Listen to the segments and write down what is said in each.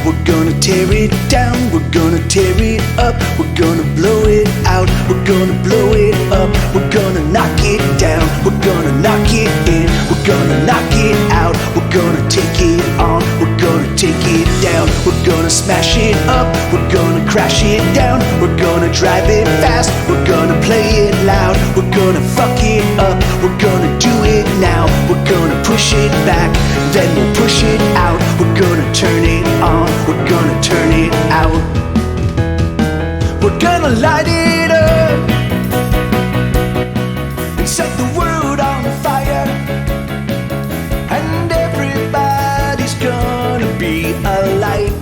We're gonna tear it down, we're gonna tear it up, we're gonna blow it out, we're gonna blow it up, we're gonna knock it down, we're gonna knock it in, we're gonna knock it out, we're gonna take it on, we're gonna take it down, we're gonna smash it up, we're gonna crash it down, we're gonna drive it fast, we're gonna play it loud, we're gonna fuck it up, we're gonna do it now, we're gonna push it back, then we'll push it out, we're gonna turn it on, we're gonna turn it out, we're gonna light it up and set the world on fire, and everybody's gonna be alive.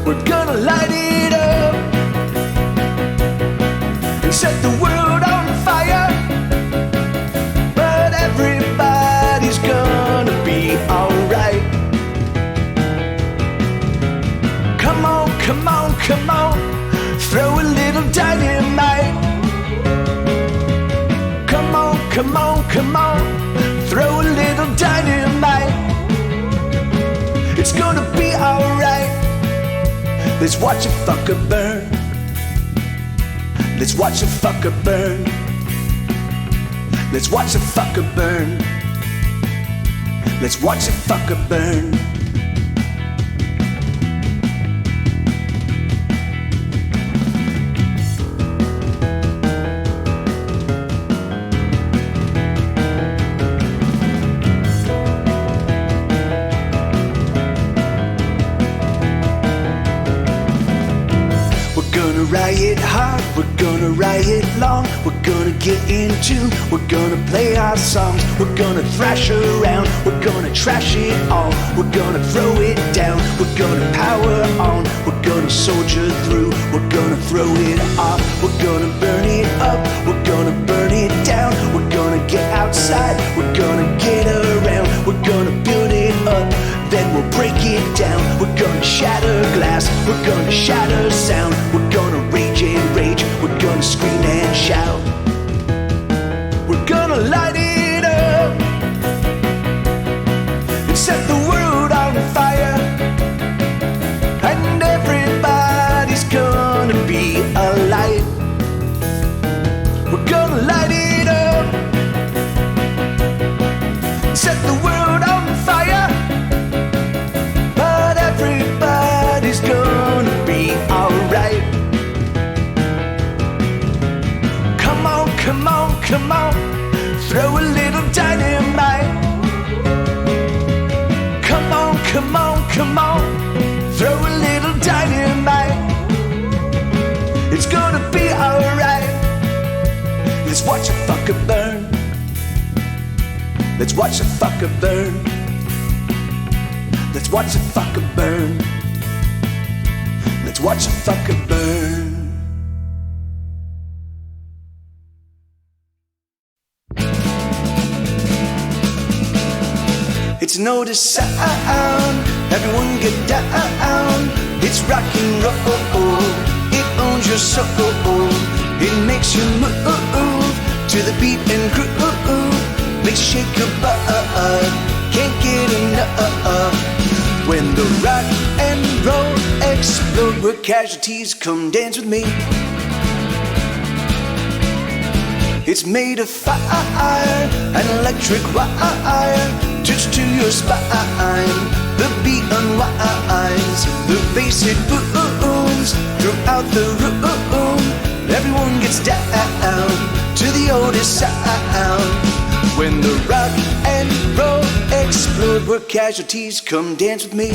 We're gonna light it up and set the world on fire, but everybody's gonna be alright. Come on, come on, come on, throw a little dynamite. Come on, come on, come on, throw a little dynamite. It's gonna be alright. Let's watch a fucker burn. Let's watch a fucker burn. Let's watch a fucker burn. Let's watch a fucker burn. We're gonna riot hard, we're gonna riot long, we're gonna get in tune, we're gonna play our songs, we're gonna thrash around, we're gonna trash it all, we're gonna throw it down, we're gonna power on, we're gonna soldier through, we're gonna throw it off, we're gonna burn it up, we're gonna burn it down, we're gonna get outside, we're gonna get around, we're gonna build it up, then we'll break it down, we're gonna shatter glass, we're gonna shatter sound, we're gonna rage and rage, we're gonna scream and shout, we're gonna light it up and set the world on fire, and everybody's gonna be alive. We're gonna light it up and set the world on fire, but everybody's gonna be alright. Come on, come on, come on, throw a little dynamite. Come on, come on, come on, throw a little dynamite. It's gonna be alright. Let's watch a fucker burn. Let's watch a fucker burn. Let's watch a fucker burn. Let's watch a fucker burn. It's notice sound, everyone get down. It's rock and roll, it owns your soul. It makes you move to the beat and groove. Makes you shake your butt, can't get enough. When the rock and roll explode, we're casualties, come dance with me. It's made of fire, an electric wire, touch to your spine. The beat unwinds, the bass it booms throughout the room. Everyone gets down to the oldest sound. When the rock and roll explode, we're casualties, come dance with me.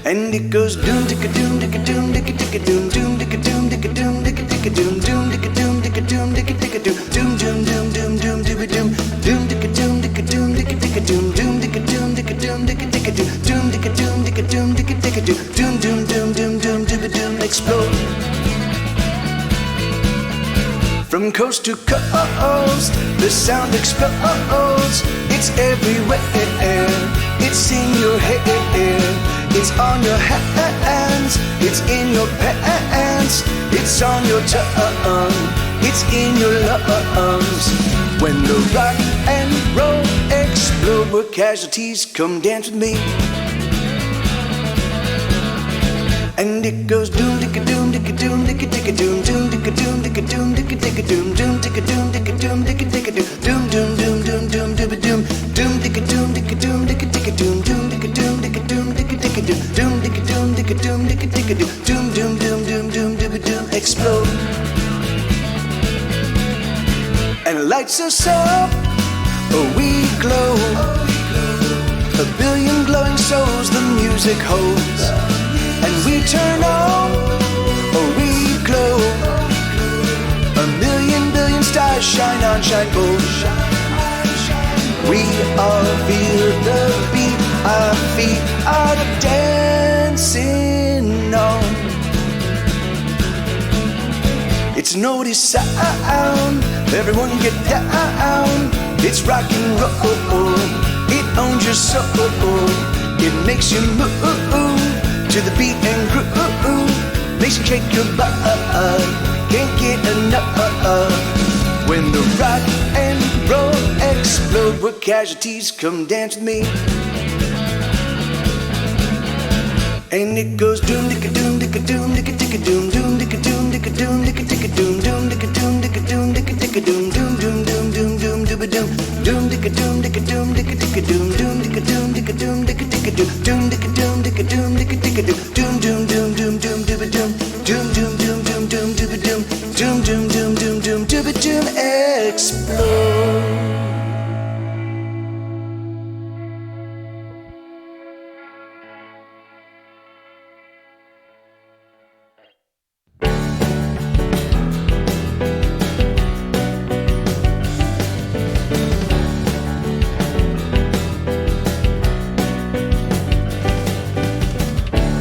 And it goes doom dicka doom dicka doom dicka dicka doom doom dicka doom dicka doom dicka dicka doom doom dicka doom dicka doom dicka dicka doom doom doom doom doom doom dooby doom doom dicka doom dicka doom dicka dicka doom doom dicka doom dicka doom dicka dicka doom doom dicka doom dicka doom dicka dicka doom doom doom doom doom doom dooby doom explode. From coast to coast, the sound explodes. It's everywhere. It's in your head. It's on your hands. It's in your pants. It's on your tongue. It's in your lungs. When the rock and roll explode, explode, we're casualties, come dance with me. And it goes doom dicka doom dicka doom dicka dicka doom doom dicka doom dicka doom dicka dicka doom doom dicka doom dicka doom dicka dicka doom doom doom doom doom doom doom doom dicka doom dicka doom dicka dicka doom doom dicka doom dicka doom dicka dicka doom doom dicka doom dicka doom dicka dicka doom doom doom doom doom doom doom explode. And it lights us up, oh we glow, a billion glowing souls the music holds. And we turn on, oh we glow, a million billion stars shine on, shine bold. We all feel the beat, our feet are dancing on. It's noisy sound, everyone get down. It's rock and roll, it owns your soul. It makes you move to the beat and groove, makes you shake your butt, can't get enough. When the rock and roll explode, we're casualties, come dance with me. And it goes doom dicka doom dicka doom dicka dicka doom doom dicka doom dicka doom dicka dicka doom doom dicka doom dicka doom dicka dicka doom doom doom doom doom doom doom doom doom dicka doom dicka doom dicka dicka doom doom dicka doom dicka doom dicka dicka doom doom dicka doom dicka doom dicka dicka doom doom doom doom doom doom doom doom doom doom doom doom doom doom doom doom doom doom doom explode.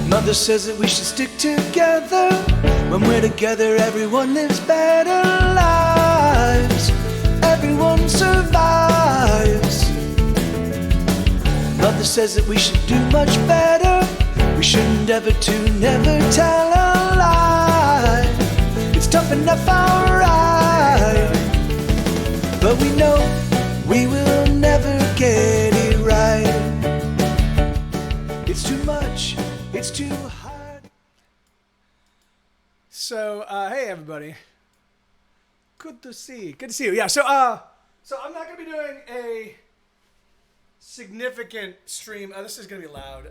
Mother says that we should stick together. When we're together, everyone lives better lives. Everyone survives. Mother says that we should do much better. We should endeavor to never tell a lie. It's tough enough, alright, but we know we will never get it right. It's too much. It's too hard. So, hey everybody. Good to see you. Yeah, so I'm not gonna be doing a significant stream. This is gonna be loud.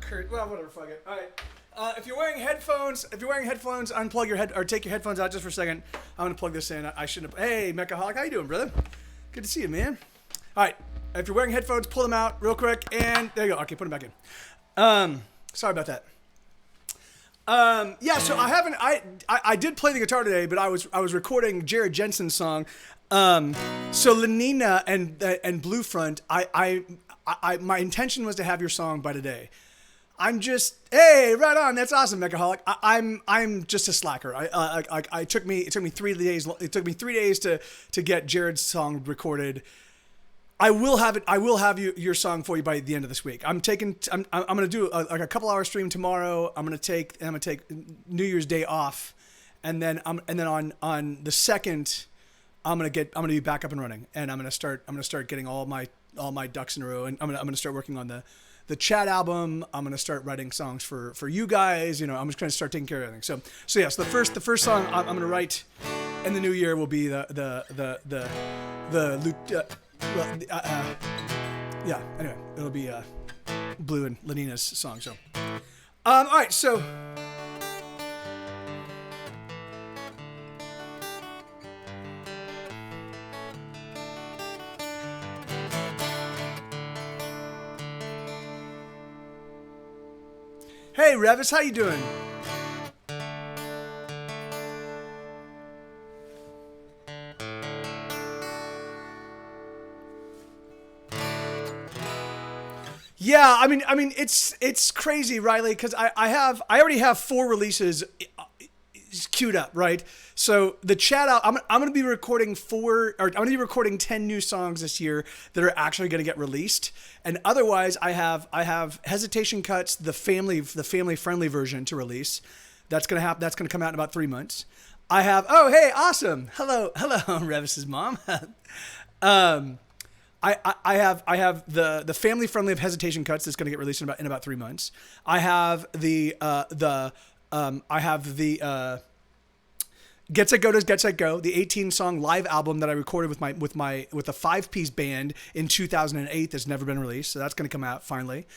Kurt, well, whatever, fuck it. All right. If you're wearing headphones, unplug your head or take your headphones out just for a second. I'm gonna plug this in. I shouldn't have. Hey, Mechaholic, how you doing, brother? Good to see you, man. All right. If you're wearing headphones, pull them out real quick, and there you go. Okay, put them back in. Sorry about that. Yeah, so I did play the guitar today, but I was recording Jared Jensen's song. So Lenina and Bluefront, my intention was to have your song by today. Hey, right on. That's awesome, Mechaholic. I'm just a slacker. It took me 3 days. It took me 3 days to get Jared's song recorded. I will have your song for you by the end of this week. I'm going to do a couple hour stream tomorrow. I'm going to take New Year's Day off, and then on the 2nd, I'm going to be back up and running, and I'm going to start getting all my ducks in a row, and I'm going to start working on the chat album. I'm going to start writing songs for you guys. You know, I'm just going to start taking care of everything. So yes, the first song I'm going to write in the new year will be yeah, anyway, it'll be Blue and Lenina's song. So, all right, so hey, Revis, how you doing? Yeah, I mean, it's crazy, Riley, because I already have 4 releases queued up, right? So the chat out, I'm going to be recording 10 new songs this year that are actually going to get released, and otherwise I have Hesitation Cuts, the family friendly version to release. That's going to come out in about 3 months. I have hey, awesome, hello, Revis's mom. I have the family friendly of Hesitation Cuts that's going to get released in about 3 months. I have the Get Set Go does Get Set Go, the 18-song live album that I recorded with a 5-piece band in 2008 that's never been released. So that's going to come out finally.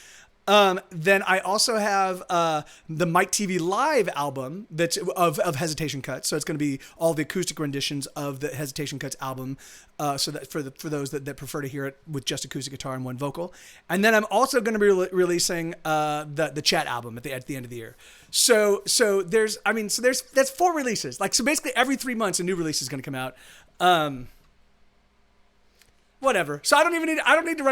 Then I also have the MikeTVLive album that's of Hesitation Cuts. So it's going to be all the acoustic renditions of the Hesitation Cuts album. So that for those that prefer to hear it with just acoustic guitar and one vocal. And then I'm also going to be releasing the Chat album at the end of the year. So that's 4 releases. So basically every 3 months a new release is going to come out. Whatever. So I don't need to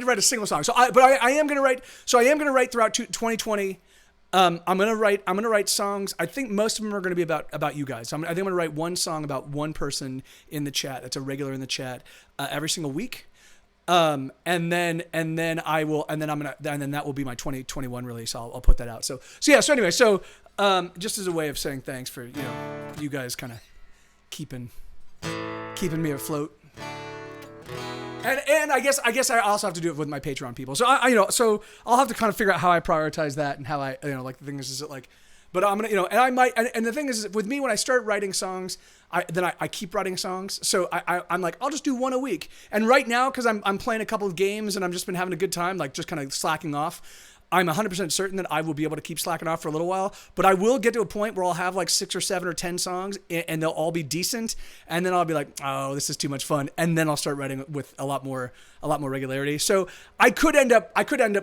write a single song. But I am going to write. So I am going to write throughout 2020. I'm going to write songs. I think most of them are going to be about you guys. I think I'm going to write one song about one person in the chat. That's a regular in the chat every single week. And then that will be my 2021 release. I'll put that out. So anyway, just as a way of saying thanks for you guys kind of keeping me afloat. And I guess I also have to do it with my Patreon people. So so I'll have to kind of figure out how I prioritize that and how I the thing is but I'm gonna and I might and the thing is with me when I start writing songs, I keep writing songs. So I'm like I'll just do one a week. And right now because I'm playing a couple of games and I've just been having a good time, just kind of slacking off. I'm 100% certain that I will be able to keep slacking off for a little while, but I will get to a point where I'll have 6 or 7 or 10 songs and they'll all be decent. And then I'll be like, oh, this is too much fun. And then I'll start writing with a lot more regularity. So I could end up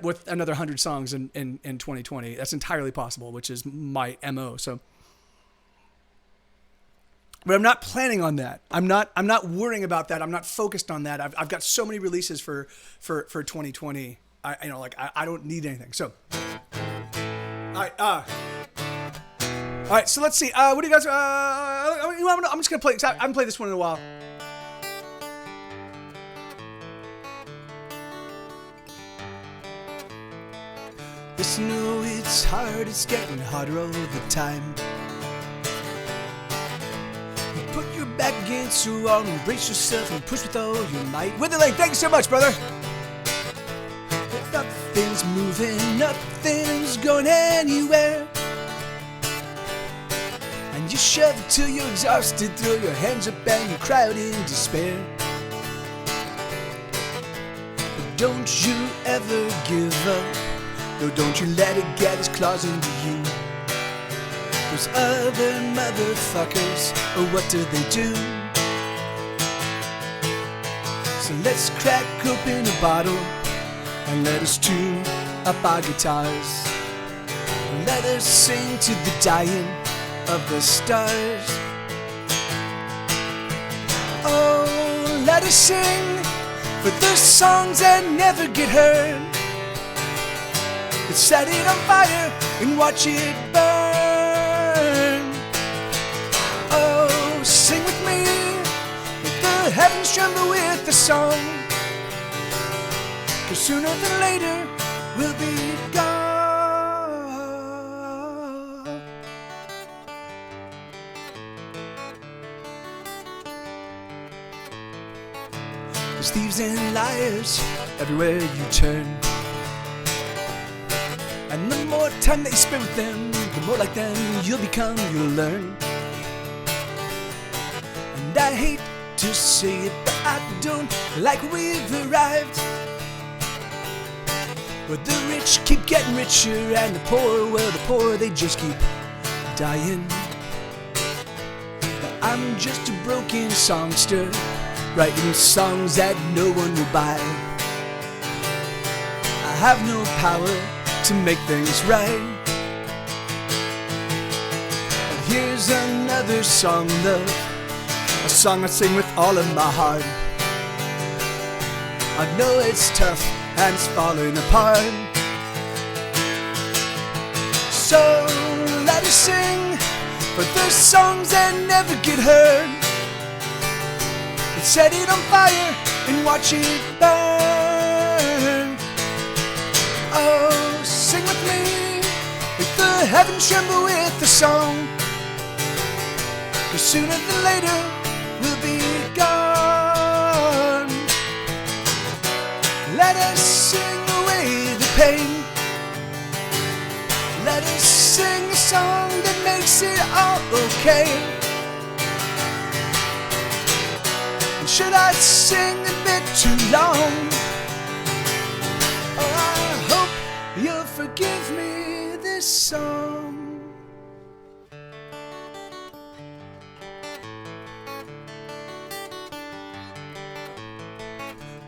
with another 100 songs in 2020. That's entirely possible, which is my MO. So, but I'm not planning on that. I'm not worrying about that. I'm not focused on that. I've got so many releases for 2020. I don't need anything. So, all right. So let's see. What do you guys? I'm just gonna play. I haven't played this one in a while. Yes, I know it's hard. It's getting harder all the time. You put your back against the wall and brace yourself and push with all your might. With the link. Thank you so much, brother. Nothing's moving, nothing's going anywhere. And you shove it till you're exhausted, throw your hands up and you cry out in despair. But don't you ever give up, no, don't you let it get its claws into you. Those other motherfuckers, oh, what do they do? So let's crack open a bottle and let us tune up our guitars. Let us sing to the dying of the stars. Oh, let us sing for the songs that never get heard. Let's set it on fire and watch it burn. Oh, sing with me, let the heavens tremble with the song. 'Cause sooner than later, we'll be gone. There's thieves and liars everywhere you turn. And the more time that you spend with them, the more like them you'll become, you'll learn. And I hate to say it, but I don't like we've arrived. Where the rich keep getting richer and the poor, well, the poor, they just keep dying. But I'm just a broken songster, writing songs that no one will buy. I have no power to make things right. And here's another song, love, a song I sing with all of my heart. I know it's tough and it's falling apart. So let us sing for the songs that never get heard. Let's set it on fire and watch it burn. Oh, sing with me, make the heavens tremble with the song. 'Cause sooner than later we'll be gone. Should I sing a bit too long? Oh, I hope you'll forgive me this song.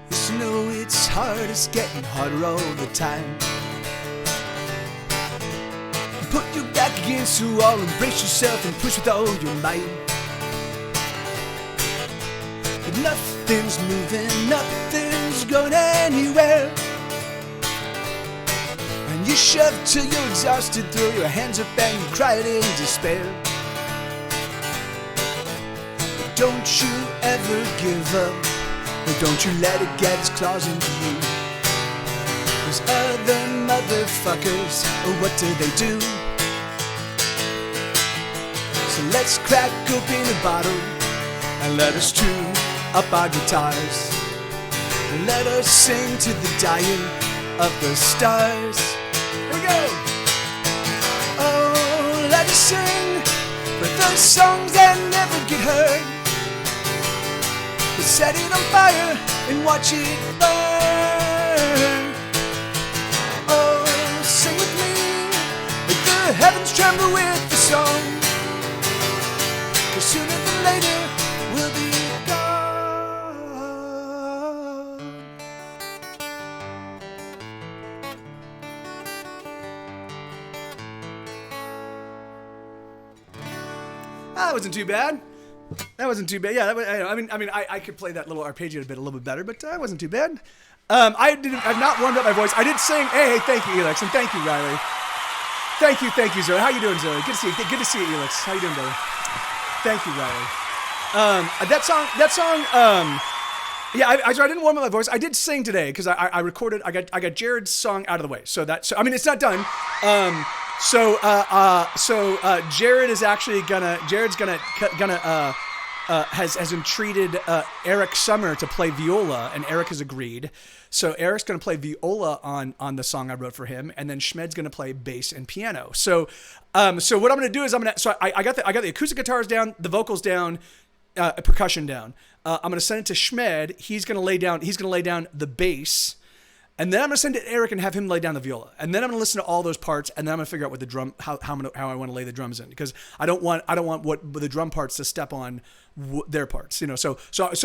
Yes, you know it's hard, it's getting harder all the time. Put your back against the wall, embrace yourself and push with all your might. But nothing's moving, nothing's going anywhere. And you shove till you're exhausted, throw your hands up and you cry it in despair. But don't you ever give up, but don't you let it get its claws into you. Those other motherfuckers, oh, what do they do? So let's crack open a bottle and let us tune up our guitars and let us sing to the dying of the stars. Here we go! Oh, let us sing for those songs that never get heard. But set it on fire and watch it burn. Oh, sing with me, make the heavens tremble with the song. Cause sooner than later we'll be gone. That wasn't too bad. That wasn't too bad. Yeah, that was, I could play that little arpeggio a little bit better, but that wasn't too bad. I've not warmed up my voice. I did sing. Hey, thank you, Elix, and thank you, Riley. Thank you, Zoe. How you doing, Zoe? Good to see you. Good to see you, Elix. How you doing, brother? Thank you, Riley. That song. Yeah, I didn't warm up my voice. I did sing today because I recorded. I got Jared's song out of the way. So it's not done. Jared is actually has entreated Eric Summer to play viola, and Eric has agreed. So Eric's gonna play viola on the song I wrote for him, and then Schmed's gonna play bass and piano. So what I'm gonna do is I got the acoustic guitars down, the vocals down, percussion down. I'm gonna send it to Schmed. He's gonna lay down the bass. And then I'm gonna send it to Eric and have him lay down the viola. And then I'm gonna listen to all those parts, and then I'm gonna figure out what the drum, how I want to lay the drums in, because I don't want what the drum parts to step on their parts, you know. So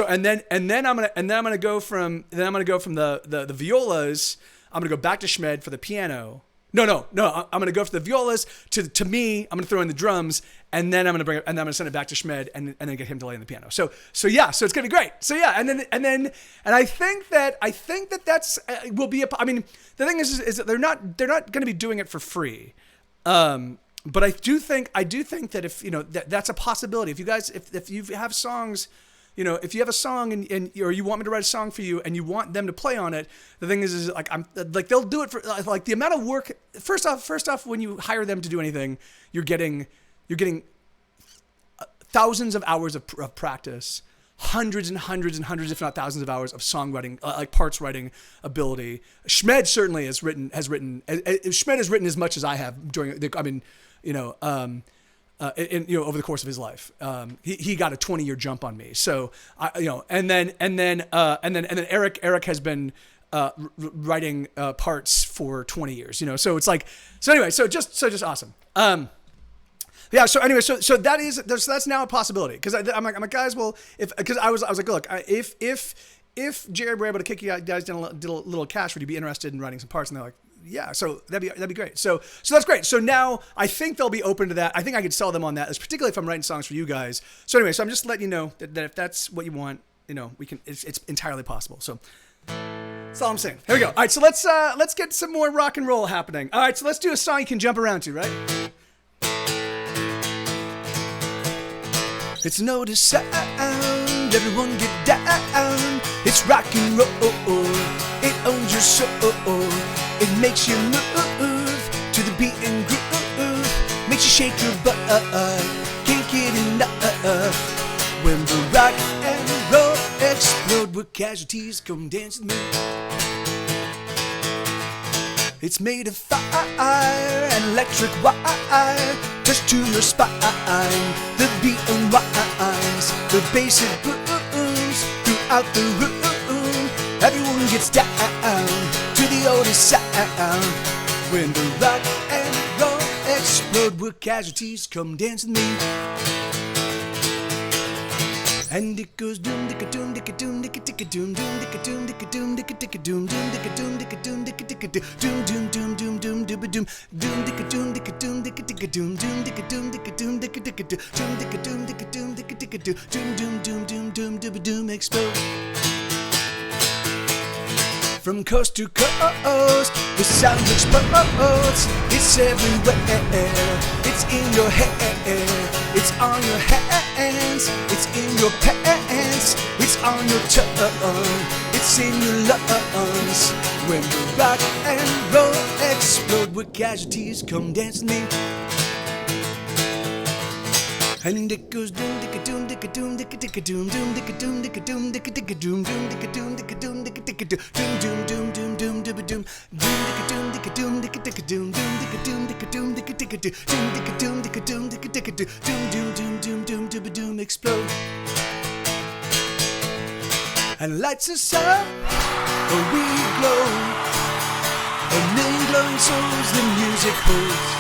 and then I'm gonna go from the violas. I'm gonna go back to Schmed for the piano. No. I'm gonna go for the violas to me. I'm gonna throw in the drums, and then I'm gonna send it back to Schmed, and then get him to lay in the piano. So it's gonna be great. So yeah, and I think that that's will be a. I mean, the thing is that they're not gonna be doing it for free. But I do think that if that's a possibility. If you guys if you have songs. You know, if you have a song and or you want me to write a song for you and you want them to play on it, the thing is they'll do it for like the amount of work. First off, when you hire them to do anything, you're getting thousands of hours of practice, hundreds and hundreds and hundreds, if not thousands of hours of songwriting, like parts writing ability. Schmed certainly has written Schmed has written as much as I have during over the course of his life. He got a 20-year jump on me. So and then Eric has been writing parts for 20 years. So it's like so just awesome. Yeah. So anyway, so that's now a possibility, because I'm like guys, well, because I was like, look, if Jared were able to kick you guys down a little cash, would you be interested in writing some parts? And they're like, yeah, so that'd be great. So that's great. So now I think they'll be open to that. I think I could sell them on that, particularly if I'm writing songs for you guys. So anyway, so I'm just letting you know that if that's what you want, we can. It's entirely possible. So that's all I'm saying. Here we go. All right, so let's get some more rock and roll happening. All right, so let's do a song you can jump around to, right? It's no sound, everyone get down. It's rock and roll, it owns your soul. It makes you move to the beat and groove, makes you shake your butt, can't get enough. When the rock and roll explode with casualties, come dance with me. It's made of fire and electric wire, touched to your spine. The beat unwinds, the bass it booms through out the room. Everyone gets down to the oldest sound. When the rock and roll explode, with casualties, come dance with me. And it goes doom dicka doom dicka doom dicka dicka doom doom dicka doom dicka doom dicka dicka doom doom dicka doom dicka doom dicka dicka doom doom doom doom doom dooba doom doom dicka doom dicka doom dicka dicka doom doom dicka doom dicka doom dicka dicka doom dicka doom dicka doom dicka dicka doom doom doom doom doom dooba doom explode. From coast to coast, the sound explodes. It's everywhere. It's in your hair. It's on your hands. It's in your pants. It's on your tongue. It's in your lungs. When the rock and roll explode, with casualties, come dance with me. And it goes doom dicka doom dicka doom dicka dicka doom doom dicka doom dicka doom dicka dicka doom doom dicka doom dicka doom dicka dicka doom doom doom doom doom dooba doom doom dicka doom dicka doom dicka dicka doom doom dicka doom dicka doom dicka dicka doom dicka doom dicka doom dicka dicka doom doom doom doom doom dooba doom explode. And lights us up, we glow. A million glowing souls the music holds,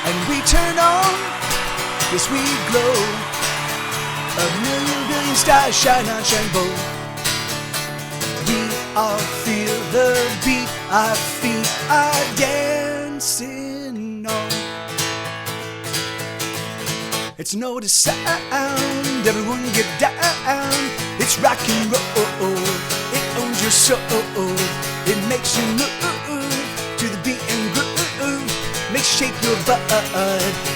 and we turn on. Yes, we glow. A million billion stars shine on, shine bold. We all feel the beat. Our feet are dancing on. It's notice sound. Everyone get down. It's rock and roll. It owns your soul. It makes you move to the beat and groove. Makes you shake your butt.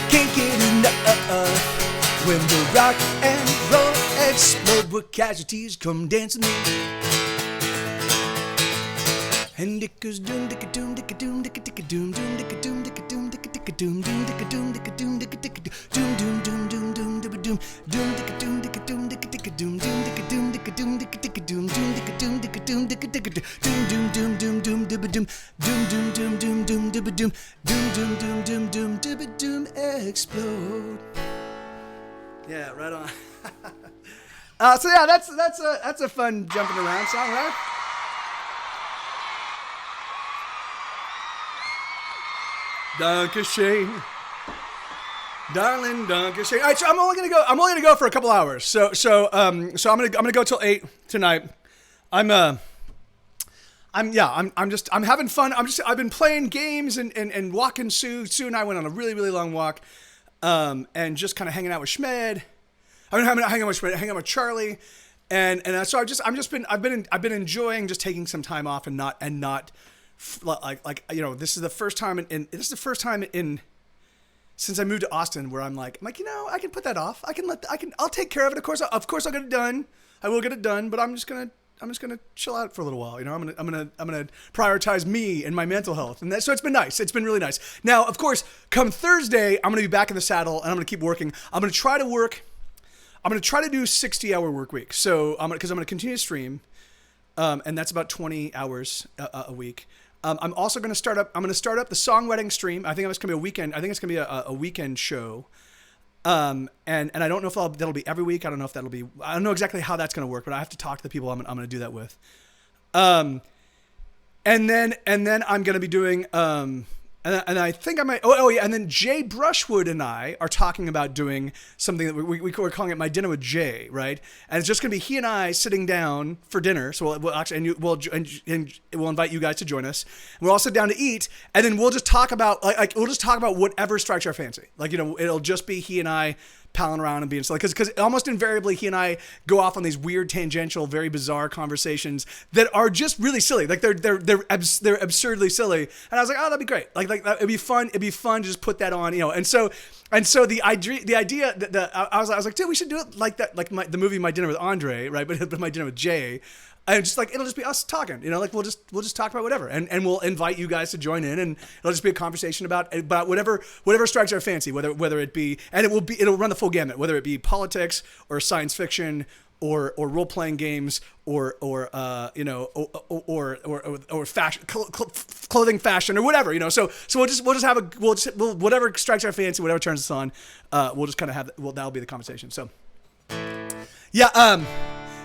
Can't get enough. When the rock and roll explode, with casualties, come dance with me. And it goes doom dicka doom dicka doom dicka dicka doom doom dicka doom dicka doom dicka dicka doom doom dicka doom dicka doom dicka dicka doom doom doom doom doom dooba doom doom dicka doom dicka doom dicka dicka doom doom dicka doom dicka doom dicka dicka doom doom dicka doom dicka doom dicka dicka doom doom doom doom doom dooba doom doom doom doom doom doom dooba doom doom doom doom doom doom dooba doom explode. Yeah, right on. So yeah, that's a fun jumping around song, right? Dankeschön, darling, Dankeschön. All right, so I'm only gonna go for a couple hours. So I'm gonna go till 8 tonight. I'm having fun. I've been playing games and walking. Sue and I went on a really, really long walk. And just kind of hanging out with Schmed. I've been hanging out with Schmed, hanging out with Charlie, and so I've been enjoying just taking some time off and not like you know, this is the first time in since I moved to Austin where I'm like you know, I can put that off. I'll take care of it. Of course I'll get it done. I will get it done, but I'm just gonna chill out for a little while. You know, I'm gonna prioritize me and my mental health, and so it's been nice. It's been really nice. Now, of course, come Thursday, I'm gonna be back in the saddle, and I'm gonna keep working. I'm gonna try to do 60-hour work week. So I'm gonna continue to stream, and that's about 20 hours a week. I'm also gonna start up the songwriting stream. I think it's gonna be a weekend. I think it's gonna be a weekend show. And I don't know if that'll be every week. I don't know exactly how that's going to work, but I have to talk to the people I'm going to do that with. And then I'm going to be doing, and I think I might, and then Jay Brushwood and I are talking about doing something that we're calling it My Dinner with Jay, right? And it's just going to be he and I sitting down for dinner. So we'll actually, and we'll invite you guys to join us. We'll all sit down to eat, and then we'll just talk about whatever strikes our fancy. Like, you know, it'll just be he and I palling around and being silly, because almost invariably he and I go off on these weird, tangential, very bizarre conversations that are just really silly. Like they're absurdly silly. And I was like, oh, that'd be great. Like it'd be fun. It'd be fun to just put that on, you know. And so the idea that I was like, dude, we should do it like that, like the movie My Dinner with Andre, right? But My Dinner with Jay. And just like, it'll just be us talking, you know, like we'll just talk about whatever, and we'll invite you guys to join in, and it'll just be a conversation about whatever strikes our fancy, whether it be, and it'll run the full gamut, whether it be politics or science fiction or role playing games or fashion, clothing fashion or whatever, you know. So we'll whatever strikes our fancy, whatever turns us on, we'll just kind of that'll be the conversation. So yeah.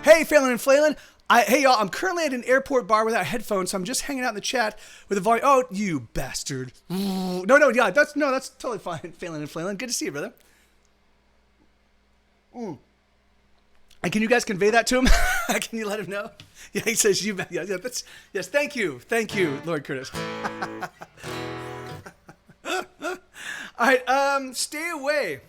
Hey, Phelan and Flaylin. Hey, y'all, I'm currently at an airport bar without headphones, so I'm just hanging out in the chat with the volume. Oh, you bastard. No, yeah, that's totally fine, Phelan and Flaylin. Good to see you, brother. And can you guys convey that to him? Can you let him know? Yeah, he says you. Yeah, yes, thank you, Lord Curtis. All right, stay away.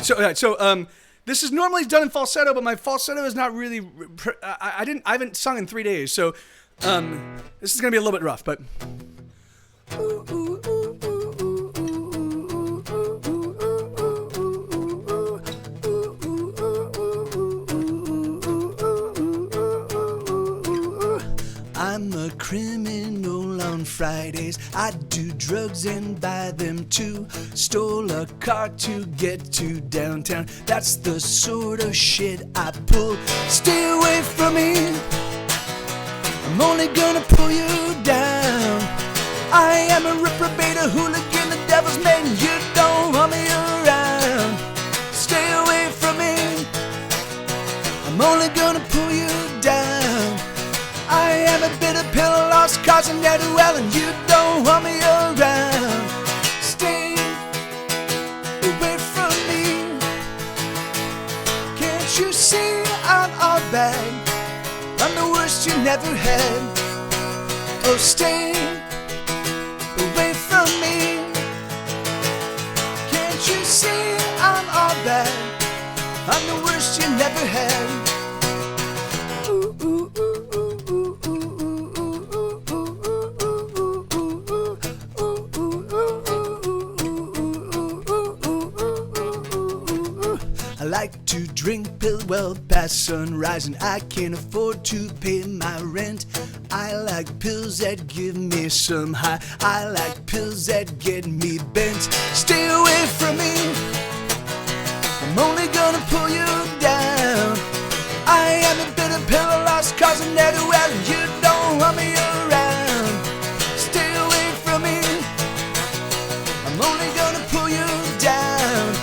So this is normally done in falsetto, but my falsetto is not really. I haven't sung in 3 days, so this is gonna be a little bit rough, but. I'm a criminal on Fridays. I do drugs and buy them too. Stole a car to get to downtown. That's the sort of shit I pull. Stay away from me. I'm only gonna pull you down. I am a reprobate, a hooligan, the devil's man. You don't want me around. Stay away from me. I'm only gonna pull you down. I am a bitter pill, lost cause and never well, and you don't want me around. Stay away from me. Can't you see I'm all bad? I'm the worst you never had. Oh, stay away from me. Can't you see I'm all bad? I'm the worst you never had. I like to drink pills well past sunrise, and I can't afford to pay my rent. I like pills that give me some high. I like pills that get me bent. Stay away from me. I'm only gonna pull you down. I am a bitter pill, a lost cause, and never well, and you don't want me around. Stay away from me. I'm only gonna pull you down.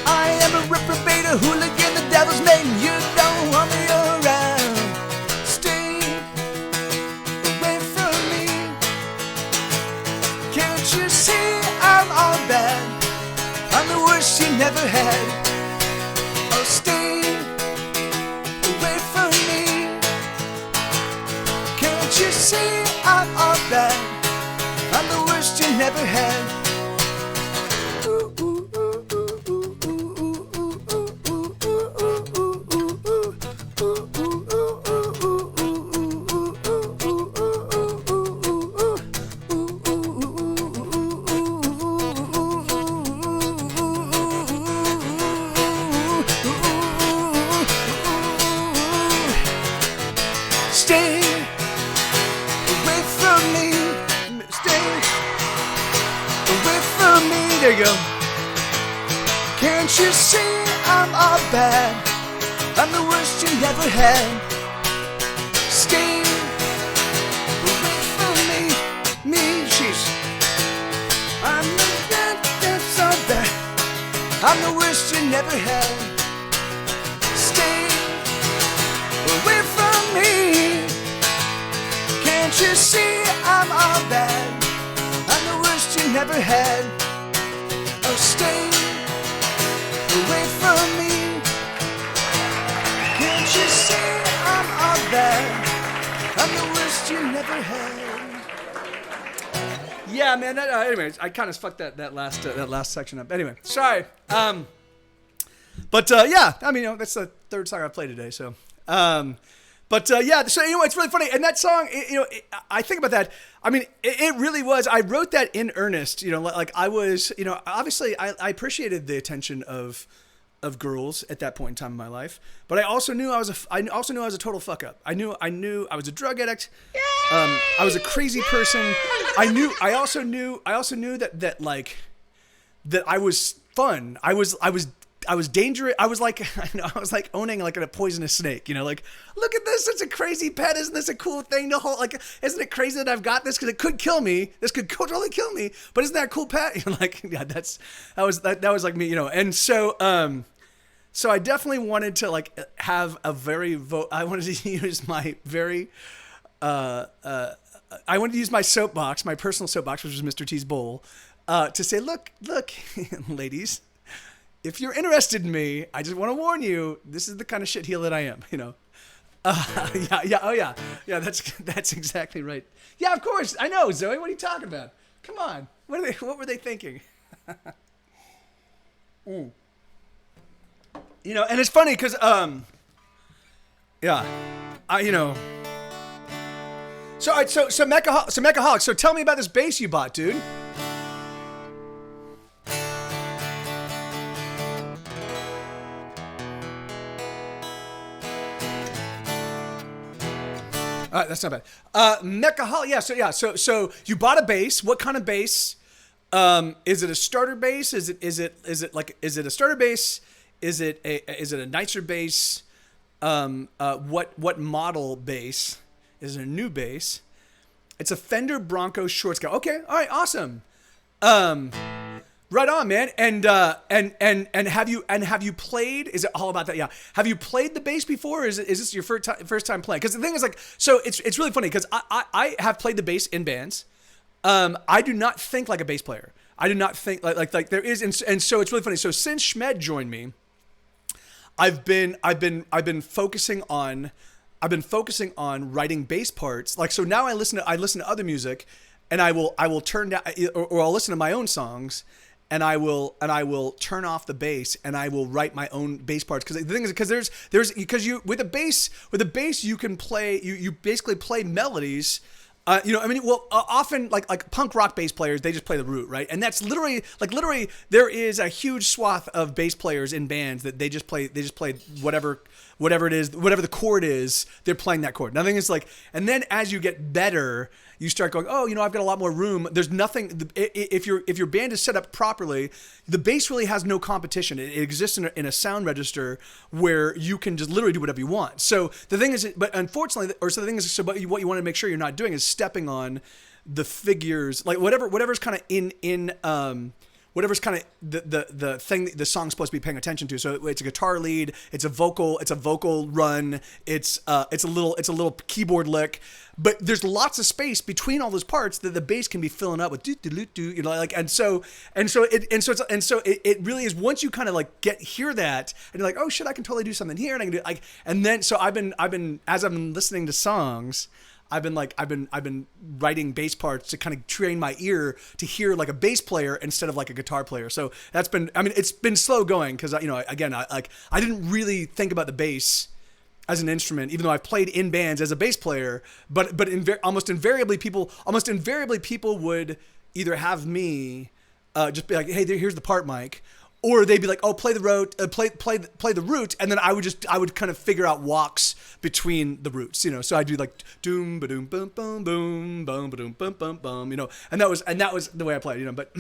I am a reprobate, a hooligan, the devil's man. You don't want me around. Stay away from me. Can't you see I'm all bad? I'm the worst you never had. Oh, stay away from me. Can't you see I'm all bad? I'm the worst you never had. Stay away from me. Stay away from me. There you go. Can't you see I'm all bad? I'm the worst you never had. Stay away from me. Me, she's. I'm the bad, that's all bad. I'm the worst you never had. Stay away from me. Can't you see I'm all bad? I'm the worst you never had. Oh, stay away from me. Can't you see I'm all bad? I'm the worst you never had. Yeah, man. That, anyways, I kind of fucked that last section up. Anyway, sorry. But yeah, I mean, that's the third song I played today. So, yeah. So it's really funny, and that song, I think about that. I mean, it really was. I wrote that in earnest. Like I was, obviously, I appreciated the attention of girls at that point in time in my life, but I also knew I was a total fuck up. I knew I was a drug addict. I was a crazy person. I also knew that I was fun. I was dangerous. I was like, I was like owning like a poisonous snake, like, look at this. It's a crazy pet. Isn't this a cool thing to hold? Like, isn't it crazy that I've got this? Cause it could kill me. This could totally kill me, but isn't that a cool pet? Like, yeah, that was like me, And so, so I definitely wanted to like have a I wanted to use my very, I wanted to use my soapbox, my personal soapbox, which was Mr. T's bowl, to say, look, ladies, if you're interested in me, I just want to warn you, this is the kind of shitheel that I am, Yeah, that's exactly right. Yeah, of course, I know, Zoe, what are you talking about? Come on, what were they thinking? And it's funny because, So Mechaholic. So tell me about this bass you bought, dude. All right, that's not bad. Mechaholic. Yeah. So you bought a bass. What kind of bass? Is it a starter bass? Is it a starter bass? Is it a nicer bass? What model bass? Is it a new bass? It's a Fender Bronco short scale. Okay, all right, awesome. Right on, man. And have you played? Is it all about that? Yeah. Have you played the bass before? Or is this your first time playing? Because the thing is, like, so it's really funny because I have played the bass in bands. I do not think like a bass player. I do not think like there is, and so it's really funny. So since Schmed joined me, I've been focusing on writing bass parts. Like, so now I listen to other music, and I will turn down, or I'll listen to my own songs, and I will turn off the bass, and I will write my own bass parts. Because the thing is, because you with a bass you can play, you basically play melodies. Often like punk rock bass players, they just play the root, right? And that's literally there is a huge swath of bass players in bands that they just play whatever it is, whatever the chord is, they're playing that chord. Nothing is like, and then as you get better, you start going, oh, I've got a lot more room. There's nothing, if your band is set up properly, the bass really has no competition. It exists in a sound register where you can just literally do whatever you want. So the thing is, but unfortunately, but what you want to make sure you're not doing is stepping on the figures, like whatever's kind of whatever's kind of the thing the song's supposed to be paying attention to. So it's a guitar lead, it's a vocal run, it's a little keyboard lick, but there's lots of space between all those parts that the bass can be filling up with do, like, and so it really is, once you kind of like hear that and you're like, oh shit, I can totally do something here, and I can do like, and then so I've been as I've been listening to songs, I've been writing bass parts to kind of train my ear to hear like a bass player instead of like a guitar player. So that's been, it's been slow going because I didn't really think about the bass as an instrument, even though I've played in bands as a bass player. But almost invariably people would either have me just be like, hey, here's the part, Mike. Or they'd be like, "Oh, play the root," and then I would kind of figure out walks between the roots, So I do like doom ba doom bum bum boom bum ba doom bum bum bum, and that was the way I played, But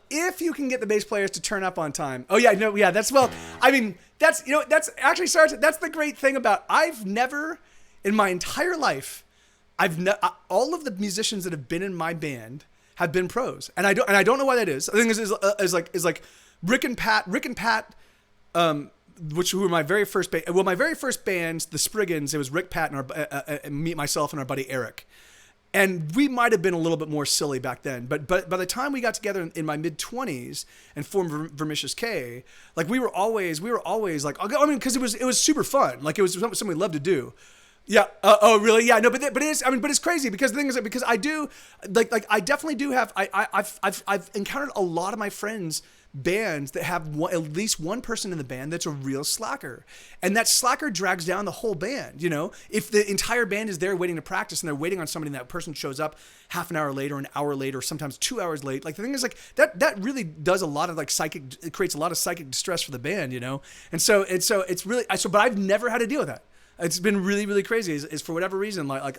if you can get the bass players to turn up on time, that's actually Sarge, that's the great thing about, I've never in my entire life, all of the musicians that have been in my band have been pros, and I don't know why that is. The thing is like Rick and Pat, which were my very first band. Well, my very first bands, the Spriggans, it was Rick, Pat, and me, myself, and our buddy Eric, and we might have been a little bit more silly back then. But by the time we got together in my mid-20s and formed Vermicious K, like we were always like, because it was super fun. Like it was something we loved to do. Yeah. Oh, really? Yeah. No, but it's crazy because the thing is that because I do like I definitely do have I've encountered a lot of my friends' bands that have at least one person in the band that's a real slacker, and that slacker drags down the whole band. If the entire band is there waiting to practice and they're waiting on somebody and that person shows up half an hour late or an hour late or sometimes 2 hours late, like the thing is like that really does a lot of like it creates a lot of psychic distress for the band, And so it's really but I've never had to deal with that. It's been really, really crazy. Is for whatever reason, yeah.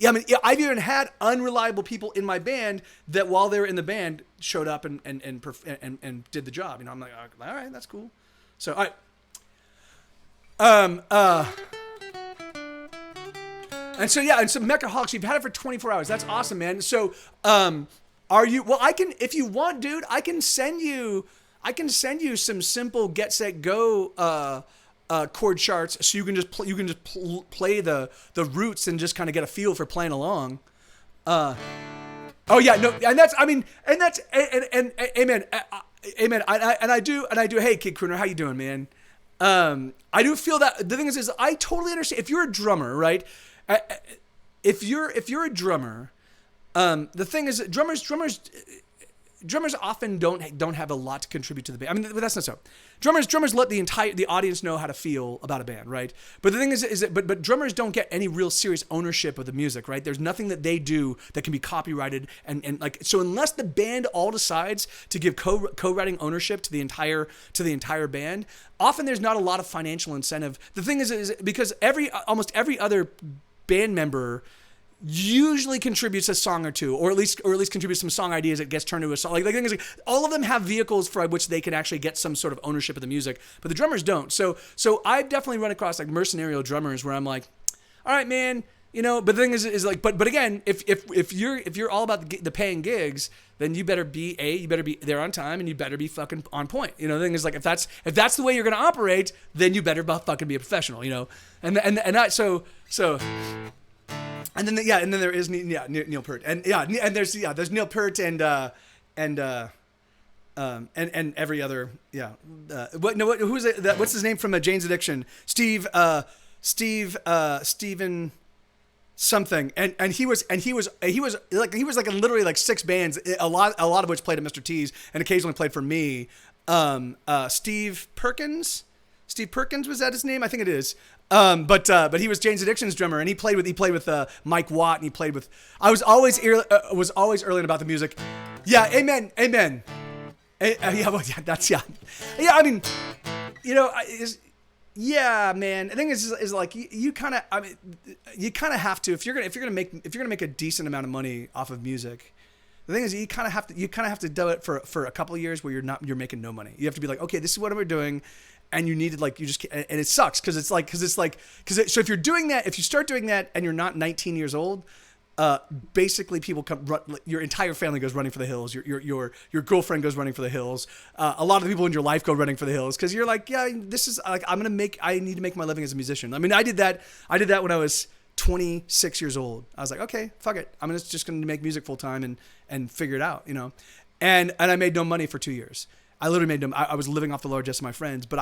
I mean, yeah, I've even had unreliable people in my band that while they were in the band showed up and did the job. You know, I'm like, all right, that's cool. So, all right. And so yeah, and so Mechaholics, you've had it for 24 hours. That's awesome, man. So, are you? Well, I can, if you want, dude. I can send you some simple Get Set Go chord charts, so you can just play the roots and just kind of get a feel for playing along. Oh yeah, no, and that's amen. Amen. I do. Hey, Kid Crooner, how you doing, man? I do feel that the thing is I totally understand if you're a drummer, right? If you're a drummer, the thing is drummers often don't have a lot to contribute to the band. I mean, but that's not so. Drummers let the audience know how to feel about a band, right? But the thing is but drummers don't get any real serious ownership of the music, right? There's nothing that they do that can be copyrighted and like, so unless the band all decides to give co-writing ownership to the entire band, often there's not a lot of financial incentive. The thing is because almost every other band member usually contributes a song or two, or at least contributes some song ideas that gets turned into a song. Like the thing is, all of them have vehicles for which they can actually get some sort of ownership of the music, but the drummers don't. So I've definitely run across like mercenarial drummers where I'm like, all right, man, you know. But the thing is like, but again, if you're all about the paying gigs, then you better be there on time and you better be fucking on point. You know, the thing is like, if that's the way you're gonna operate, then you better fucking be a professional. You know, and so. And then there is Neil Peart, and there's Neil Peart and every other who's it? What's his name from Jane's Addiction? Steven something, and he was like in literally like 6 bands, a lot of which played at Mr. T's and occasionally played for me. Steve Perkins was that his name? I think it is. But he was Jane's Addiction's drummer, and he played with Mike Watt, and he played with. I was always early about the music. Yeah, amen. Yeah. I mean, you know, yeah, man. The thing is like you kind of have to if you're gonna make a decent amount of money off of music. The thing is, you kind of have to do it for a couple of years where you're making no money. You have to be like, okay, this is what we're doing. And you needed like, you just, and it sucks. So if you're doing that, if you start doing that and you're not 19 years old, basically people your entire family goes running for the hills. Your girlfriend goes running for the hills. A lot of the people in your life go running for the hills. Cause you're like, yeah, this is like, I need to make my living as a musician. I mean, I did that when I was 26 years old. I was like, okay, fuck it. I'm just going to make music full time and figure it out, you know? And I made no money for 2 years. I literally made them. I was living off the largesse of my friends, but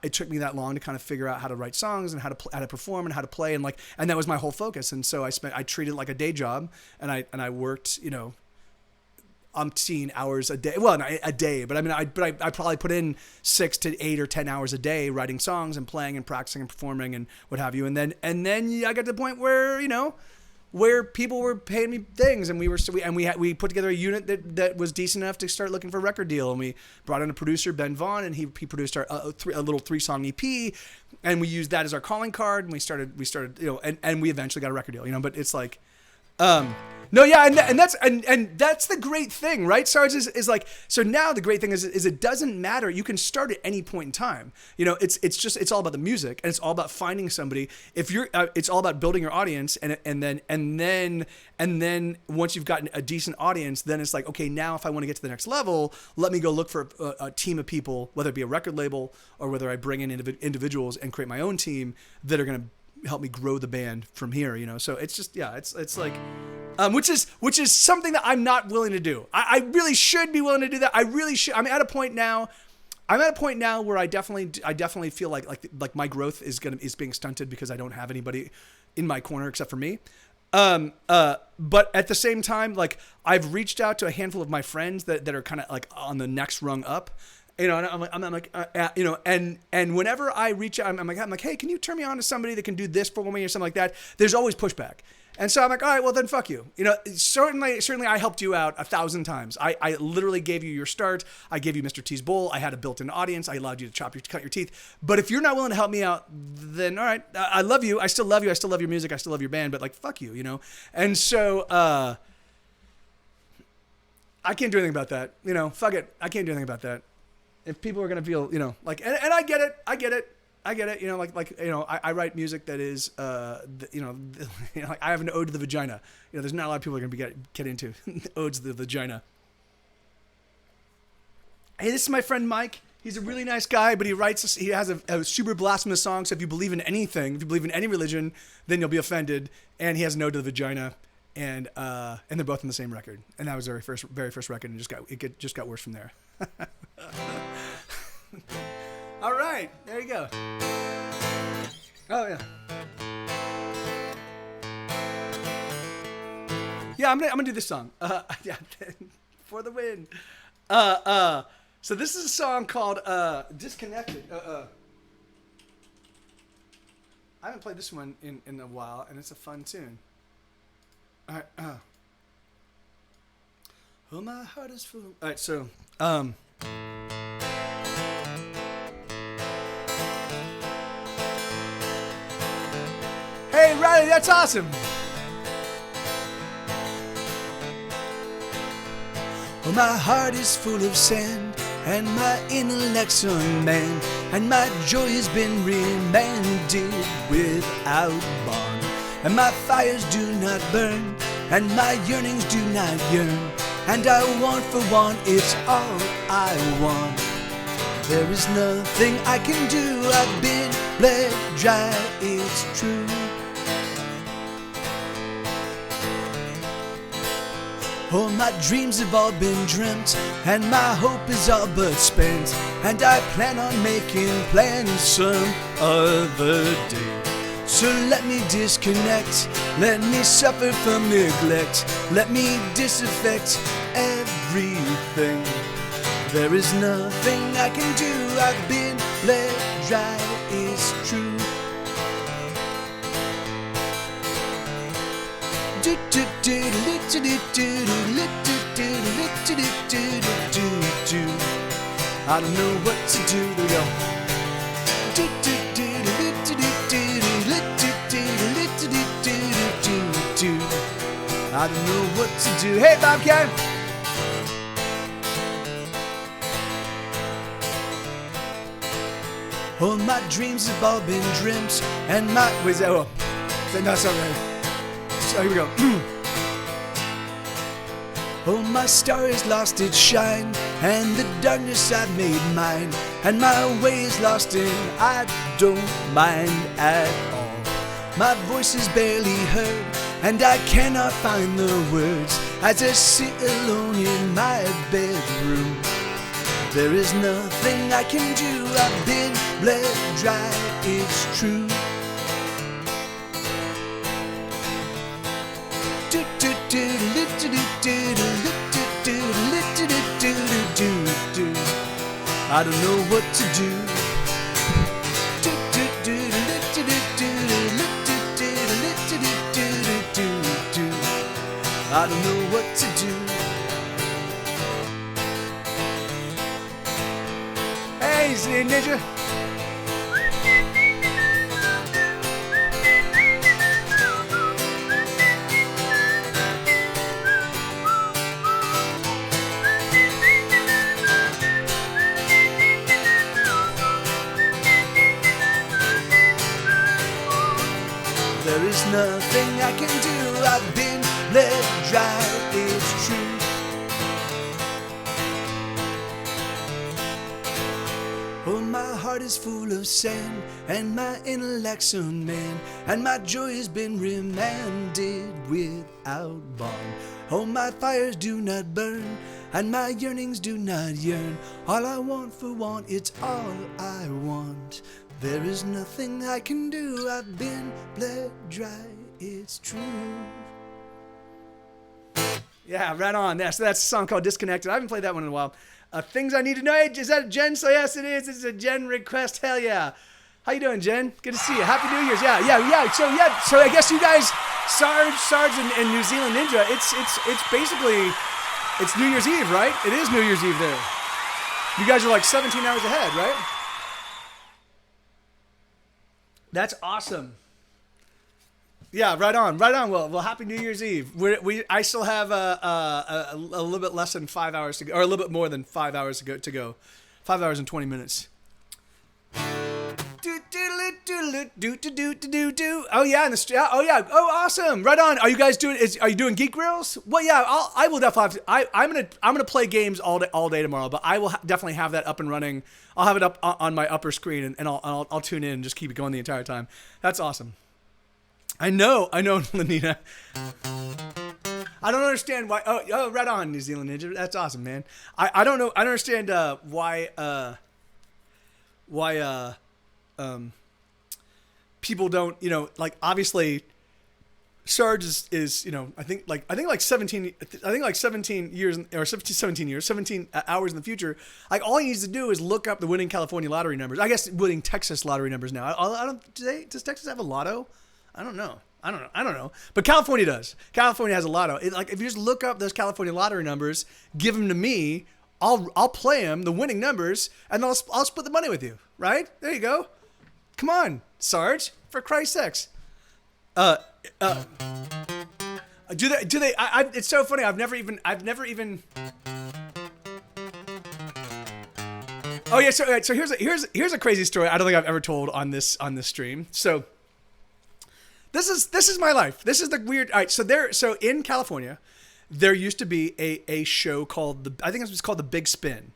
it took me that long to kind of figure out how to write songs and how to perform and how to play and that was my whole focus. And so I treated it like a day job, and I worked, you know, umpteen hours a day. Well, not a day, but I mean, I probably put in 6 to 8 or 10 hours a day writing songs and playing and practicing and performing and what have you. And then I got to the point where, you know, where people were paying me things, and we put together a unit that was decent enough to start looking for a record deal, and we brought in a producer, Ben Vaughn, and he produced a little 3-song EP, and we used that as our calling card, and we started, you know, and we eventually got a record deal, you know. But it's like, no, yeah, and that's the great thing, right? Sarge is like, so now the great thing is it doesn't matter. You can start at any point in time. You know, it's all about the music, and it's all about finding somebody. If you're, it's all about building your audience, and then once you've gotten a decent audience, then it's like, okay, now if I want to get to the next level, let me go look for a team of people, whether it be a record label or whether I bring in individuals and create my own team that are going to help me grow the band from here, you know. So it's just, yeah, it's like, which is something that I'm not willing to do. I really should be willing to do that. I really should. I'm at a point now where I definitely feel like my growth is being stunted because I don't have anybody in my corner except for me. But at the same time, like, I've reached out to a handful of my friends that are kind of like on the next rung up. You know, and I'm like, you know, and whenever I reach out, I'm like, hey, can you turn me on to somebody that can do this for me or something like that? There's always pushback, And so I'm like, all right, well then fuck you. You know, certainly I helped you out 1,000 times. I literally gave you your start. I gave you Mr. T's bowl. I had a built-in audience. I allowed you to cut your teeth. But if you're not willing to help me out, then all right, I love you. I still love you. I still love your music. I still love your band. But like, fuck you, you know. And so I can't do anything about that. You know, fuck it. I can't do anything about that. If people are gonna feel, you know, like, and I get it. I get it, you know, like you know, I write music that is, you know, like I have an ode to the vagina. You know, there's not a lot of people are going to get into odes to the vagina. Hey, this is my friend Mike. He's a really nice guy, but he has a super blasphemous song. So if you believe in anything, if you believe in any religion, then you'll be offended. And he has an ode to the vagina, and they're both on the same record. And that was their very first record, and it just got worse from there. All right, there you go. Oh yeah. Yeah, I'm gonna do this song. Yeah, for the win. So this is a song called "Disconnected." I haven't played this one in a while, and it's a fun tune. All right. Oh, my heart is full. All right, so Hey, Riley, that's awesome. Oh, my heart is full of sand, and my intellect's unmanned, and my joy has been remanded without bond, and my fires do not burn, and my yearnings do not yearn, and I want for one, it's all I want. There is nothing I can do, I've been bled dry, it's true. Oh, my dreams have all been dreamt, and my hope is all but spent, and I plan on making plans some other day. So let me disconnect, let me suffer from neglect, let me disaffect everything. There is nothing I can do, I've been bled dry, it's true. I don't know what to do. There we go. I don't know what to do. Hey, Bobcat. Oh, my dreams have all been dreams, and my where's that? Oh, that's not right. So here we go. Oh, my star has lost its shine, and the darkness I've made mine, and my way is lost and I don't mind at all. My voice is barely heard, and I cannot find the words as I sit alone in my bedroom. There is nothing I can do, I've been bled dry, it's true. I don't know what to do. I don't know what to do. Hey, Ninja. There is nothing I can do, I've been bled dry, it's true. Oh, my heart is full of sand, and my intellect's unmanned, and my joy has been remanded without bond. Oh, my fires do not burn, and my yearnings do not yearn. All I want for one, it's all I want. There is nothing I can do, I've been bled dry, it's true. Yeah, right on. So that's a song called Disconnected. I haven't played that one in a while. Things I Need to Know. Is that a Jen? So yes, it is. It's a Jen request. Hell yeah. How you doing, Jen? Good to see you. Happy New Year's. Yeah. So I guess you guys Sarge, and New Zealand Ninja. It's basically it's New Year's Eve, right? It is New Year's Eve there. You guys are like 17 hours ahead, right? That's awesome. Yeah, right on. Well, happy New Year's Eve. I still have a little bit less than 5 hours to go, or a little bit more than 5 hours to go. 5 hours and 20 minutes. Oh yeah, Oh, awesome. Right on. Are you guys doing? Are you doing Geek Grylls? Well, yeah. I will definitely have to. I'm gonna play games all day tomorrow. But I will definitely have that up and running. I'll have it up on my upper screen, and I'll tune in and just keep it going the entire time. That's awesome. I know, Lenina. I don't understand why. Oh, right on, New Zealand Ninja. That's awesome, man. I don't know. I don't understand why people don't, like, obviously Sarge is I think like 17 years or 17 hours in the future. Like, all he needs to do is look up the winning California lottery numbers. I guess winning Texas lottery numbers now. I don't. Does Texas have a lotto? I don't know. But California does. California has a lotto. Like, if you just look up those California lottery numbers, give them to me, I'll play them, the winning numbers, and I'll split the money with you. Right? There you go. Come on, Sarge, for Christ's sakes. Do they? It's so funny. I've never even. Oh yeah. So here's a crazy story. I don't think I've ever told on this stream. So this is my life. This is the weird. All right. So in California, there used to be a show called I think it was called The Big Spin,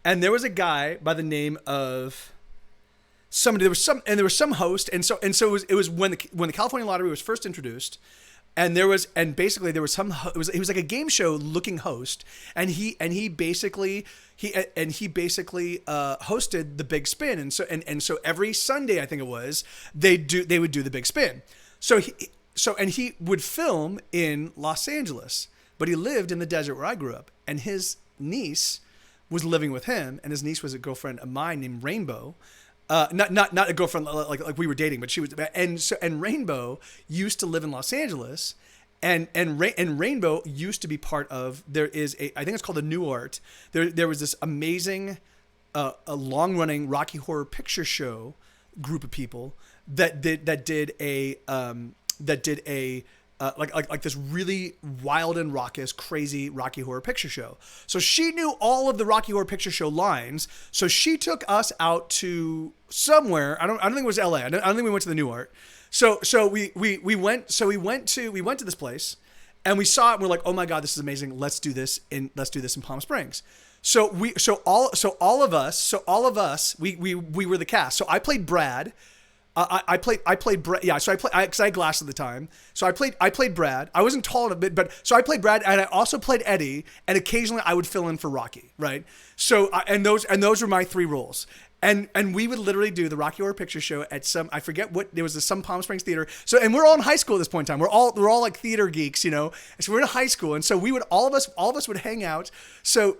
and there was a guy by the name of. There was some host, and so it was when the California lottery was first introduced, and there was some he was like a game show looking host, and he basically hosted The Big Spin, and so every Sunday, I think it was, they would do The Big Spin. So he would film in Los Angeles, but he lived in the desert where I grew up, and his niece was living with him, and his niece was a girlfriend of mine named Rainbow. Not a girlfriend like we were dating, but she was, and Rainbow used to live in Los Angeles, and Rainbow used to be part of. There is I think it's called the New Art. There was this amazing, a long running Rocky Horror Picture Show group of people that did like this really wild and raucous, crazy Rocky Horror Picture Show. So she knew all of the Rocky Horror Picture Show lines. So she took us out to somewhere. I don't think it was LA. I don't think we went to the New Art. So we went to this place, and we saw it. And we're like, oh my God, this is amazing. Let's do this in Palm Springs. So all of us, we were the cast. So I played Brad. I played Brad. Yeah, so because I had glasses at the time. So I played Brad. I wasn't tall enough, but so I played Brad, and I also played Eddie, and occasionally I would fill in for Rocky, right? So and those were my three roles. And we would literally do the Rocky Horror Picture Show at I forget what, there was some Palm Springs theater. So, and we're all in high school at this point in time. We're all like theater geeks, And so we're in high school, and so we would all of us would hang out. So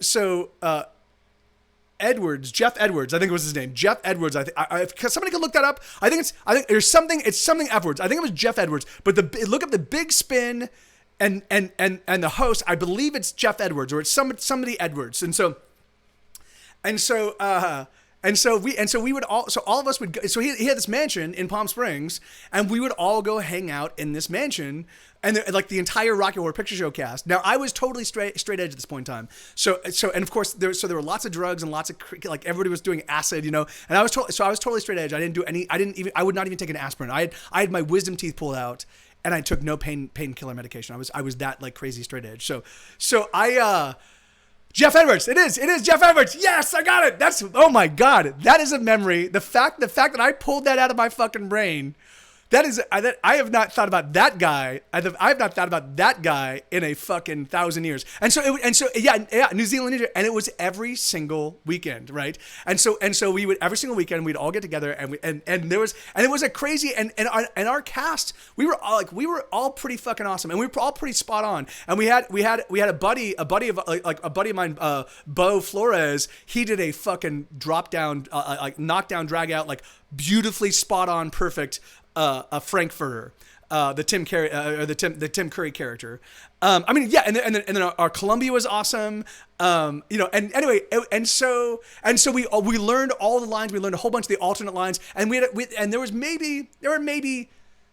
Jeff Edwards, I think it was his name. Jeff Edwards. Because somebody could look that up. I think it's something Edwards. I think it was Jeff Edwards. But look up The Big Spin, and the host. I believe it's Jeff Edwards, or it's somebody Edwards. And so we would all of us would go, so he had this mansion in Palm Springs, and we would all go hang out in this mansion, and like the entire Rocky Horror Picture Show cast. Now, I was totally straight edge at this point in time. So and of course there were lots of drugs and lots of, like, everybody was doing acid, and I was totally straight edge. I would not even take an aspirin. I had my wisdom teeth pulled out, and I took no painkiller medication. I was that, like, crazy straight edge. So I Jeff Edwards. It is Jeff Edwards. Yes, I got it. Oh my God. That is a memory. The fact that I pulled that out of my fucking brain, I have not thought about that guy. I have not thought about that guy in a fucking 1,000 years. And so New Zealand Ninja, and it was every single weekend, right? And so we would, every single weekend, we'd all get together, and it was a crazy, and our cast, we were all pretty fucking awesome, and we were all pretty spot on. And we had a buddy of mine, Bo Flores. He did a fucking drop down, like knockdown, drag out, like beautifully spot on, perfect. A Frankfurter. the Tim Curry or the Tim Curry character. I mean, yeah, and then our Columbia was awesome. And anyway, and so we learned all the lines. We learned a whole bunch of the alternate lines, and there were maybe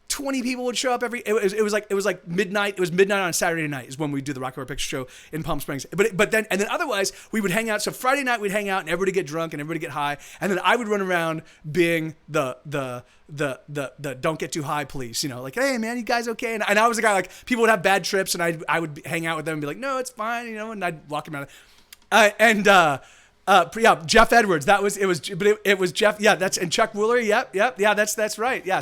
20 people would show up it was like midnight. It was midnight on Saturday night is when we do the Rocky Horror Picture Show in Palm Springs. But then otherwise we would hang out. So Friday night we'd hang out and everybody get drunk and everybody get high. And then I would run around being the don't get too high police, like, hey man, you guys okay? And I was the guy, like, people would have bad trips and I would hang out with them and be like, no, it's fine, and I'd walk them out. Jeff Edwards, it was Jeff. Yeah, and Chuck Woolery. Yep. Yeah, that's right. Yeah.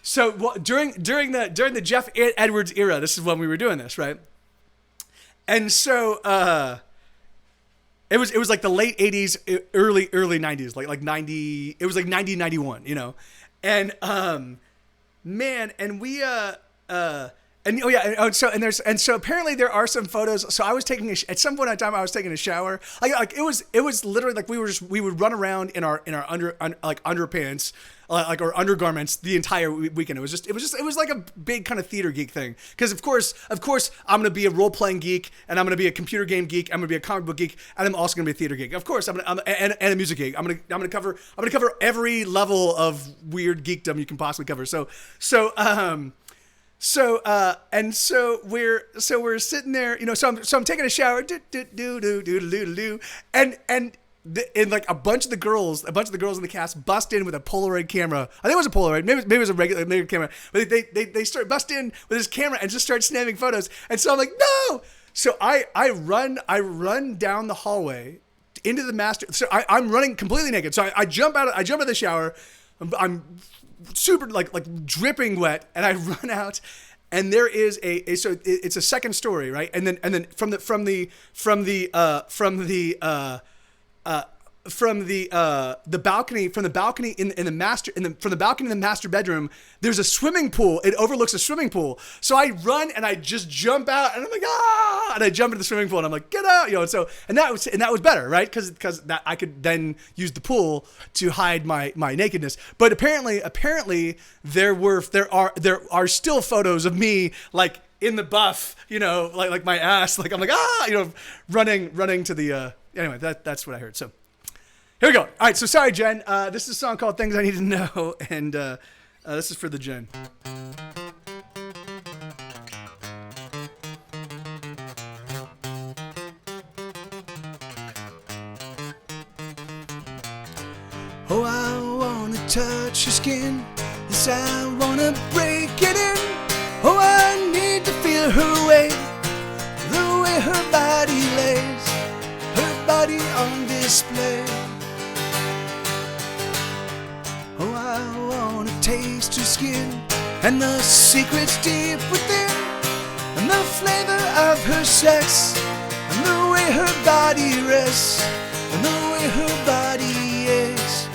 So during the Jeff Edwards era, this is when we were doing this, right? And so it was like the late 80s, early 90s, like 90. It was like 90, 91, and man, and we so apparently there are some photos. So I was taking at some point in time I was taking a shower. Like it was literally like we would run around in our underpants, like our undergarments the entire weekend. It was like a big kind of theater geek thing. Because of course I'm gonna be a role playing geek, and I'm gonna be a computer game geek. I'm gonna be a comic book geek, and I'm also gonna be a theater geek. Of course and a music geek. I'm gonna cover every level of weird geekdom you can possibly cover. So we're sitting there, so I'm taking a shower, and like a bunch of the girls in the cast bust in with a Polaroid camera. I think it was a Polaroid, maybe it was a regular camera, but they start bust in with this camera and just start snapping photos. And so I'm like, no. So I run down the hallway into the master. So I'm running completely naked. So I jump out of the shower. I'm super like dripping wet, and I run out, and there is so it's a second story, right? And then from the balcony in the master bedroom, there's a swimming pool. It overlooks a swimming pool. So I run and I just jump out, and I'm like, ah, and I jump into the swimming pool, and I'm like, get out, and that was better, right? Because that I could then use the pool to hide my nakedness. But apparently there are still photos of me, like, in the buff, like my ass, like I'm like, running to the anyway, that's what I heard. So here we go. All right, so sorry, Jen. This is a song called Things I Need to Know, and this is for the Jen. Oh, I wanna touch your skin. Yes, I wanna break it in. Oh, I need to feel her weight, the way her body lays, her body on display. Oh, I wanna taste her skin and the secrets deep within, and the flavor of her sex, and the way her body rests, and the way her body is.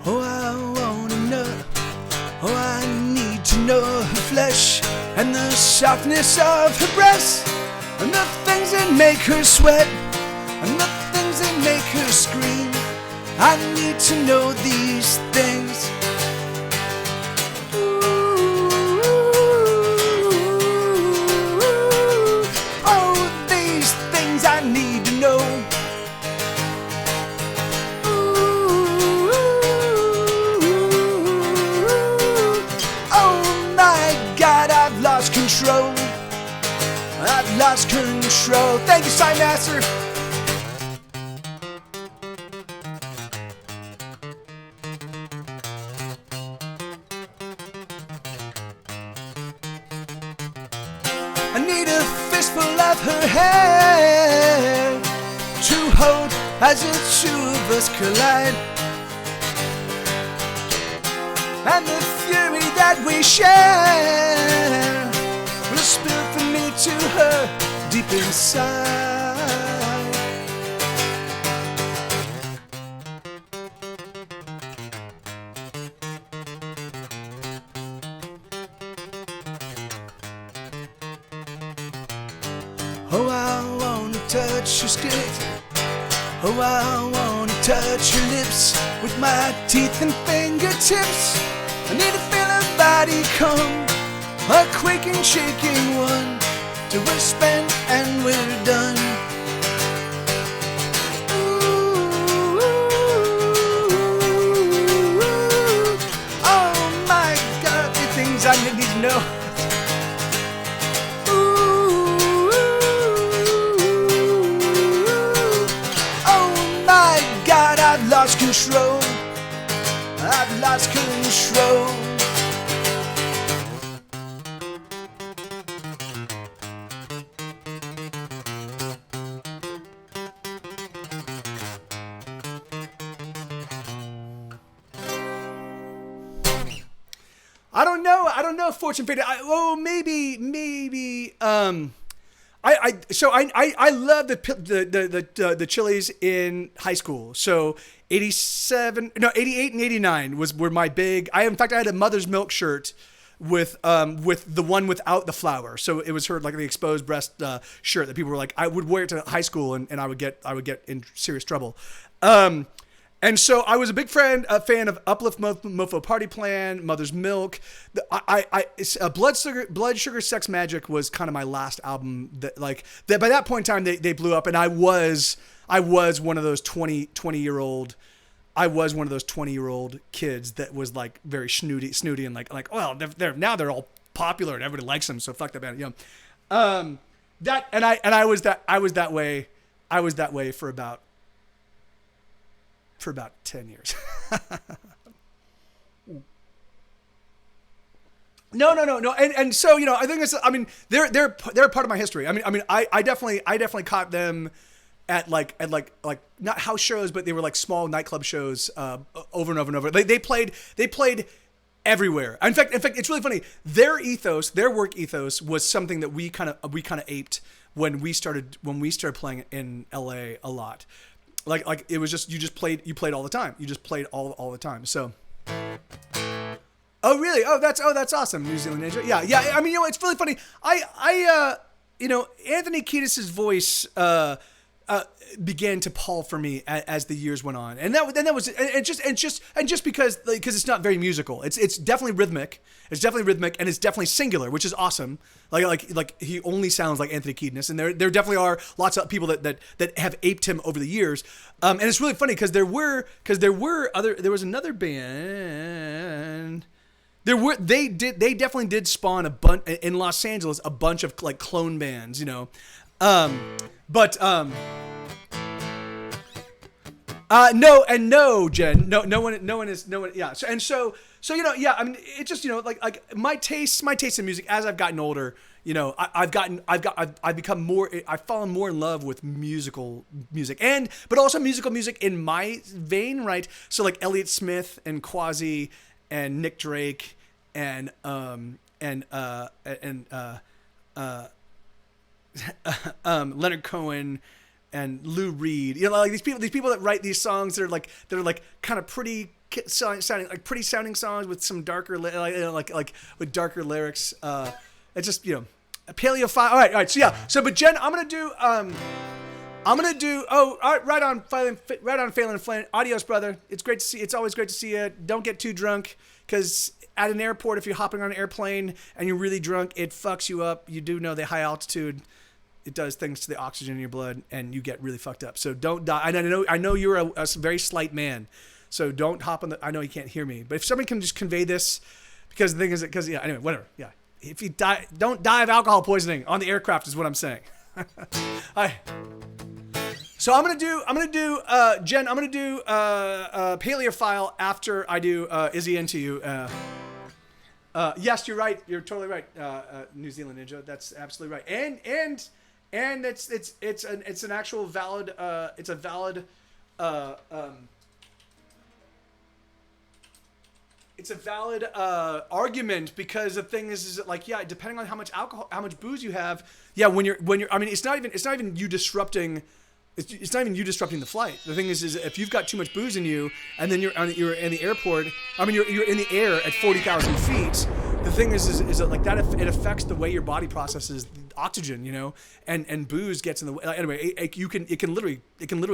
Oh, I wanna know, oh, I need to know her flesh, and the softness of her breasts, and the things that make her sweat, and the things that make her scream. I need to know these things. Ooh, oh, these things I need to know. Control. I've lost control. Thank you, Sign Master. I need a fistful of her hair to hold as the two of us collide, and the fury that we share will spill from me to her deep inside. Oh, I wanna touch your skin. Oh, I wanna touch your lips with my teeth and fingertips. I need to feel a body come, a quaking, shaking one, till we're spent and we're done. Ooh, oh my God, the things I need to know. I've lost control. I've lost control. I don't know. I don't know if Fortune faded. Maybe. I love the Chili's in high school. So 88 and 89 were my big. I had a Mother's Milk shirt with the one without the flower. So it was her like the exposed breast shirt that people were like, I would wear it to high school and I would get in serious trouble. And so I was a big fan of Uplift Mofo Party Plan, Mother's Milk. Blood Sugar Sex Magic was kind of my last album that by that point in time they blew up, and I was one of those 20-year-old. I was one of those 20-year-old kids that was like very snooty and like well they're all popular and everybody likes them, so fuck that band, you know. I was that way for about 10 years. No. And so, you know, I think they're part of my history. I definitely caught them at like not house shows, but they were like small nightclub shows, over and over and over. They played everywhere. In fact, it's really funny. Their work ethos was something that we kind of aped when we started playing in LA a lot. Like it was just you played all the time. You just played all the time. So, oh really? Oh that's awesome. New Zealand Ninja. Yeah. I mean, you know, it's really funny. Anthony Kiedis' voice began to pall for me as the years went on, and that was just because it's not very musical. It's definitely rhythmic. It's definitely rhythmic, and it's definitely singular, which is awesome. Like he only sounds like Anthony Kiedis, and there definitely are lots of people that have aped him over the years. And it's really funny because there was another band. They definitely did spawn in Los Angeles a bunch of like clone bands, you know. No, Jen. No one is. Yeah. So you know, yeah. I mean, it just, you know, like my taste in music as I've gotten older. You know, I've become more. I've fallen more in love with musical music, but also musical music in my vein, right? So like Elliott Smith and Quasi and Nick Drake and Leonard Cohen and Lou Reed, you know, like these people that write these songs, they're like kind of pretty sounding songs with some darker, like with darker lyrics. It's just, you know, a paleophile. All right. So yeah. So, but Jen, I'm gonna do. Oh, all right, right on, Phelan and Flynn. Adios, brother. It's great to see. It's always great to see you. Don't get too drunk, because at an airport, if you're hopping on an airplane and you're really drunk, it fucks you up. You do know that high altitude, it does things to the oxygen in your blood, and you get really fucked up. So don't die. I know you're a very slight man, so don't hop on the. I know you can't hear me, but if somebody can just convey this, because the thing is, yeah. Anyway, whatever. Yeah. If you die, don't die of alcohol poisoning on the aircraft, is what I'm saying. All right. So I'm gonna do Jen. I'm gonna do Paleophile after I do Izzy Into You. Yes, you're right. You're totally right. New Zealand Ninja. That's absolutely right. And it's an actual valid. It's a valid. It's a valid argument, because the thing is that, like, yeah, depending on how much booze you have, yeah, when you're, I mean, it's not even you disrupting. It's not even you disrupting the flight. The thing is if you've got too much booze in you, and then you're in the airport. I mean, you're in the air at 40,000 feet. The thing is that like that it affects the way your body processes oxygen, you know, and booze gets in the way. Anyway, it can literally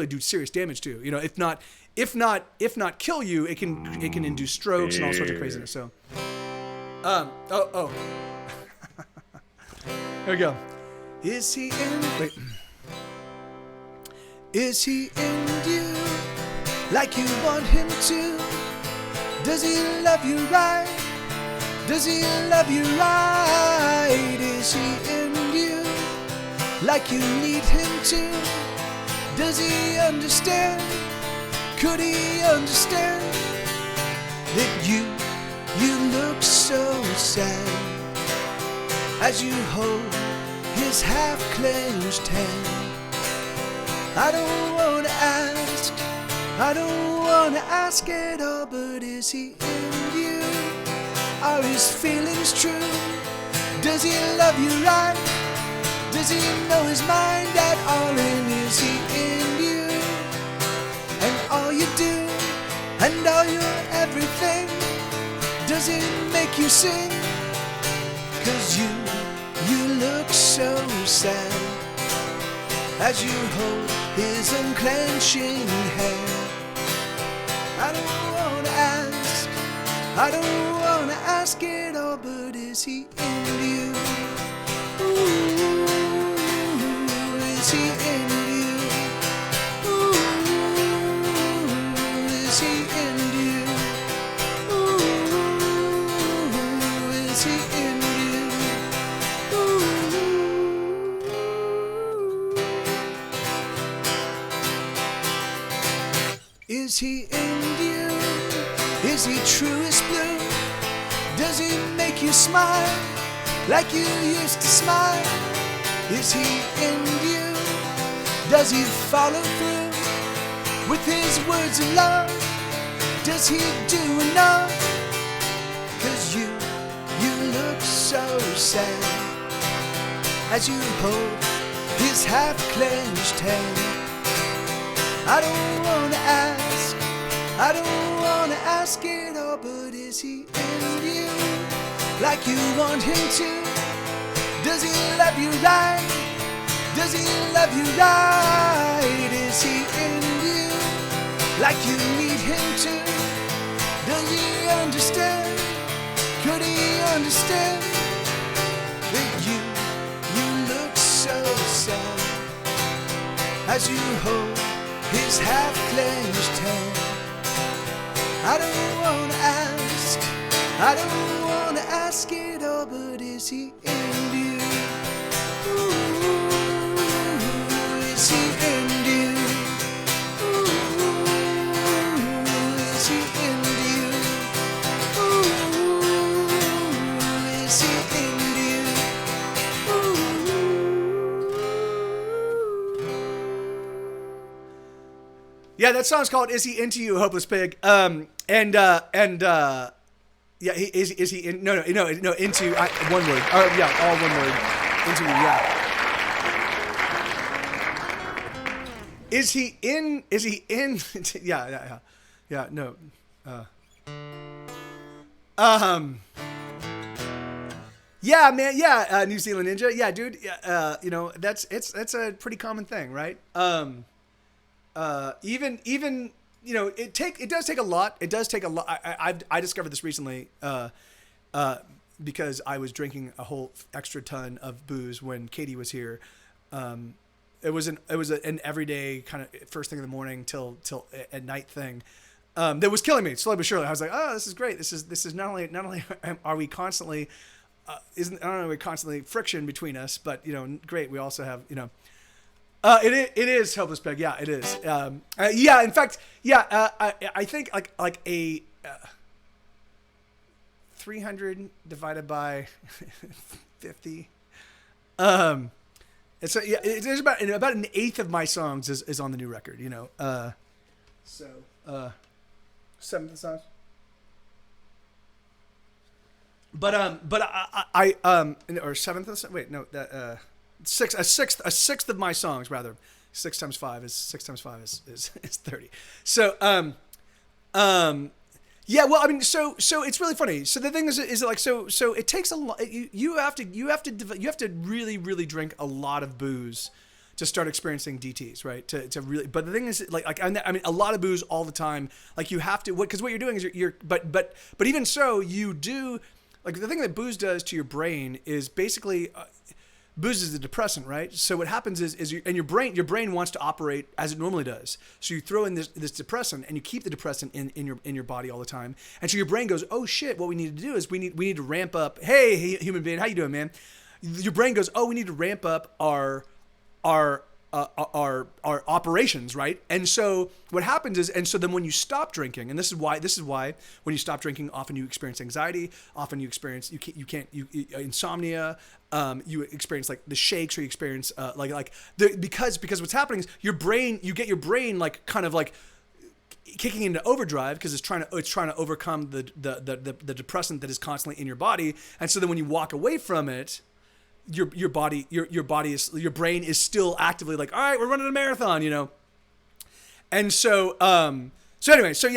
do serious damage to you. You know, if not kill you, it can induce strokes and all sorts of craziness. So, here we go. Is he in? Wait. Is he into you like you want him to? Does he love you right? Does he love you right? Is he in you like you need him to? Does he understand? Could he understand that you look so sad as you hold his half-clenched hand? I don't wanna ask at all, but is he in you? Are his feelings true? Does he love you right? Does he know his mind at all? And is he in you? And all you do, and all your everything, does it make you sing? 'Cause you look so sad as you hold his unclenching hand. I don't wanna ask it all, but is he in you? Ooh, is he in you? Ooh, is he in you? Ooh, is he in you? Ooh. Is he in you? Is he true as blue? Does he make you smile like you used to smile? Is he in you? Does he follow through with his words of love? Does he do enough? 'Cause you look so sad as you hold his half-clenched hand. I don't wanna ask it all, but is he in you like you want him to? Does he love you right? Does he love you right? Is he in you like you need him to? Does he understand? Could he understand that you look so sad as you hold his half-clenched hand? I don't wanna ask it all, but is he in you? Ooh, is he in you? Ooh, is he in you? Ooh, is he in you? Ooh. Yeah, that song's called "Is He Into You?" Hopeless Pig. Yeah, is he in? No, into one word. Yeah, all one word. Into you, yeah. Is he in? Yeah. No. Yeah, man. Yeah, New Zealand Ninja. Yeah, dude. That's a pretty common thing, right? Even. It does take a lot. It does take a lot. I discovered this recently because I was drinking a whole extra ton of booze when Katie was here. It was an everyday kind of first thing in the morning till at night thing that was killing me slowly but surely. I was like, oh, this is great. This is not only are we constantly constantly friction between us, but great. We also have it is Helpless Peg. Yeah, it is. In fact, I think like a 300 divided by 50. It's there's about an eighth of my songs is on the new record. Seventh of the songs. But I or seventh of the, wait no that a sixth of my songs rather. 6 times 5 is 30. So Yeah, well, I mean, so it's really funny. So the thing is like so it takes a lot. You have to really drink a lot of booze to start experiencing DTs, right? To really, but the thing is, like I mean, a lot of booze all the time. Like you have to, because what you're doing is but even so, you do, like the thing that booze does to your brain is basically. Booze is a depressant, right? So what happens is your brain wants to operate as it normally does. So you throw in this depressant and you keep the depressant in your body all the time. And so your brain goes, oh shit, what we need to do is we need to ramp up. Hey, human being, how you doing, man? Your brain goes, oh, we need to ramp up our operations, right? And so what happens is, and so then when you stop drinking, and this is why when you stop drinking, often you experience anxiety, often you experience insomnia, you experience like the shakes, or you experience because what's happening is you get your brain like kind of like kicking into overdrive because it's trying to overcome the depressant that is constantly in your body, and so then when you walk away from it. Your brain is still actively like, all right, we're running a marathon, and so anyway, it's a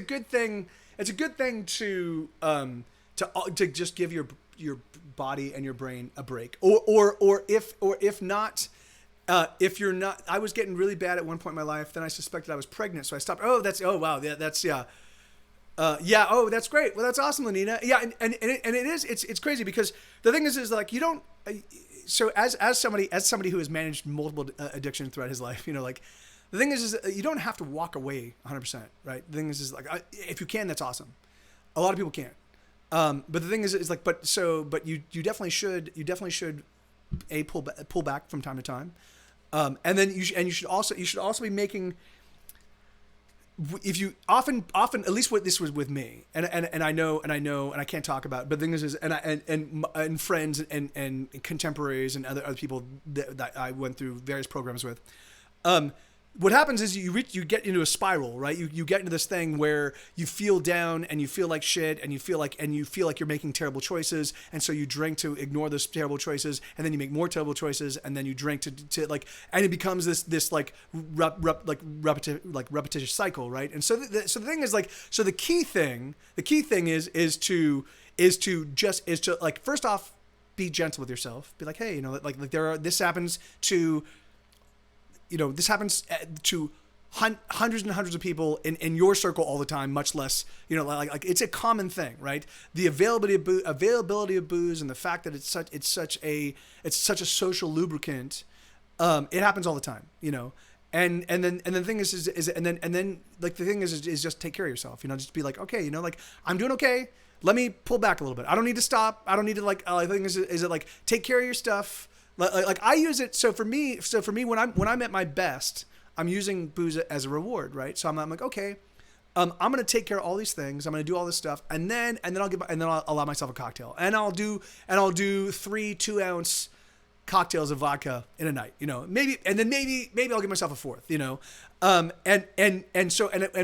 good thing to just give your body and your brain a break, or if not. If you're not, I was getting really bad at one point in my life. Then I suspected I was pregnant, so I stopped. Oh wow, that's. Oh, that's great. Well, that's awesome, Lenina. Yeah, and it is. It's crazy because the thing is like you don't. So as somebody who has managed multiple addictions throughout his life, like the thing is you don't have to walk away 100%, right? The thing is like if you can, that's awesome. A lot of people can't. But the thing is like but you definitely should pull back from time to time, and then you should also be making. If you often at least what this was with me and I know and I can't talk about, but the thing is and friends and contemporaries and other people that I went through various programs with, what happens is you get into a spiral, right? You get into this thing where you feel down and you feel like shit and you feel like you're making terrible choices, and so you drink to ignore those terrible choices, and then you make more terrible choices, and then you drink to like, and it becomes this repetitious cycle, right? And so the thing is like, so the key thing is to like, first off, be gentle with yourself. Be like, hey, this happens to. This happens to hundreds and hundreds of people in your circle all the time, much less, like it's a common thing, right? The availability of booze and the fact that it's such a social lubricant, it happens all the time, and then the thing is like the thing is just take care of yourself, just be like, okay, like I'm doing okay. Let me pull back a little bit. I don't need to stop. I don't need to like, I think is it like take care of your stuff. Like I use it. So for me, when I'm at my best, I'm using booze as a reward, right? So I'm like, okay, I'm going to take care of all these things. I'm going to do all this stuff. And then I'll allow myself a cocktail, and I'll do 3 2-ounce cocktails of vodka in a night, maybe I'll give myself a fourth, and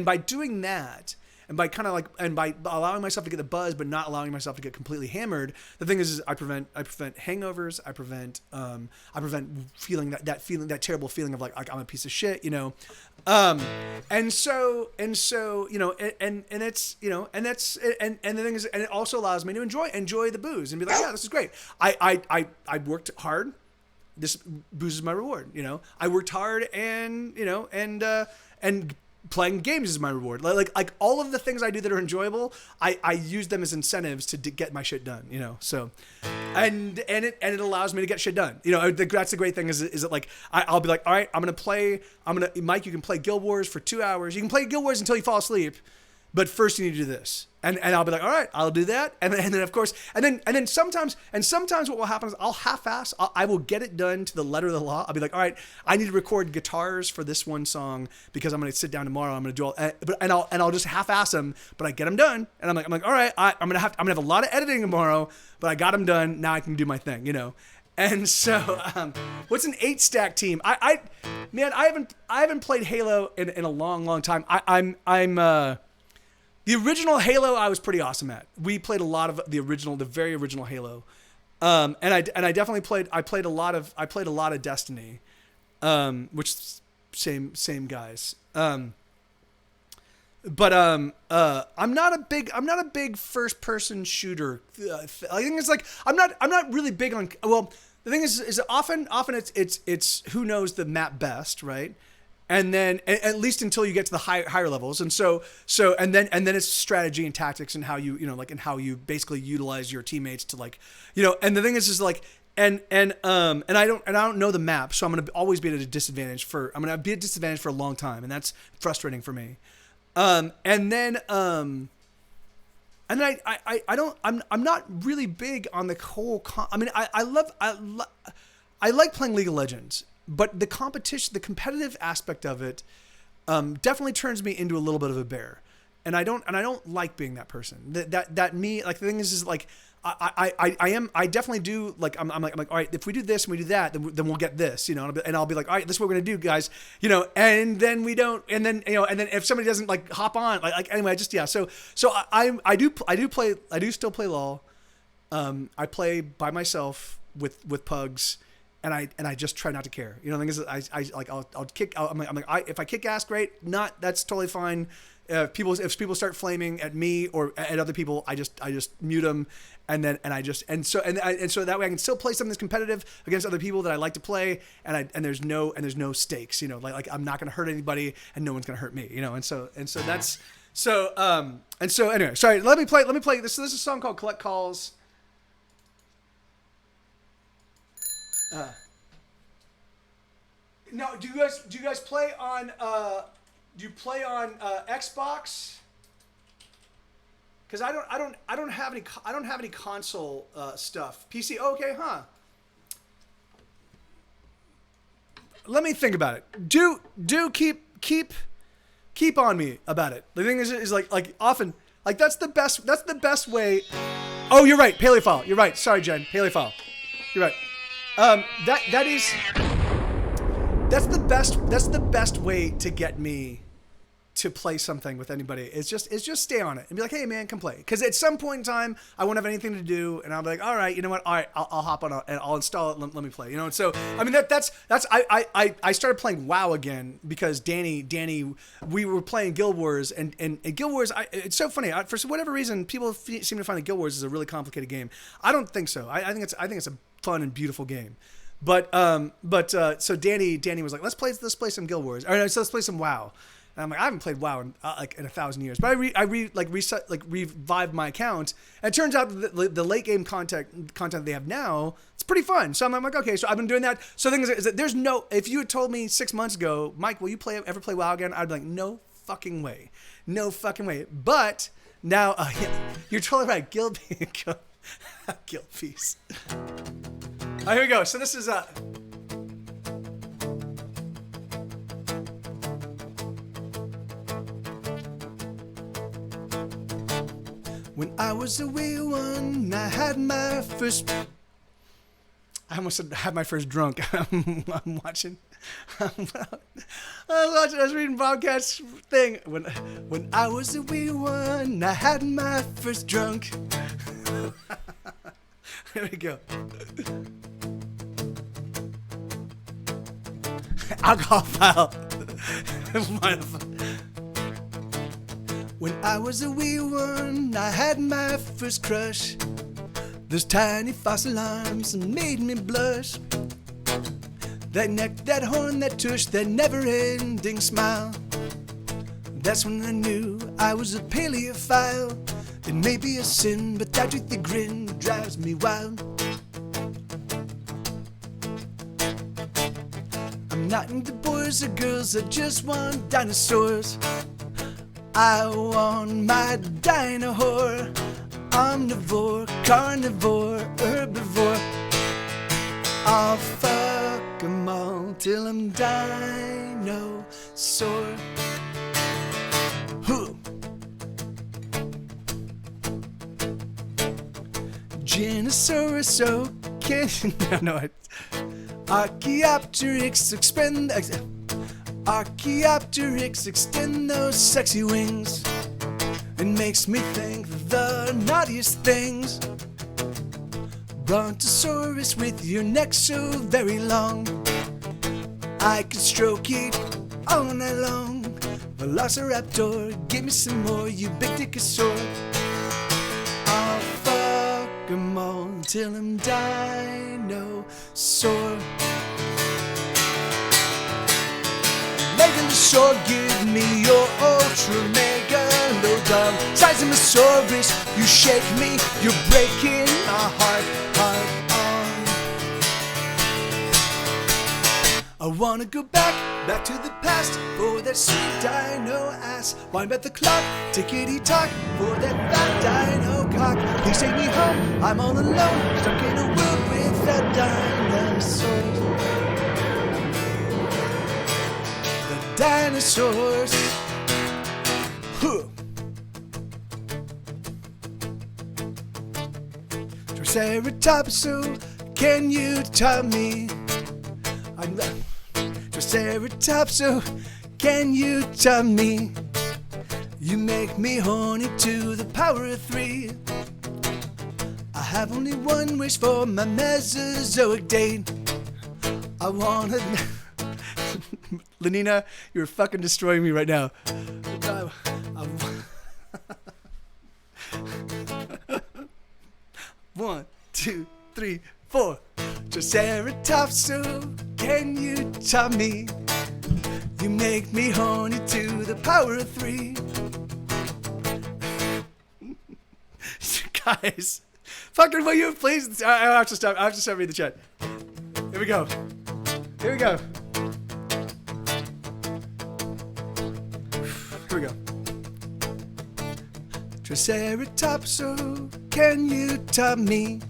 by doing that, and by by allowing myself to get the buzz, but not allowing myself to get completely hammered, the thing is I prevent hangovers. I prevent feeling that terrible feeling of like I'm a piece of shit, and it's and the thing is, and it also allows me to enjoy the booze and be like, yeah, this is great. I worked hard. This booze is my reward. I worked hard and playing games is my reward. Like all of the things I do that are enjoyable, I use them as incentives to get my shit done, so, and it allows me to get shit done. That's the great thing is that like, I'll be like, all right, Mike, you can play Guild Wars for 2 hours. You can play Guild Wars until you fall asleep, but first you need to do this. And I'll be like, all right, I'll do that. And then of course, and then sometimes what will happen is I'll half-ass. I will get it done to the letter of the law. I'll be like, all right, I need to record guitars for this one song because I'm going to sit down tomorrow. I'm going to do all, and I'll just half-ass them, but I get them done. And I'm like, all right, I'm going to have a lot of editing tomorrow, but I got them done. Now I can do my thing, And so, what's an 8-stack team? I haven't played Halo in a long time. The original Halo, I was pretty awesome at. We played a lot of the very original Halo, and I definitely played. I played a lot of Destiny, which same guys. But I'm not a big first person shooter. I think it's like I'm not really big on. Well, the thing is often it's who knows the map best, right? And then at least until you get to the higher levels, and so and then it's strategy and tactics and how you like and how you basically utilize your teammates to like and the thing is like and I don't know the map, so I'm gonna always be at a disadvantage for a long time, and that's frustrating for me. And then I'm not really big on the whole. I like playing League of Legends, but the competition, the competitive aspect of it, definitely turns me into a little bit of a bear, and I don't like being that person. That me, like, the thing is like I definitely do, like I'm like all right, if we do this and we do that, then we'll get this, and I'll be like, all right, this is what we're gonna do, guys, and then we don't, and then if somebody doesn't like hop on, like anyway, so I do still play LOL. I play by myself with pugs. And I just try not to care. The thing is, I'll kick. If I kick ass, great. That's totally fine. If people start flaming at me or at other people, I just mute them, and so that way I can still play something that's competitive against other people that I like to play, and there's no stakes. Like I'm not gonna hurt anybody, and no one's gonna hurt me. And so that's anyway. Sorry, let me play. This is a song called Collect Calls. No, do you guys play on Xbox? Because I don't have any console stuff. PC, okay, huh? Let me think about it. Do keep on me about it. The thing is like often, like that's the best way. Oh, you're right, Paleophile. You're right. Sorry, Jen, Paleophile. You're right. That's the best way to get me to play something with anybody. It's just stay on it and be like, hey man, come play. Because at some point in time, I won't have anything to do, and I'll be like, all right, you know what? All right, I'll hop on and I'll install it. Let me play. And so I mean I started playing WoW again because Danny, we were playing Guild Wars and Guild Wars. It's so funny. For whatever reason, people seem to find that Guild Wars is a really complicated game. I don't think so. I think it's a fun and beautiful game. But so Danny was like, let's play some Guild Wars, or no, so let's play some WoW. And I'm like, I haven't played WoW in 1,000 years, but I revived my account, and it turns out that the late game content they have now, it's pretty fun. So I'm like, okay, so I've been doing that. So the thing is that there's no, if you had told me 6 months ago, Mike, will you ever play WoW again? I'd be like, no fucking way. But now, you're totally right. Guild Peace. Here we go. So this is when I was a wee one, I had my first. I almost said had my first drunk. I'm watching. I was reading Bobcat's thing. When I was a wee one, I had my first drunk. Here we go. Alcohol file. When I was a wee one, I had my first crush. Those tiny fossil arms made me blush. That neck, that horn, that tush, that never-ending smile. That's when I knew I was a paleophile. It may be a sin, but that toothy grin drives me wild. I'm not into boys or girls, I just want dinosaurs. I want my dino-whore. Omnivore, carnivore, herbivore. I'll fuck 'em all till I'm dinosaur. Who? Ginosaurus, okay. No. Archaeopteryx, Archaeopteryx, extend those sexy wings. It makes me think the naughtiest things. Brontosaurus with your neck so very long. I could stroke it all night long. Velociraptor, give me some more, you big dickosaur. I'll fuck 'em all till I'm dinosaur. Megalosaur, give me your ultra megalodon. Seismosaurus, you shake me, you're breaking my heart, heart on. I wanna go back to the past for that sweet dino ass. Wind back the clock, tickety-tock for that fat dino cock. Please take me home, I'm all alone, stuck in a world with that dinosaur. Dinosaurs. Huh. Triceratops, so can you tell me? Triceratops, so can you tell me? You make me horny to the power of 3. I have only one wish for my Mesozoic date. I wanna. Lenina, you're fucking destroying me right now. One, two, three, four. Triceratops, so can you tell me? You make me horny to the power of 3. Guys, fucking will you please? I have to stop. I have to stop reading the chat. Here we go. Here we go. Here we go. Triceratops, so can you tell me?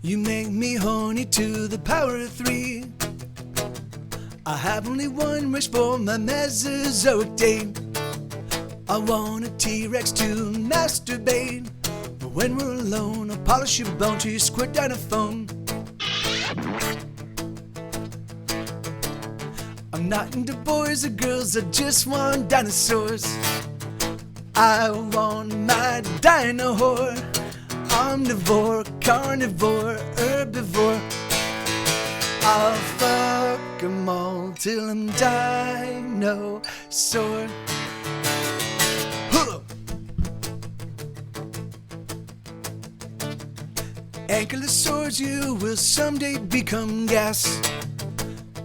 You make me horny to the power of 3. I have only one wish for my Mesozoic date. I want a T-Rex to masturbate. But when we're alone, I'll polish your bone till you squirt down a phone. I'm not into boys or girls, I just want dinosaurs. I want my dino whore. Omnivore, carnivore, herbivore. I'll fuck 'em all till I'm dinosaur. Huh. Ankylosaurs, you will someday become gas.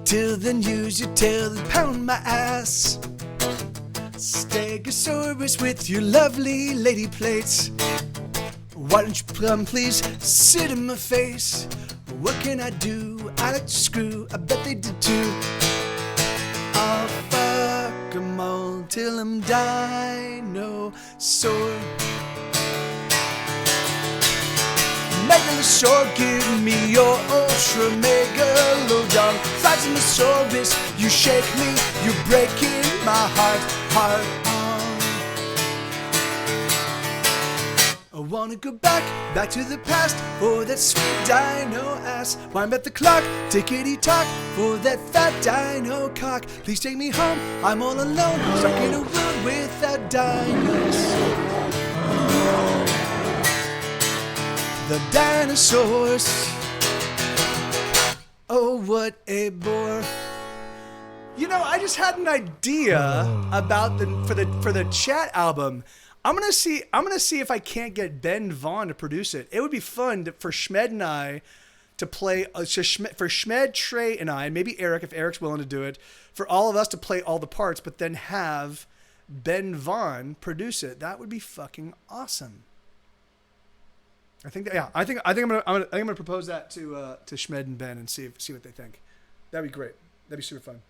Till then use your tail and pound my ass. Stegosaurus with your lovely lady plates. Why don't you come please sit in my face? What can I do? I like to screw, I bet they did too. I'll fuck 'em all till I'm dinosaur. Megalosaur, give me your ultra megalodon. Seismosaurus, you shake me, you're breaking my heart, heart on. I wanna go back to the past for that sweet dino ass. Wind back the clock, tickety-tock for that fat dino cock. Please take me home, I'm all alone, stuck in a world without dinosaurs. The dinosaurs. Oh, what a bore. You know, I just had an idea about for the chat album. I'm gonna see if I can't get Ben Vaughn to produce it. It would be fun for Schmed and I to play for Schmed, Trey, and I, and maybe Eric if Eric's willing to do it, for all of us to play all the parts, but then have Ben Vaughn produce it. That would be fucking awesome. I think I'm gonna propose that to Schmed and Ben and see what they think. That'd be great. That'd be super fun.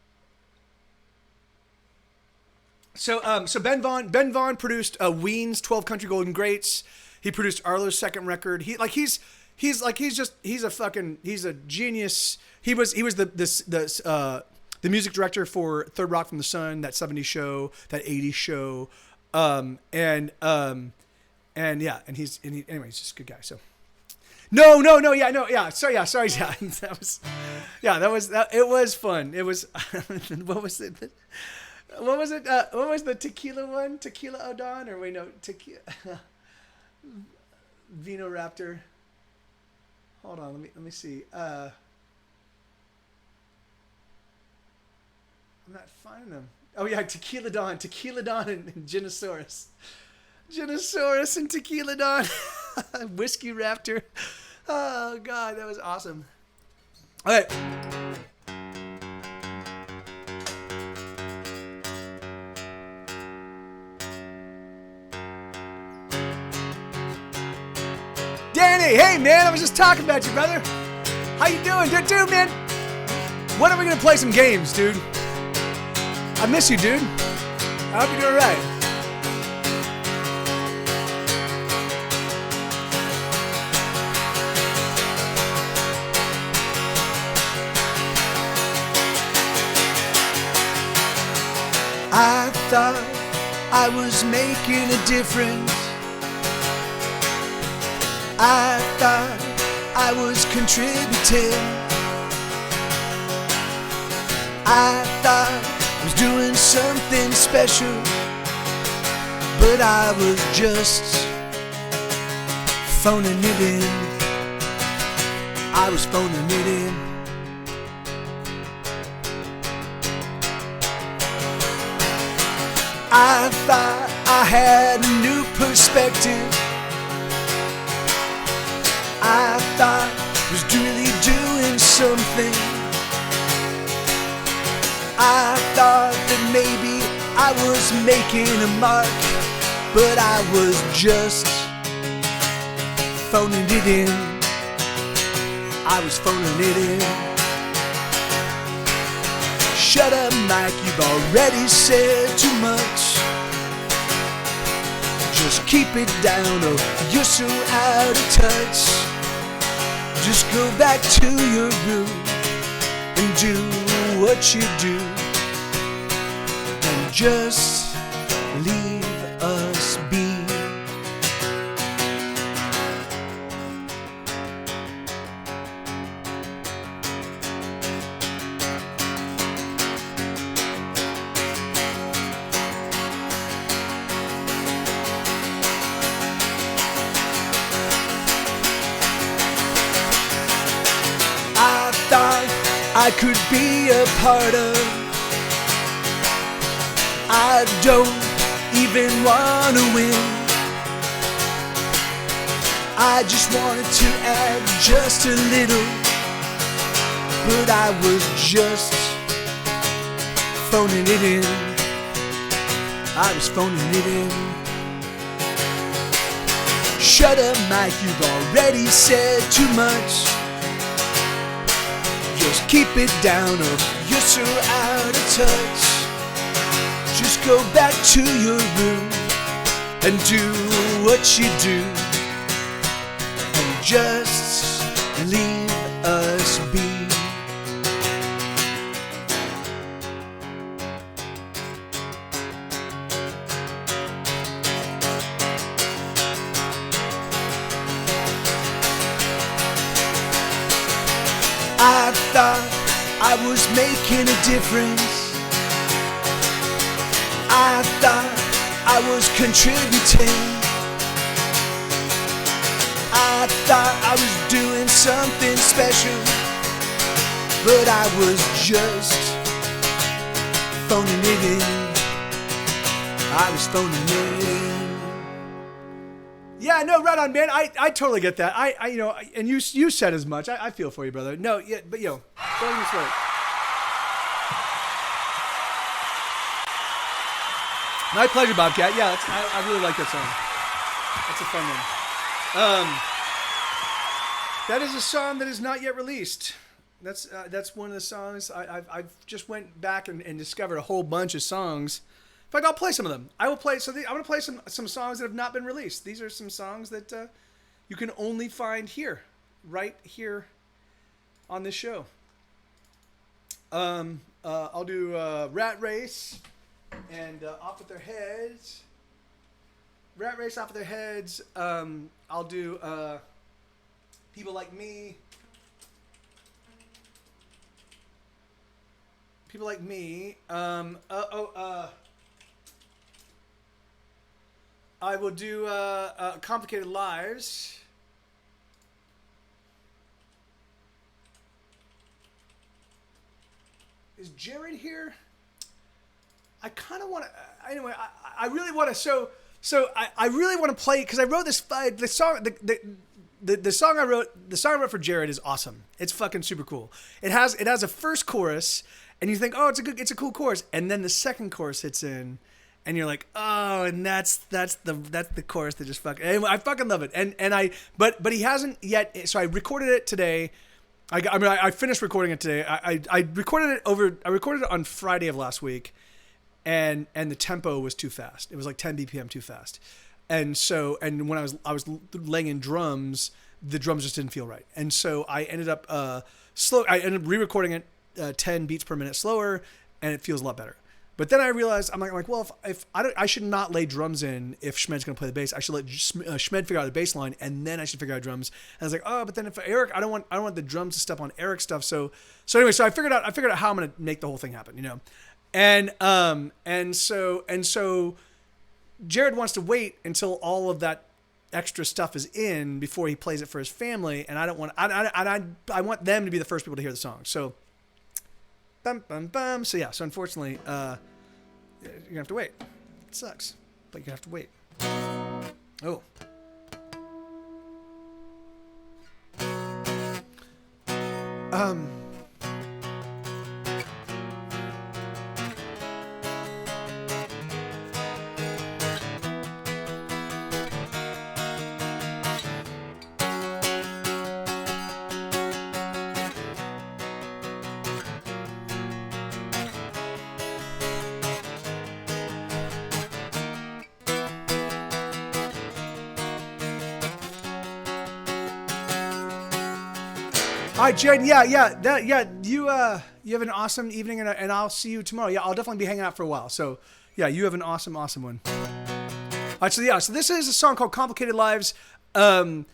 So Ben Vaughn produced Ween's 12 Country Golden Greats. He produced Arlo's second record. He's a genius. He was the music director for Third Rock from the Sun, that 70s show, that 80s show, and he's just a good guy. So sorry, it was fun. It was what was it? What was it? What was the tequila one? Tequila Odon, or wait, no, tequila Vino Raptor. Hold on, let me see. I'm not finding them. Oh yeah, Tequila Don and Ginosaurus. Ginosaurus and Tequila Don. Whiskey Raptor. Oh God, that was awesome. All right. Danny, hey man, I was just talking about you, brother. How you doing? Dude, man. When are we gonna play some games, dude? I miss you, dude. I hope you're doing alright. I thought I was making a difference. I thought I was contributing. I thought I was doing something special, but I was just phoning it in. I was phoning it in. I thought I had a new perspective. I thought I was really doing something. I thought that maybe I was making a mark, but I was just phoning it in. I was phoning it in. Shut up, Mike, you've already said too much. Just keep it down or you're so out of touch. Just go back to your room and do what you do, and just leave us be. I thought I could be a part of. I don't even want to win. I just wanted to add just a little, but I was just phoning it in. I was phoning it in. Shut up, Mike, you've already said too much. Just keep it down or you're so out of touch. Just go back to your room and do what you do, and just leave us be. I thought I was making a difference. I thought I was contributing. I thought I was doing something special, but I was just phoning it in. I was phoning it in. Yeah, no, right on, man. I totally get that. I you know, and you said as much. I feel for you, brother. No, yeah, but yo, going this way. My pleasure, Bobcat. Yeah, I really like that song. That's a fun one. That is a song that is not yet released. That's one of the songs I've just went back and discovered a whole bunch of songs. In fact, I'll play some of them. I will play. So I'm going to play some songs that have not been released. These are some songs that you can only find here, right here, on this show. I'll do Rat Race and Off With Their Heads. Rat Race, Off With Their Heads. I'll do People Like Me. People Like Me. I will do Complicated Lives. Is Jared here? I kind of want to. Anyway, I really want to. So I really want to play because I wrote this the song. The song I wrote for Jared is awesome. It's fucking super cool. It has a first chorus, and you think, oh, it's a cool chorus, and then the second chorus hits in, and you're like, oh, and that's the chorus that just fucking. Anyway, I fucking love it. But he hasn't yet. So I recorded it today. I finished recording it today. I recorded it on Friday of last week, and the tempo was too fast. It was like 10 BPM too fast, and when I was laying in drums, the drums just didn't feel right, and so I ended up I ended up re-recording it 10 beats per minute slower, and it feels a lot better. But then I realized I'm like, well, if I should not lay drums in if Schmed's going to play the bass. I should let Schmed figure out the bass line, and then I should figure out drums. And I was like, oh, but then if Eric, I don't want the drums to step on Eric's stuff. So anyway, I figured out how I'm going to make the whole thing happen, you know. And so Jared wants to wait until all of that extra stuff is in before he plays it for his family, and I want them to be the first people to hear the song. So. Bum, bum, bum. So yeah, so unfortunately, you're gonna have to wait. It sucks, but you have to wait. Oh. All right, Jared. Yeah. You have an awesome evening, and I'll see you tomorrow. Yeah, I'll definitely be hanging out for a while. So, yeah, you have an awesome one. All right, so this is a song called "Complicated Lives." I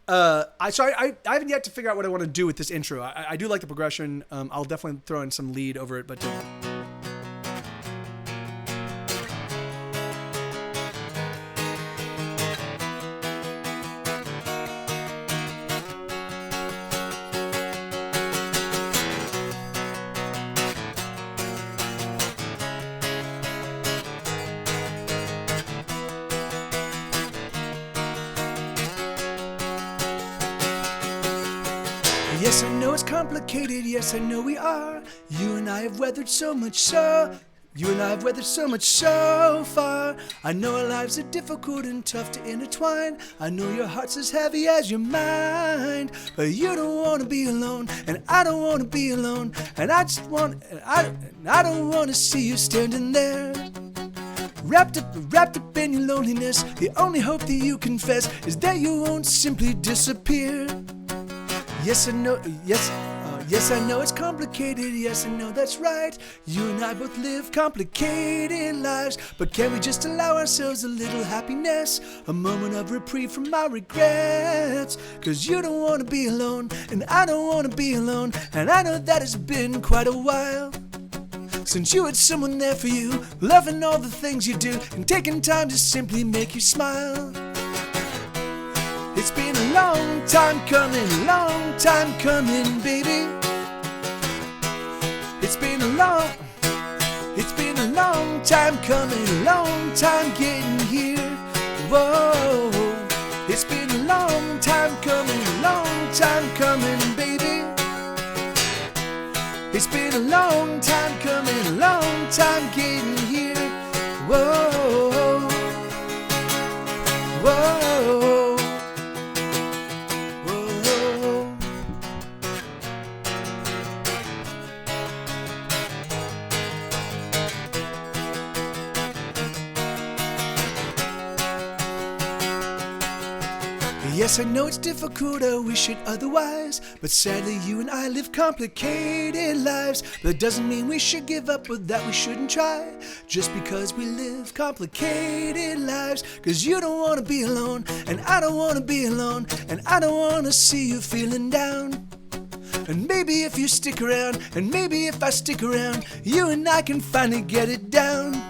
haven't yet to figure out what I want to do with this intro. I do like the progression. I'll definitely throw in some lead over it, but. Yes, I know it's complicated, yes, I know we are. You and I have weathered so much so far. I know our lives are difficult and tough to intertwine. I know your heart's as heavy as your mind. But you don't want to be alone, and I don't want to be alone. And I don't want to see you standing there. Wrapped up in your loneliness. The only hope that you confess is that you won't simply disappear. Yes, I know, yes, I know it's complicated, yes, I know that's right. You and I both live complicated lives, but can we just allow ourselves a little happiness, a moment of reprieve from our regrets? Cause you don't want to be alone, and I don't want to be alone, and I know that it's been quite a while since you had someone there for you, loving all the things you do, and taking time to simply make you smile. It's been a long time coming, baby. It's been a long time coming, long time getting here. Whoa, it's been a long time coming, baby. It's been a long time coming, long time getting here. Whoa, whoa. Yes, I know it's difficult, I wish it otherwise, but sadly you and I live complicated lives. But that doesn't mean we should give up or that we shouldn't try, just because we live complicated lives. Cause you don't want to be alone, and I don't want to be alone, and I don't want to see you feeling down. And maybe if you stick around, and maybe if I stick around, you and I can finally get it down.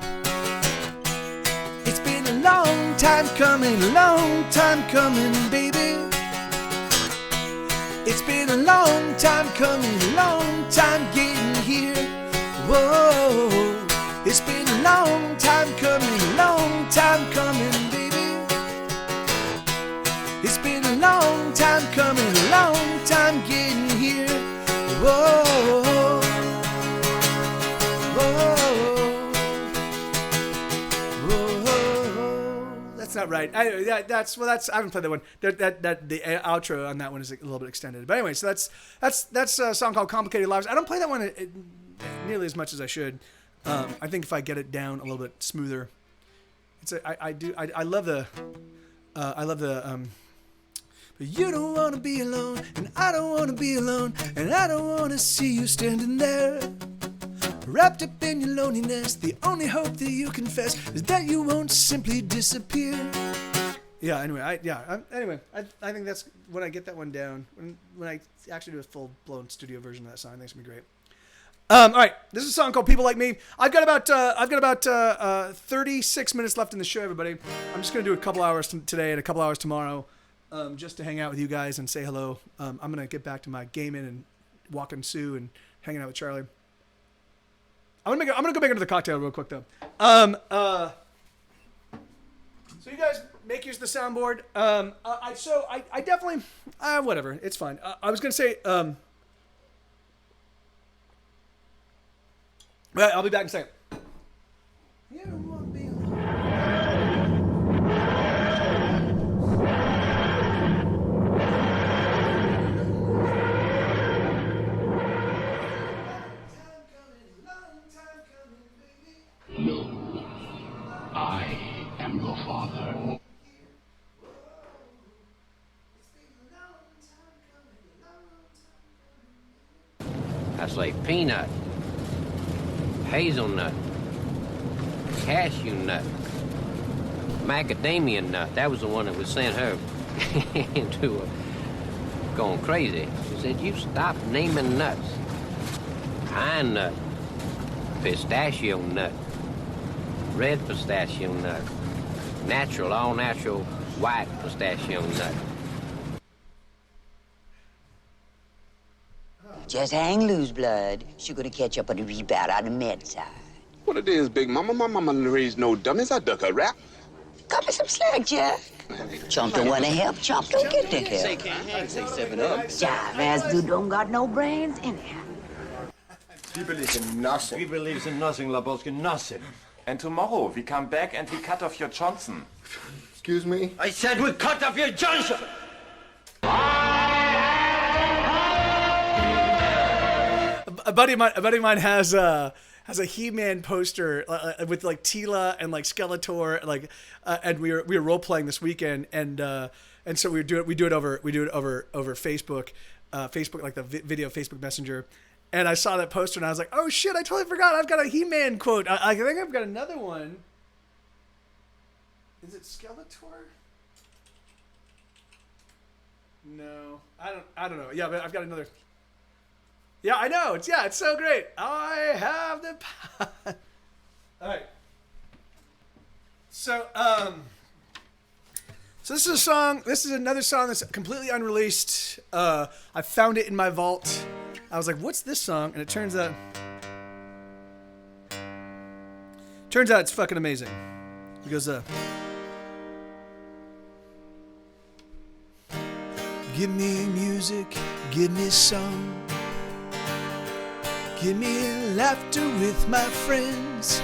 It's been a long time coming, baby. It's been a long time coming, long time getting here. Whoa, it's been a time coming, baby. It's been a long time coming, a long time getting here. Whoa, whoa, whoa. That's not right. I haven't played that one. The outro on that one is a little bit extended. But anyway, so that's a song called "Complicated Lives." I don't play that one nearly as much as I should. I think if I get it down a little bit smoother, I love the. But you don't wanna be alone, and I don't wanna be alone, and I don't wanna see you standing there, wrapped up in your loneliness. The only hope that you confess is that you won't simply disappear. Yeah. Anyway, I think that's when I get that one down. When I actually do a full blown studio version of that song, I think it's gonna be great. All right, this is a song called "People Like Me." I've got about 36 minutes left in the show, everybody. I'm just gonna do a couple hours today and a couple hours tomorrow, just to hang out with you guys and say hello. I'm gonna get back to my gaming and walking Sue and hanging out with Charlie. I'm gonna go back into the cocktail real quick though. So you guys make use of the soundboard. I definitely whatever. It's fine. I was gonna say. Right, I'll be back in a second. You don't want to be alone. No, I am your father. That's like peanut, hazelnut, cashew nut, macadamia nut. That was the one that was sent her into going crazy. She said, "You stop naming nuts. Pine nut, pistachio nut, red pistachio nut, natural, all natural white pistachio nut." Just hang loose, blood. She's gonna catch up on the rebound on the med side. What it is, Big Mama? My mama didn't raise no dummies. I duck a rap. Cut me some slack, Jack. Chump don't wanna help, Chump don't get the help. Can't hang, say 7-Up. Jive ass dude don't got no brains anyhow. He believes in nothing. He believes in nothing, Lebowski, nothing. And tomorrow we come back and we cut off your Johnson. Excuse me? I said we cut off your Johnson! A buddy of mine has a He-Man poster with like Tila and like Skeletor, like, and we were role playing this weekend, and so we do it over Facebook, like the video Facebook Messenger, and I saw that poster and I was like, oh shit, I totally forgot I've got a He-Man quote. I think I've got another one. Is it Skeletor? No, I don't know. Yeah, but I've got another. Yeah, I know. It's so great. I have the power. All right. So this is a song. This is another song that's completely unreleased. I found it in my vault. I was like, "What's this song?" And it turns out it's fucking amazing. It goes, give me music, give me song. Give me laughter with my friends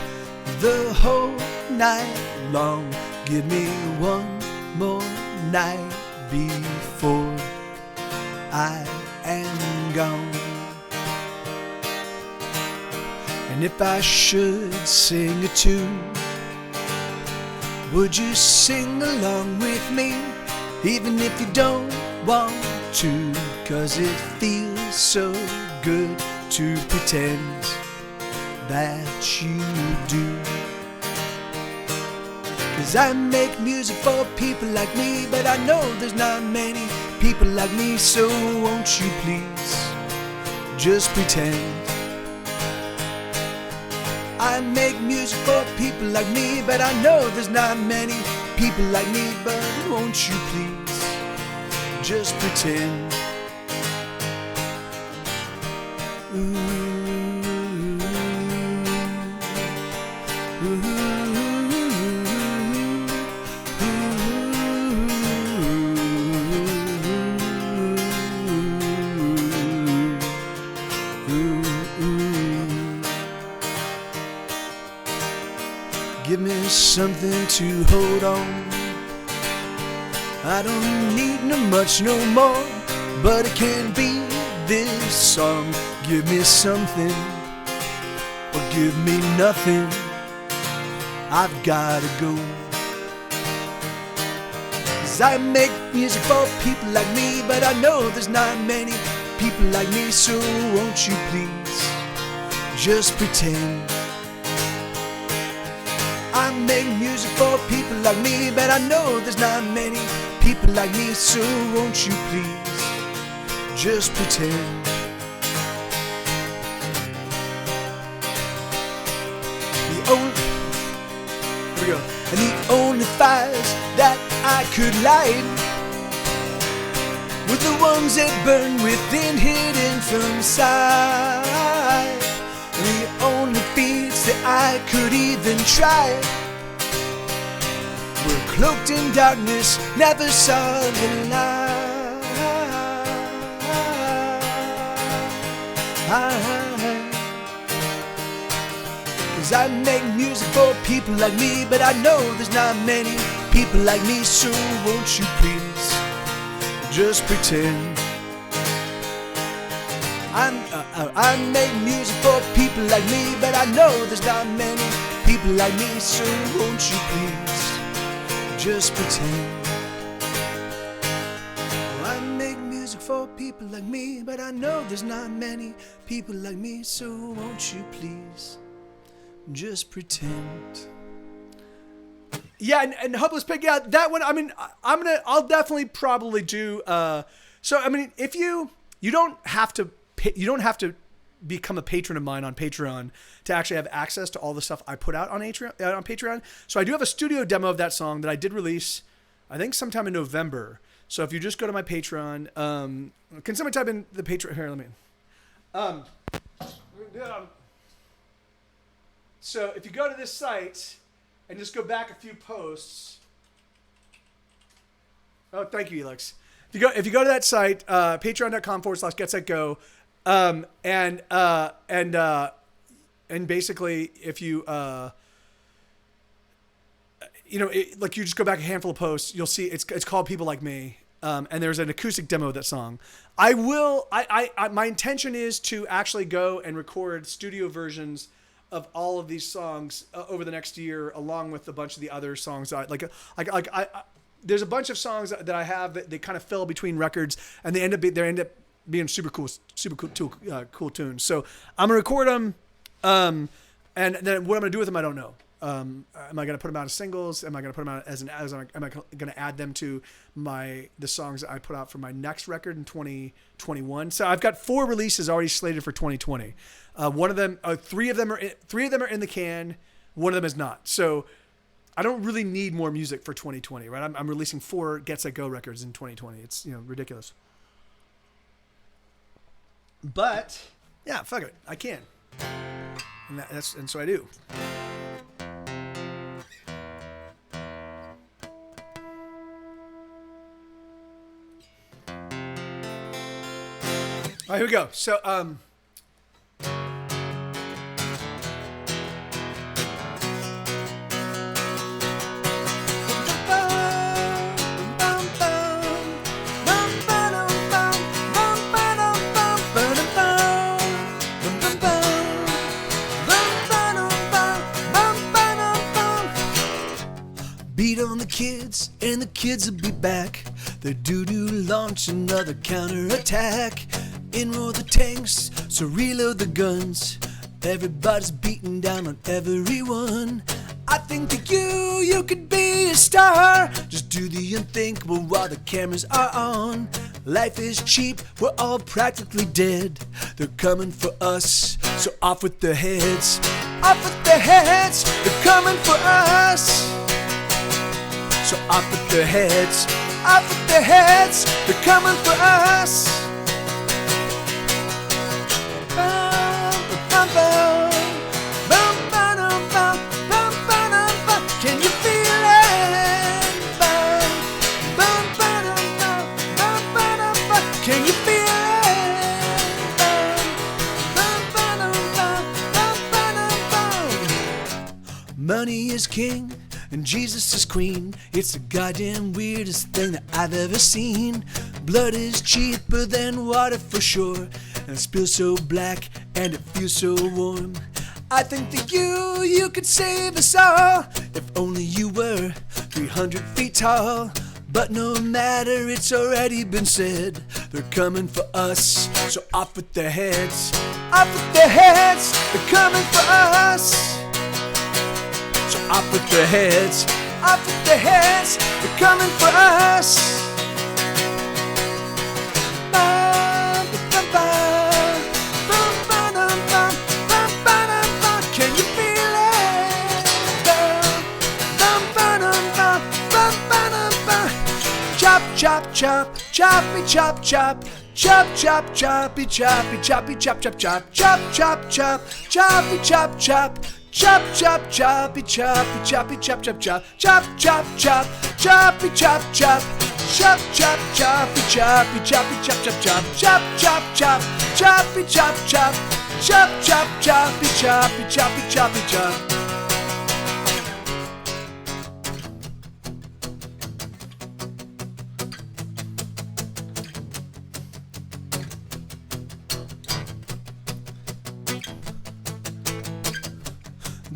the whole night long. Give me one more night before I am gone. And if I should sing a tune, would you sing along with me? Even if you don't want to, 'cause it feels so good to pretend that you do. 'Cause I make music for people like me, but I know there's not many people like me, so won't you please just pretend. I make music for people like me, but I know there's not many people like me, but won't you please just pretend. Ooh, ooh, ooh. something to hold on. I don't need no much no more, but it can be this song. Give me something or give me nothing. I've gotta go. 'Cause I make music for people like me, but I know there's not many people like me, so won't you please just pretend. I make music for people like me, but I know there's not many people like me, so won't you please just pretend. Here we go. And the only fires that I could light were the ones that burn within, hidden from sight. And the only feats that I could even try were cloaked in darkness, never saw the light. 'Cause I make music for people like me, but I know there's not many people like me, so won't you please just pretend. I make music for people like me, but I know there's not many people like me, so won't you please just pretend. I make music for people like me, but I know there's not many people like me, so won't you please just pretend. Yeah, and Hopeless Pig, yeah, that one, I mean, I'll definitely probably do, so, I mean, if you don't have to become a patron of mine on Patreon to actually have access to all the stuff I put out on Patreon. So I do have a studio demo of that song that I did release, I think sometime in November. So if you just go to my Patreon, can somebody type in the Patreon, here, let me, so if you go to this site and just go back a few posts. Oh, thank you, Elix. If you go to that site, patreon.com/getsetgo, and basically if you like you just go back a handful of posts, you'll see it's called People Like Me, and there's an acoustic demo of that song. My intention is to actually go and record studio versions of all of these songs over the next year, along with a bunch of the other songs. There's a bunch of songs that I have that they kind of fell between records, and they end up being super cool tunes. So I'm gonna record them, and then what I'm gonna do with them, I don't know. Am I gonna put them out as singles? Am I gonna put them out am I gonna add them to the songs that I put out for my next record in 2021? So I've got 4 releases already slated for 2020. One of them, 3 of them are in the can. One of them is not. So I don't really need more music for 2020, right? I'm releasing 4 Get Set Go records in 2020. It's ridiculous. But yeah, fuck it, I can, and so I do. All right, here we go. So, beat on the kids, and the kids will be back. They're due to launch another counterattack. Enroll the tanks, so reload the guns. Everybody's beating down on everyone. I think that you could be a star. Just do the unthinkable while the cameras are on. Life is cheap, we're all practically dead. They're coming for us, so off with their heads. Off with their heads, they're coming for us. So off with their heads. Off with their heads, they're coming for us. Can you feel it? Can you feel it? Money is king, and Jesus is queen. It's the goddamn weirdest thing that I've ever seen. Blood is cheaper than water for sure, and it spills so black and it feels so warm. I think that you could save us all if only you were 300 feet tall. But no matter, it's already been said, they're coming for us, so off with their heads. Off with their heads, they're coming for us. So off with their heads, off with their heads, they're coming for us. Can you feel it? Chop, chop, chop, choppy, chop, chop. Chop, chop, choppy, choppy, choppy, chop, chop, chop. Chop, chop, chop, choppy, chop, chop. Chop, chop, choppy, choppy, choppy, chop, chop, chop. Chop, chop, chop, choppy, chop, chop. Chop, chop, choppy, choppy, choppy, chop, chop, chop. Chop, chop, chop, choppy, chop, chop. Chop, chop, choppy, choppy, choppy, choppy, chop.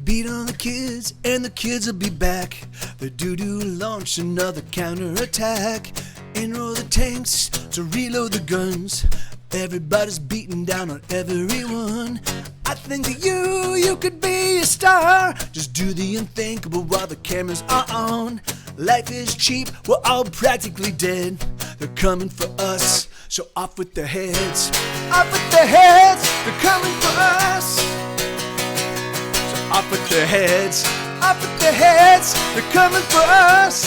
Beat on the kids, and the kids will be back. The doo-doo launch another counterattack. Enroll the tanks to reload the guns. Everybody's beating down on everyone. I think that you could be a star. Just do the unthinkable while the cameras are on. Life is cheap, we're all practically dead. They're coming for us, so off with their heads. Off with their heads, they're coming for us. Off with their heads, off with their heads, they're coming for us.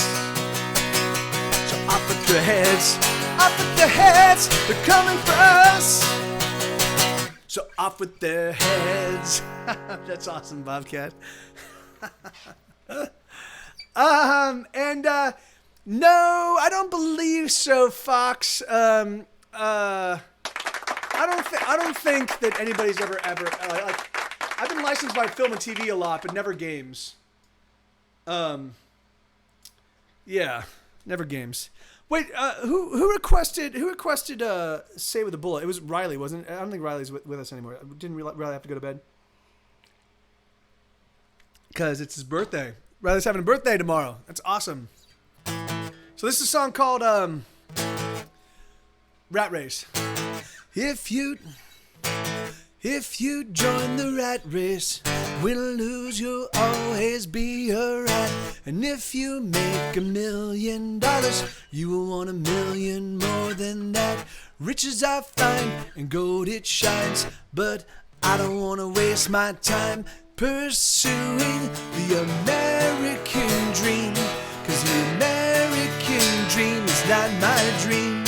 So off with their heads, off with their heads, they're coming for us. So off with their heads. That's awesome, Bobcat. No, I don't believe so, Fox. I don't think that anybody's ever like. I've been licensed by film and TV a lot, but never games. Yeah, never games. Wait, who requested Say with a Bullet? It was Riley, wasn't it? I don't think Riley's with us anymore. Didn't Riley have to go to bed? Because it's his birthday. Riley's having a birthday tomorrow. That's awesome. So this is a song called Rat Race. If you join the rat race, win or lose, you'll always be a rat. And if you make $1 million, you will want 1 million more than that. Riches are fine and gold it shines, but I don't want to waste my time pursuing the American dream. 'Cause the American dream is not my dream.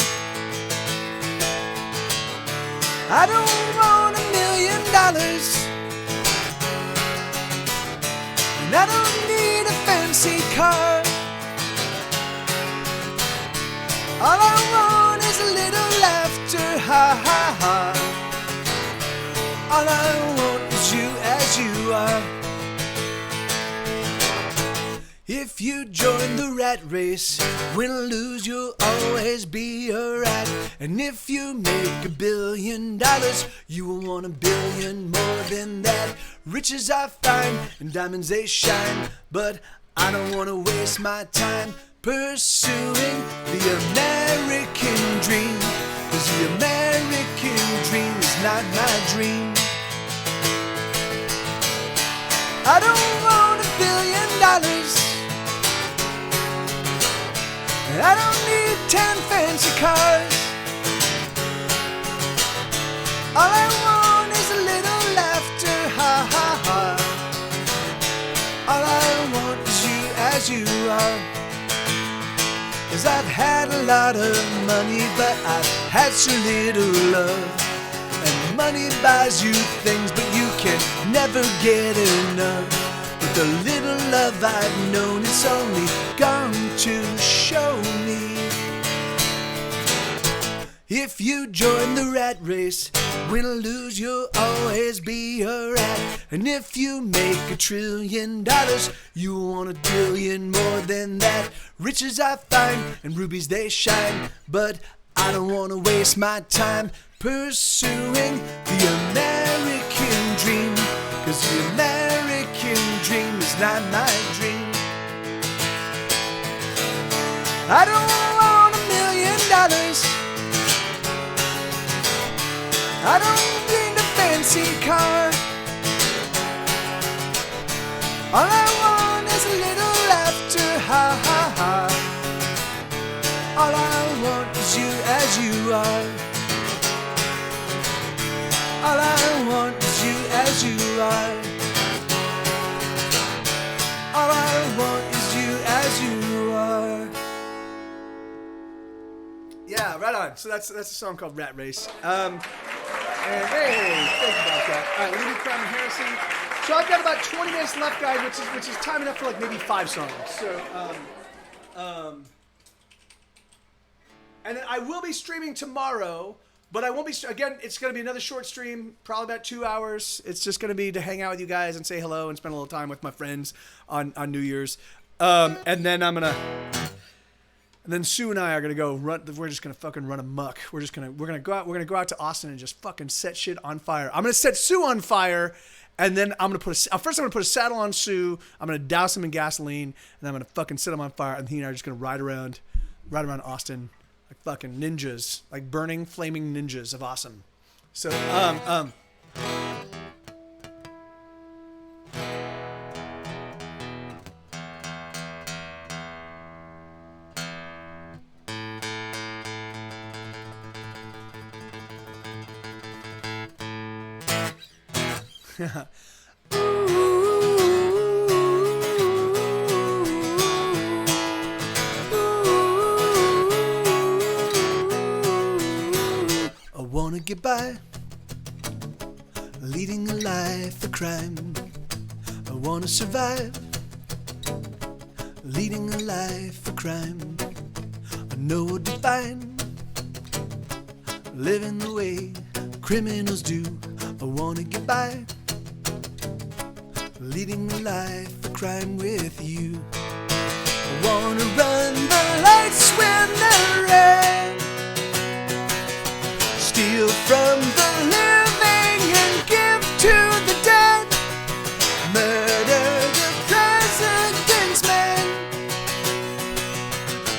I don't want $1 million, and I don't need a fancy car. All I want is a little laughter, ha ha ha. All I want is you as you are. If you join the rat race, win or lose, you'll always be a rat. And if you make $1 billion, you will want 1 billion more than that. Riches are fine and diamonds they shine, but I don't want to waste my time pursuing the American dream. 'Cause the American dream is not my dream. I don't want $1 billion. I don't need 10 fancy cars. All I want is a little laughter, ha ha ha. All I want is you as you are. 'Cause I've had a lot of money, but I've had so little love. And money buys you things, but you can never get enough. But the little love I've known, it's only gone to show me. If you join the rat race, win or lose, you'll always be a rat. And if you make $1 trillion, you want $1 billion more than that. Riches I find and rubies they shine, but I don't want to waste my time pursuing the American dream, 'cause the American dream is not my dream. I don't want $1 million. I don't need a fancy car. All I want is a little laughter, ha ha ha. All I want is you as you are. All I want is you as you are. All I want is you as you are. Yeah, right on. So that's a song called Rat Race. And hey, thank you about that. All right, Lee Crown and Harrison. So I've got about 20 minutes left, guys, which is time enough for like maybe 5 songs. So, and then I will be streaming tomorrow, but I won't be. Again, it's going to be another short stream, probably about 2 hours. It's just going to be to hang out with you guys and say hello and spend a little time with my friends on New Year's. And then And then Sue and I are gonna go run. We're just gonna fucking run amok. We're gonna go out. We're gonna go out to Austin and just fucking set shit on fire. I'm gonna set Sue on fire, and then I'm gonna first I'm gonna put a saddle on Sue. I'm gonna douse him in gasoline, and I'm gonna fucking set him on fire. And he and I are just gonna ride around Austin like fucking ninjas, like burning, flaming ninjas of awesome. So I wanna get by, leading a life of crime. I wanna survive, leading a life of crime. I know what to find, living the way criminals do. I wanna get by, leading a life of crime with you. I wanna run the lights when they're red, steal from the living and give to the dead, murder the president's men,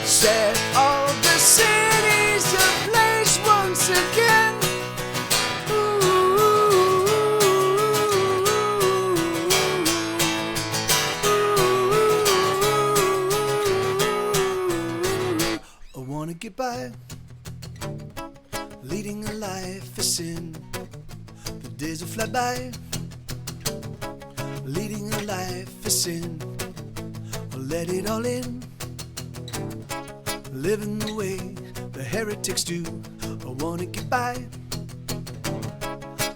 set all the cities ablaze once again. I wanna get by, leading a life of sin. The days will fly by, leading a life of sin. I'll let it all in, living the way the heretics do. I wanna get by,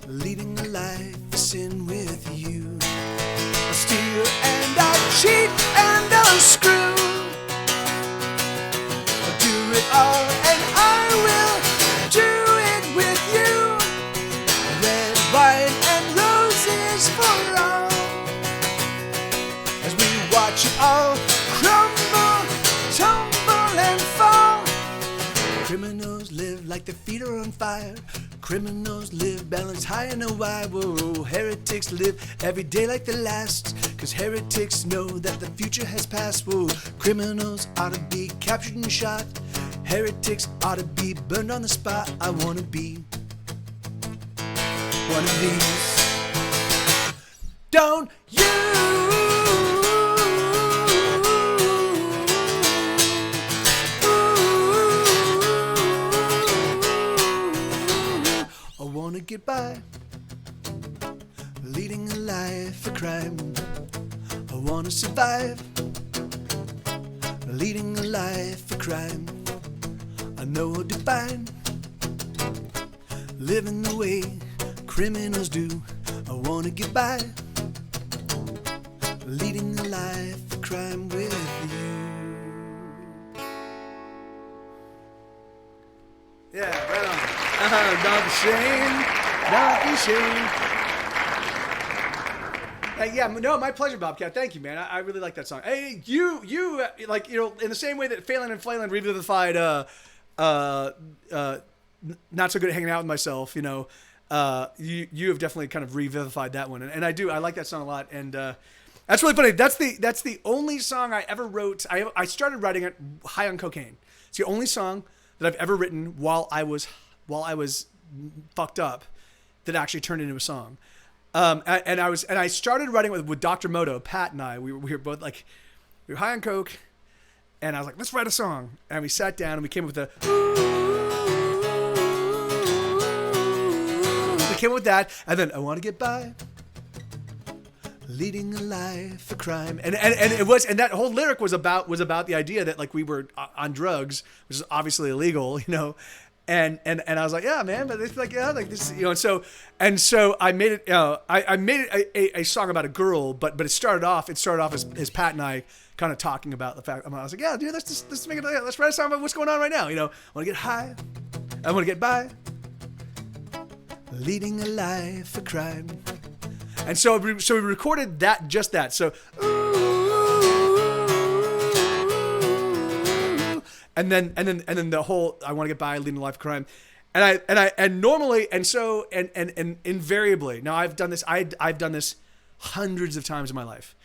leading a life of sin with you. I'll steal and I'll cheat and I'll screw. I'll do it all and I will do it with you. Red wine and roses for all, as we watch it all crumble, tumble and fall. Criminals live like their feet are on fire. Criminals live balanced high and wide. Whoa, heretics live every day like the last, 'cause heretics know that the future has passed. Whoa, criminals ought to be captured and shot. Heretics ought to be burned on the spot. I wanna be one of these. Don't you? I wanna get by, leading a life of crime. I wanna survive, leading a life of crime. I know what to find, living the way criminals do. I wanna get by, leading a life of crime with you. yeah, right on. Don't be ashamed. Don't be ashamed. Yeah, no, my pleasure, Bobcat. Thank you, man. I really like that song. Hey, you like, you know, in the same way that Phelan and Flalan revivified Not So Good at Hanging Out With Myself, you know, you have definitely kind of revivified that one. And I like that song a lot. And that's really funny. That's the only song I ever wrote. I started writing it high on cocaine. It's the only song that I've ever written while I was fucked up that actually turned into a song. And I started writing with Dr. Moto, Pat and I. We were both like, we were high on coke, and I was like, let's write a song. And we sat down and we came up with that, and then I want to get by, leading a life of crime, and that whole lyric was about the idea that like we were on drugs, which is obviously illegal, you know. And I was like, yeah, man, but it's like, yeah, like this, you know. And so I made it. I made it a song about a girl, but it started off as Pat and I kind of talking about the fact. I was like, yeah, dude, let's make it. Let's write a song about what's going on right now. You know, I want to get high, I want to get by, leading a life of crime. And so we recorded that. So. And then the whole I want to get by, leading a life of crime, and normally and invariably. Now I've done this. I've done this hundreds of times in my life.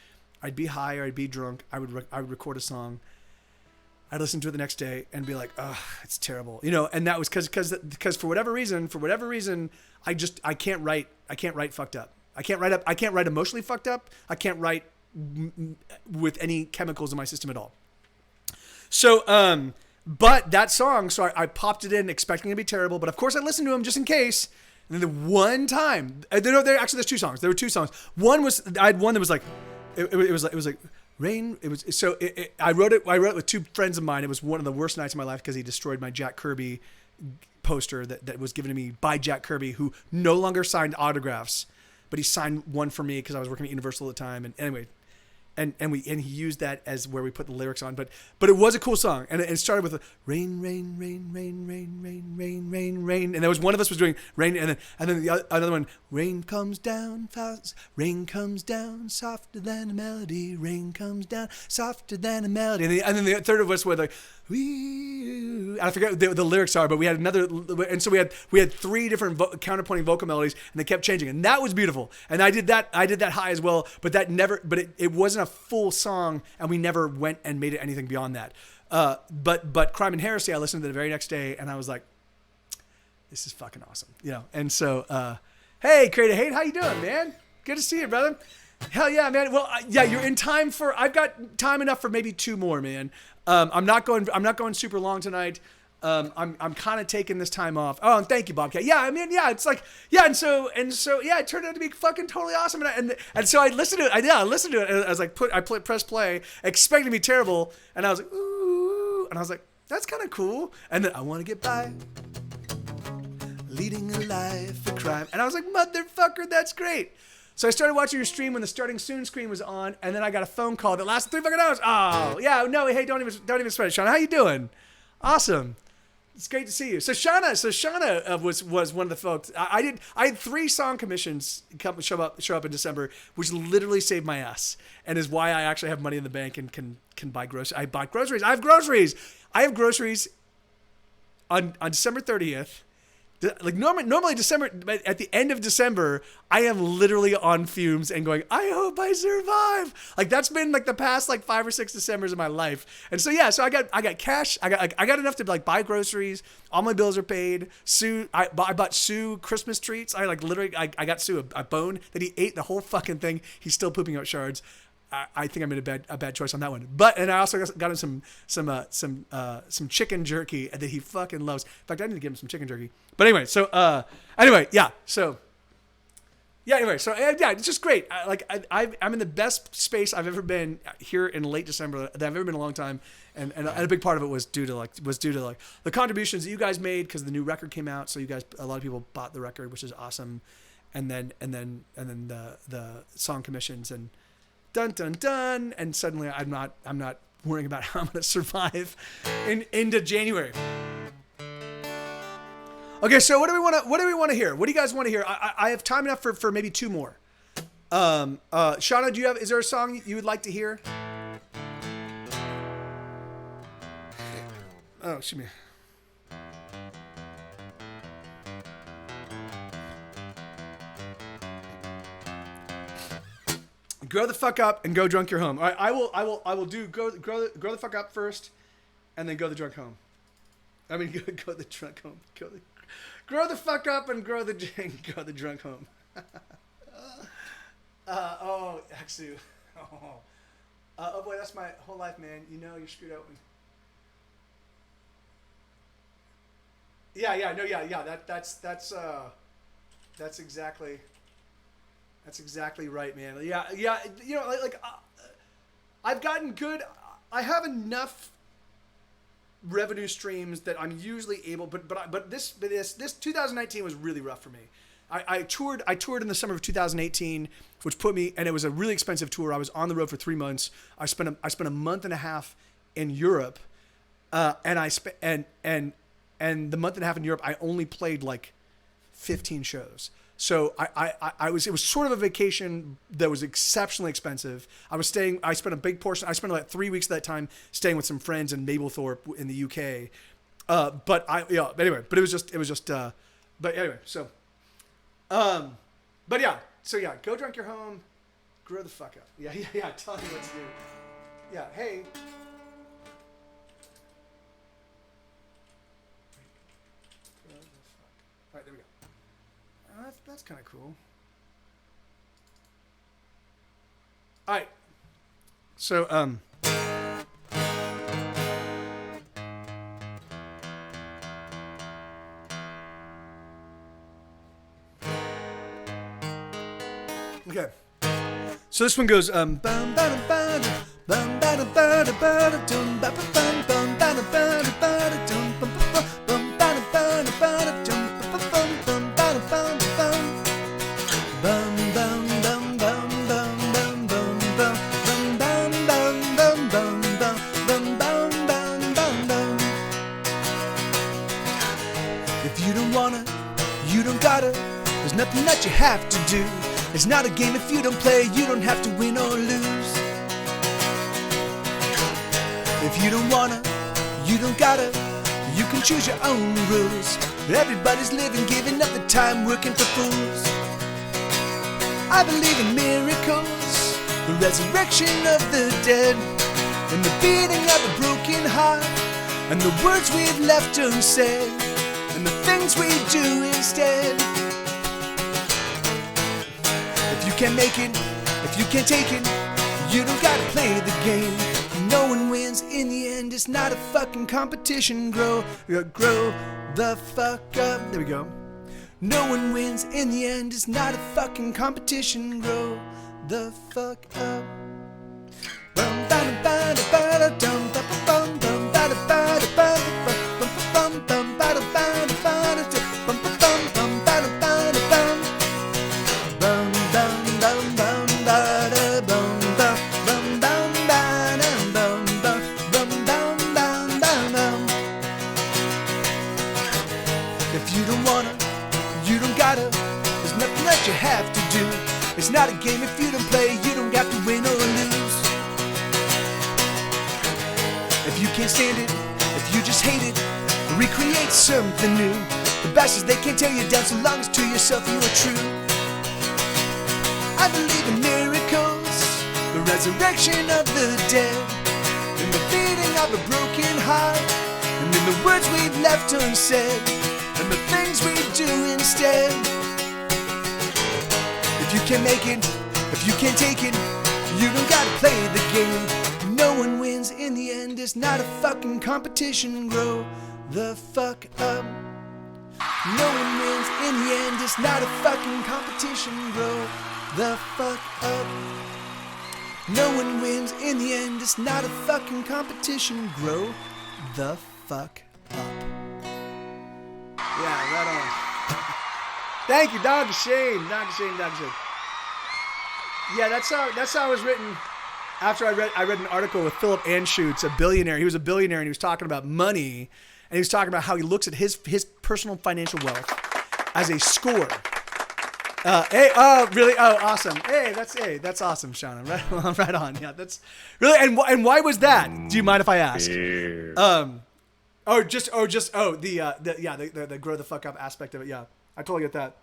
I'd be high or I'd be drunk. I would record a song. I'd listen to it the next day and be like, oh, it's terrible, you know. And that was because for whatever reason, I can't write fucked up. I can't write emotionally fucked up. I can't write with any chemicals in my system at all. So, but that song, so I popped it in expecting it to be terrible, but of course I listened to them just in case. And then the one time, there's two songs. There were two songs. I had one that was like, it was like rain. It was, so I wrote it with two friends of mine. It was one of the worst nights of my life because he destroyed my Jack Kirby poster that was given to me by Jack Kirby, who no longer signed autographs, but he signed one for me because I was working at Universal at the time. And anyway, and he used that as where we put the lyrics on, but it was a cool song, and it started with rain, rain, rain, rain, rain, rain, rain, rain, rain, and there was one of us was doing rain, and then the other one, rain comes down fast, rain comes down softer than a melody, rain comes down softer than a melody, and then the third of us were like, I forget what the lyrics are, but we had another, and so we had three different counterpointing vocal melodies, and they kept changing, and that was beautiful, and I did that high as well, but it wasn't a full song, and we never went and made it anything beyond that. But Crime and Heresy, I listened to the very next day, and I was like, this is fucking awesome, you know. And so, hey, Create a Hate, how you doing, man? Good to see you, brother. Hell yeah, man. Well, yeah, you're in time I've got time enough for maybe two more, man. I'm not going super long tonight. I'm kind of taking this time off. Oh, and thank you, Bobcat. Yeah, I mean, yeah, it's like, yeah, and so, yeah, it turned out to be fucking totally awesome. And so I listened to it. I listened to it. And I was like, press play, expecting to be terrible. And I was like, ooh, and I was like, that's kind of cool. And then I want to get by, leading a life of crime. And I was like, motherfucker, that's great. So I started watching your stream when the starting soon screen was on, and then I got a phone call that lasted 3 fucking hours. Oh, yeah, no, hey, don't even sweat it, Shauna. How you doing? Awesome. It's great to see you. So Shauna was one of the folks. I had 3 song commissions show up in December, which literally saved my ass, and is why I actually have money in the bank and can buy groceries. I bought groceries. I have groceries on December 30th. Like normally December, at the end of December, I am literally on fumes and going, I hope I survive. Like that's been like the past like 5 or 6 Decembers of my life. And so yeah, so I got cash. I got enough to like buy groceries. All my bills are paid. I bought Sue Christmas treats. I got Sue a bone that he ate the whole fucking thing. He's still pooping out shards. I think I made a bad choice on that one. And I also got him some chicken jerky that he fucking loves. In fact, I need to give him some chicken jerky. But anyway, so yeah, it's just great. I'm in the best space I've ever been here in late December that I've ever been in a long time, and a big part of it was due to the contributions that you guys made because the new record came out. So a lot of people bought the record, which is awesome, and then the song commissions and. Dun dun dun, and suddenly I'm not worrying about how I'm gonna survive into January. Okay, so what do we want to hear? What do you guys want to hear? I have time enough for maybe two more. Shauna, is there a song you would like to hear? Oh, excuse me. Grow the fuck up and go drunk your home. All right, I will do grow the fuck up first, and then go the drunk home. I mean, go the drunk home. Grow the fuck up and go the drunk home. Oh, Aksu. Oh boy, that's my whole life, man. You know you're screwed up. Yeah. That's exactly right, man. Yeah. You know, I've gotten good. I have enough revenue streams that I'm usually able, but this 2019 was really rough for me. I toured in the summer of 2018, which put me, and it was a really expensive tour. I was on the road for 3 months. I spent a month and a half in Europe, and the month and a half in Europe, I only played like 15 shows. So it was sort of a vacation that was exceptionally expensive. I spent a big portion. I spent like 3 weeks of that time staying with some friends in Mablethorpe in the UK. But it was just. Go drunk your home, grow the fuck up. Yeah. Tell me what to do. Yeah. Hey. All right, there we go. That's kind of cool. All right. So, okay. So this one goes If you don't wanna, you don't gotta. There's nothing that you have to do. It's not a game if you don't play. You don't have to win or lose. If you don't wanna, you don't gotta. You can choose your own rules. Everybody's living, giving up the time, working for fools. I believe in miracles, the resurrection of the dead, and the beating of a broken heart, and the words we've left unsaid, and the things we do instead. If you can't make it, if you can't take it, you don't gotta play the game. No one wins in the end, it's not a fucking competition. Grow the fuck up. There we go. No one wins in the end, it's not a fucking competition. Grow the fuck up. If you don't wanna, you don't gotta. There's nothing that you have to do. It's not a game if you don't play. You don't got to win or lose. If you can't stand it, if you just hate it, recreate something new. The bastards, they can't tear you down so long as to yourself you are true. I believe in miracles, the resurrection of the dead, in the beating of a broken heart, and in the words we've left unsaid, and the things we do instead. If you can't make it, if you can't take it, you don't gotta play the game. No one wins in the end, it's not a fucking competition. Grow the fuck up. No one wins in the end, it's not a fucking competition. Grow the fuck up. No one wins in the end, it's not a fucking competition. Grow the fuck up. Yeah, right on. Thank you, Dr. Shane. Yeah, that's how it was written. After I read an article with Philip Anschutz, a billionaire. He was a billionaire and he was talking about money, and he was talking about how he looks at his personal financial wealth as a score. Hey, oh, really? Oh, awesome. Hey, that's awesome, Shauna. Right on. Yeah, that's really. And why was that? Do you mind if I ask? The grow the fuck up aspect of it. Yeah, I totally get that.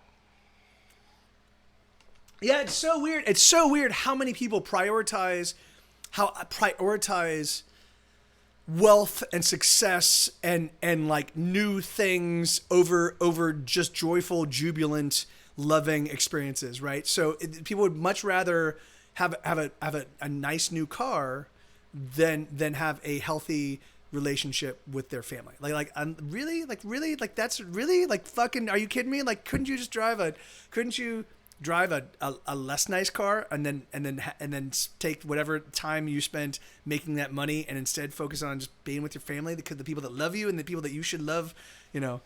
Yeah, it's so weird. It's so weird how many people prioritize wealth and success and like new things over just joyful, jubilant, loving experiences, right? So people would much rather have a nice new car than have a healthy relationship with their family. Like that's really like fucking. Are you kidding me? Like, couldn't you drive a less nice car and then take whatever time you spent making that money and instead focus on just being with your family, the people that love you and the people that you should love, you know?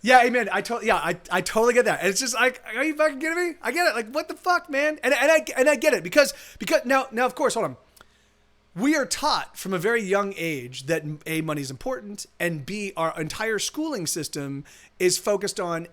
Yeah, amen. I totally get that. And it's just like, are you fucking kidding me? I get it. Like, what the fuck, man? And I get it because now of course, hold on. We are taught from a very young age that A, money is important, and B, our entire schooling system is focused on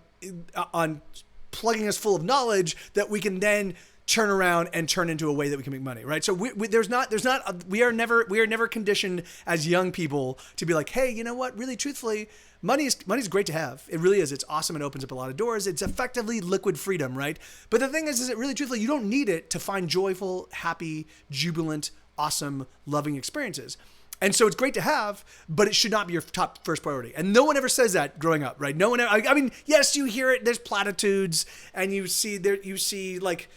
plugging us full of knowledge that we can then turn around and turn into a way that we can make money, right? So we are never conditioned as young people to be like, hey, you know what? Really, truthfully, money's great to have. It really is. It's awesome. It opens up a lot of doors. It's effectively liquid freedom, right? But the thing is it really, truthfully, you don't need it to find joyful, happy, jubilant, awesome, loving experiences. And so it's great to have, but it should not be your top first priority. And no one ever says that growing up, right? No one ever, I mean, yes, you hear it. There's platitudes and you see like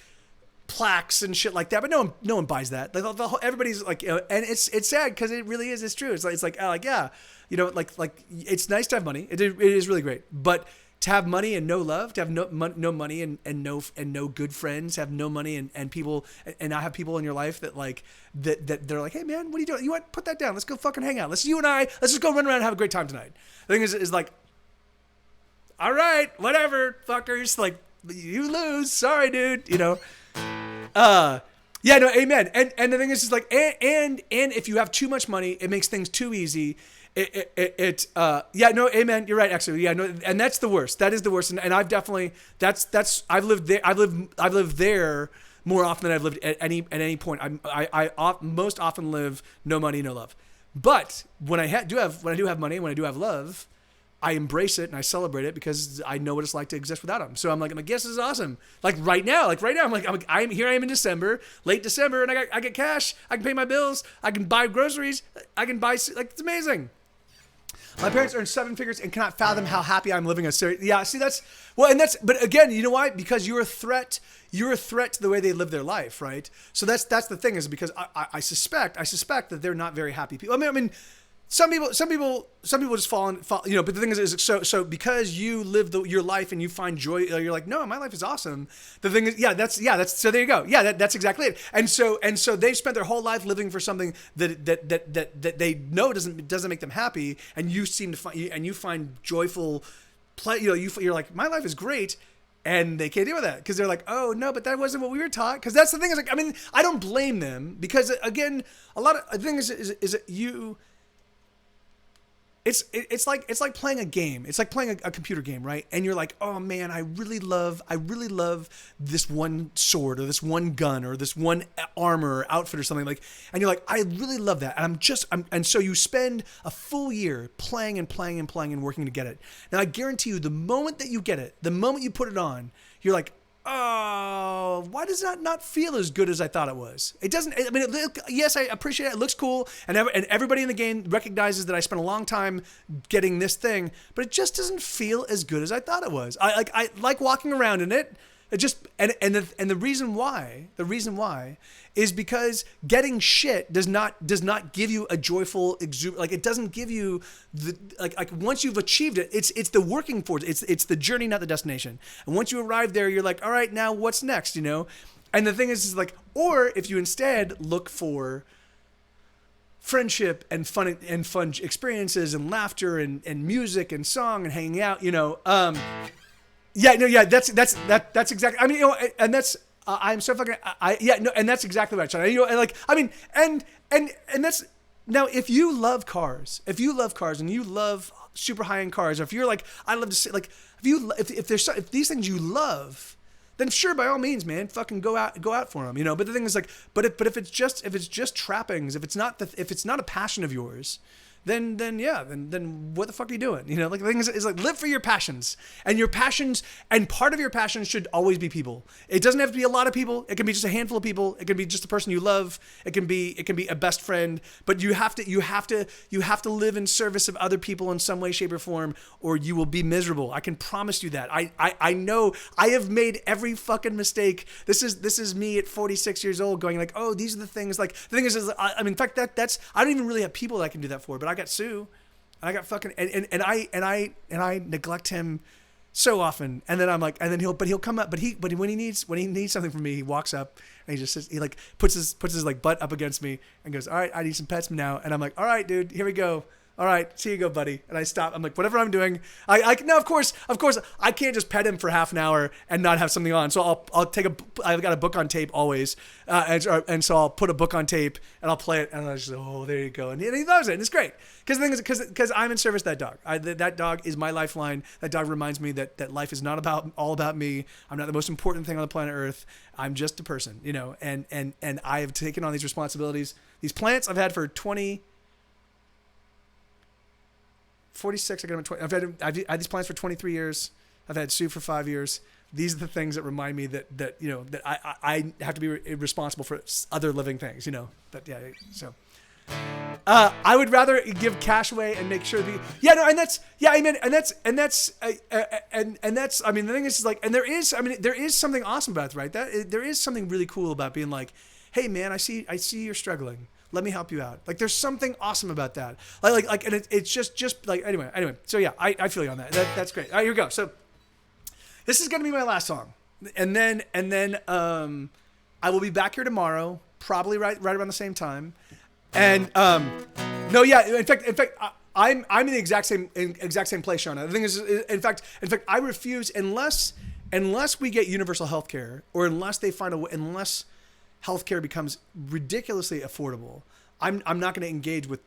plaques and shit like that, but no one buys that. Like everybody's like, and it's sad because it really is. It's true. It's like yeah, you know, like it's nice to have money. It is really great, but to have money and no love, to have no money and no good friends, have no money and people and not have people in your life that like that they're like, hey man, what are you doing? You want put that down? Let's go fucking hang out. Let's just go run around and have a great time tonight. The thing is like, all right, whatever, fuckers. Like you lose. Sorry, dude. You know. Yeah, no, amen. And the thing is like, and if you have too much money, it makes things too easy. Yeah, no, amen. You're right, actually. Yeah, no, and that's the worst. That is the worst. And I've definitely, I've lived there. I've lived there more often than I've lived at any point. I most often live no money, no love. But when I do have money, when I do have love, I embrace it and I celebrate it because I know what it's like to exist without them. So I'm like, yes, this is awesome. Like right now, I'm here. I am in December, late December, and I get cash. I can pay my bills. I can buy groceries. I can buy it's amazing. My parents earn 7 figures and cannot fathom how happy I'm living a serious. Yeah, see but again, you know why? Because you're a threat to the way they live their life, right? So that's the thing is because I suspect that they're not very happy people. I mean, some people just fall, you know, but the thing is so because you live your life and you find joy, you're like, no, my life is awesome. The thing is, that's so there you go. Yeah, that's exactly it. And so they've spent their whole life living for something that they know doesn't make them happy, and you seem to find joyful play. You know, you're like, my life is great. And they can't deal with that because they're like, oh no, but that wasn't what we were taught. Because that's the thing is like, I mean, I don't blame them because again, a lot of the thing is that you. It's like playing a game. It's like playing a computer game, right? And you're like, oh man, I really love this one sword or this one gun or this one armor or outfit or something like. And you're like, I really love that. And so you spend a full year playing and working to get it. Now I guarantee you, the moment that you get it, the moment you put it on, you're like, oh, why does that not feel as good as I thought it was? It doesn't. I mean, yes, I appreciate it. It looks cool, and everybody in the game recognizes that I spent a long time getting this thing, but it just doesn't feel as good as I thought it was. I like walking around in it. It just the reason why is because getting shit does not give you a joyful like it doesn't give you the like once you've achieved it, it's the working for it. It's the journey, not the destination. And once you arrive there, you're like, all right, now what's next, you know? And the thing is like, or if you instead look for friendship and fun experiences and laughter and music and song and hanging out, you know, that's exactly. I mean, you know, and that's I'm so fucking. And that's exactly right, Sean. You know, and like, I mean, and that's Now, if you love cars and you love super high-end cars, or if you're like, I love to see, like, if these things you love, then sure, by all means, man, fucking go out for them, you know. But the thing is, like, but if it's just trappings, if it's not a passion of yours, then what the fuck are you doing? You know, like, the thing is like, live for your passions, and part of your passions should always be people. It doesn't have to be a lot of people. It can be just a handful of people. It can be just a person you love. It can be a best friend. But you have to live in service of other people in some way, shape, or form, or you will be miserable. I can promise you that. I know I have made every fucking mistake. This is me at 46 years old going like, oh, these are the things. Like, the thing is I mean, in fact, that's I don't even really have people that I can do that for, but I got Sue, and I got fucking and I neglect him so often, and then I'm like, and then he'll come up, but when he needs something from me, he walks up and he just sits, he like puts his like butt up against me and goes, all right, I need some pets now, and I'm like, all right, dude, here we go. All right, here you go, buddy. And I stop. I'm like, whatever I'm doing, no, of course, I can't just pet him for half an hour and not have something on. So I've got a book on tape always, and so I'll put a book on tape and I'll play it, and I just, oh, there you go, and he loves it, and it's great because the thing is, because I'm in service of that dog. That dog is my lifeline. That dog reminds me that life is not all about me. I'm not the most important thing on the planet Earth. I'm just a person, you know, and I have taken on these responsibilities. These plants I've had for 46. I got them at 20. I've had these plants for 23 years. I've had Sue for 5 years. These are the things that remind me that you know, that I have to be responsible for other living things, you know. But yeah, so I would rather give cash away and make sure and that's I mean, and that's I mean, the thing is, like, and there is something awesome about it, right? There is something really cool about being like, hey man, I see you're struggling. Let me help you out. Like, there's something awesome about that. Like, and it's just like, anyway. So yeah, I feel you on that. That's great. All right, here we go. So this is going to be my last song. And then I will be back here tomorrow, probably right around the same time. And, no, yeah, in fact, I'm in the exact same place, Shauna. The thing is, in fact, I refuse unless we get universal health care, or unless they find unless healthcare becomes ridiculously affordable, I'm not going to engage with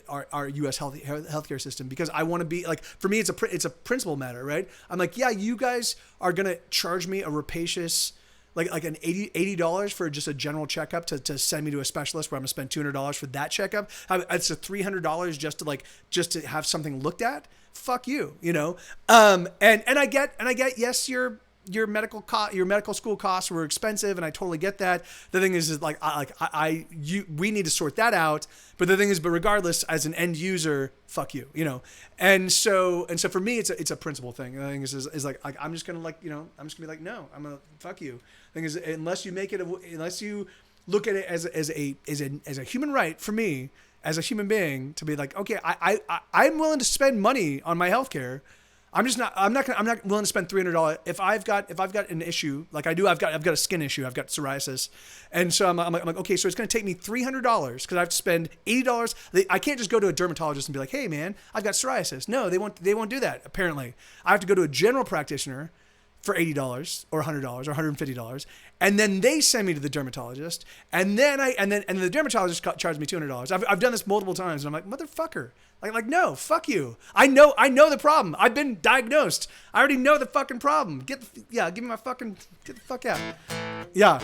our U.S. healthcare system, because I want to be like, for me, it's a principle matter, right? I'm like, yeah, you guys are going to charge me a rapacious, like an $80 for just a general checkup to send me to a specialist where I'm going to spend $200 for that checkup. It's a $300 just to have something looked at. Fuck you, you know. And I get yes, your medical school costs were expensive, and I totally get that. The thing is like, we need to sort that out. But the thing is, but regardless, as an end user, fuck you, you know. And so for me, it's a principle thing. The thing is like I'm just gonna, like, you know, I'm just gonna be like, no, I'm gonna fuck you. The thing is, unless you look at it as a human right for me as a human being to be like, okay, I'm willing to spend money on my healthcare. I'm not willing to spend $300 if I've got an issue like I do. I've got a skin issue. I've got psoriasis, and so I'm like, okay, so it's going to take me $300 because I have to spend $80. I can't just go to a dermatologist and be like, hey man, I've got psoriasis. No, they won't do that. Apparently, I have to go to a general practitioner for $80 or $100 or $150, and then they send me to the dermatologist, and then the dermatologist charges me $200. I've done this multiple times, and I'm like, motherfucker. Like, no, fuck you. I know the problem. I've been diagnosed. I already know the fucking problem. Give me my fucking, get the fuck out. Yeah.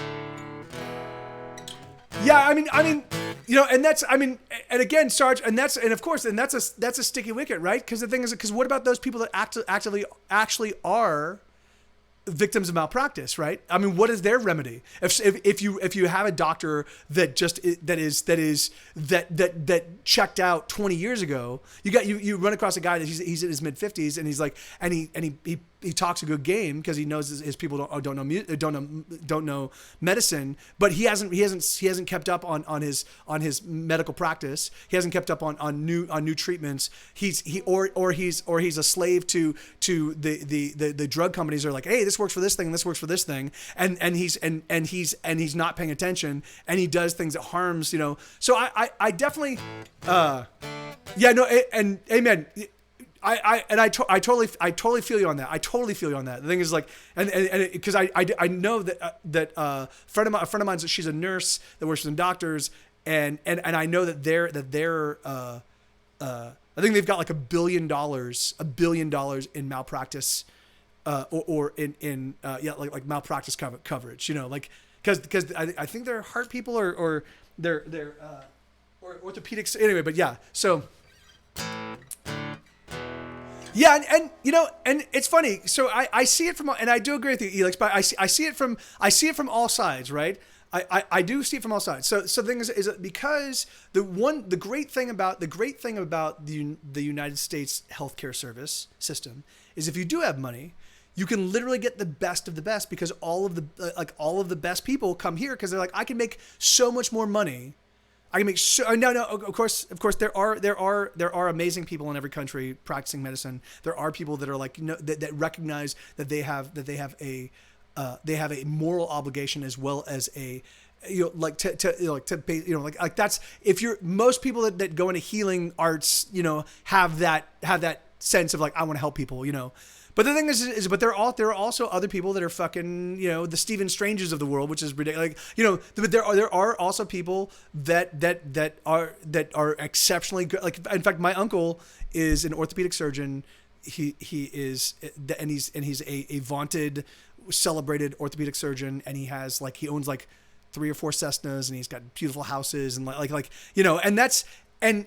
Yeah, I mean, you know, and that's, I mean, and again, Sarge, and that's a sticky wicket, right? Because the thing is, because what about those people that actually are victims of malpractice, right? I mean, what is their remedy? If you have a doctor that checked out 20 years ago, you run across a guy that he's in his mid 50s, and he's like, and he talks a good game because he knows his people don't know medicine, but he hasn't kept up on his medical practice. He hasn't kept up on new treatments. He's a slave to the drug companies. Are like, hey, this works for this thing, and this works for this thing, and he's not paying attention, and he does things that harms, you know. So I definitely and amen. I totally feel you on that. I totally feel you on that. The thing is, like, and because I know that a friend of mine, she's a nurse that works with some doctors, and I know that they're I think they've got like $1 billion in malpractice, or in like malpractice coverage, you know, like because I think they're heart people or they're or orthopedics anyway, but yeah, so. Yeah, and you know, and it's funny. So I see it from, and I do agree with you, Elix, but I see it from all sides, right? I do see it from all sides. So the thing is that because the great thing about the United States healthcare service system is if you do have money, you can literally get the best of the best because all of the best people come here because they're like, I can make so much more money. I can make sure. No. Of course, there are amazing people in every country practicing medicine. There are people that are like, you know, that recognize that they have a moral obligation as well as a, you know, like to pay, you know, like that's if you're most people that go into healing arts, you know, have that sense of like I want to help people, you know. But the thing is, but there are also other people that are fucking, you know, the Stephen Stranges of the world, which is ridiculous. Like, you know, but there are also people that are exceptionally good. Like, in fact, my uncle is an orthopedic surgeon. He's a vaunted, celebrated orthopedic surgeon, and he owns like 3 or 4 Cessnas, and he's got beautiful houses, and like you know, and that's and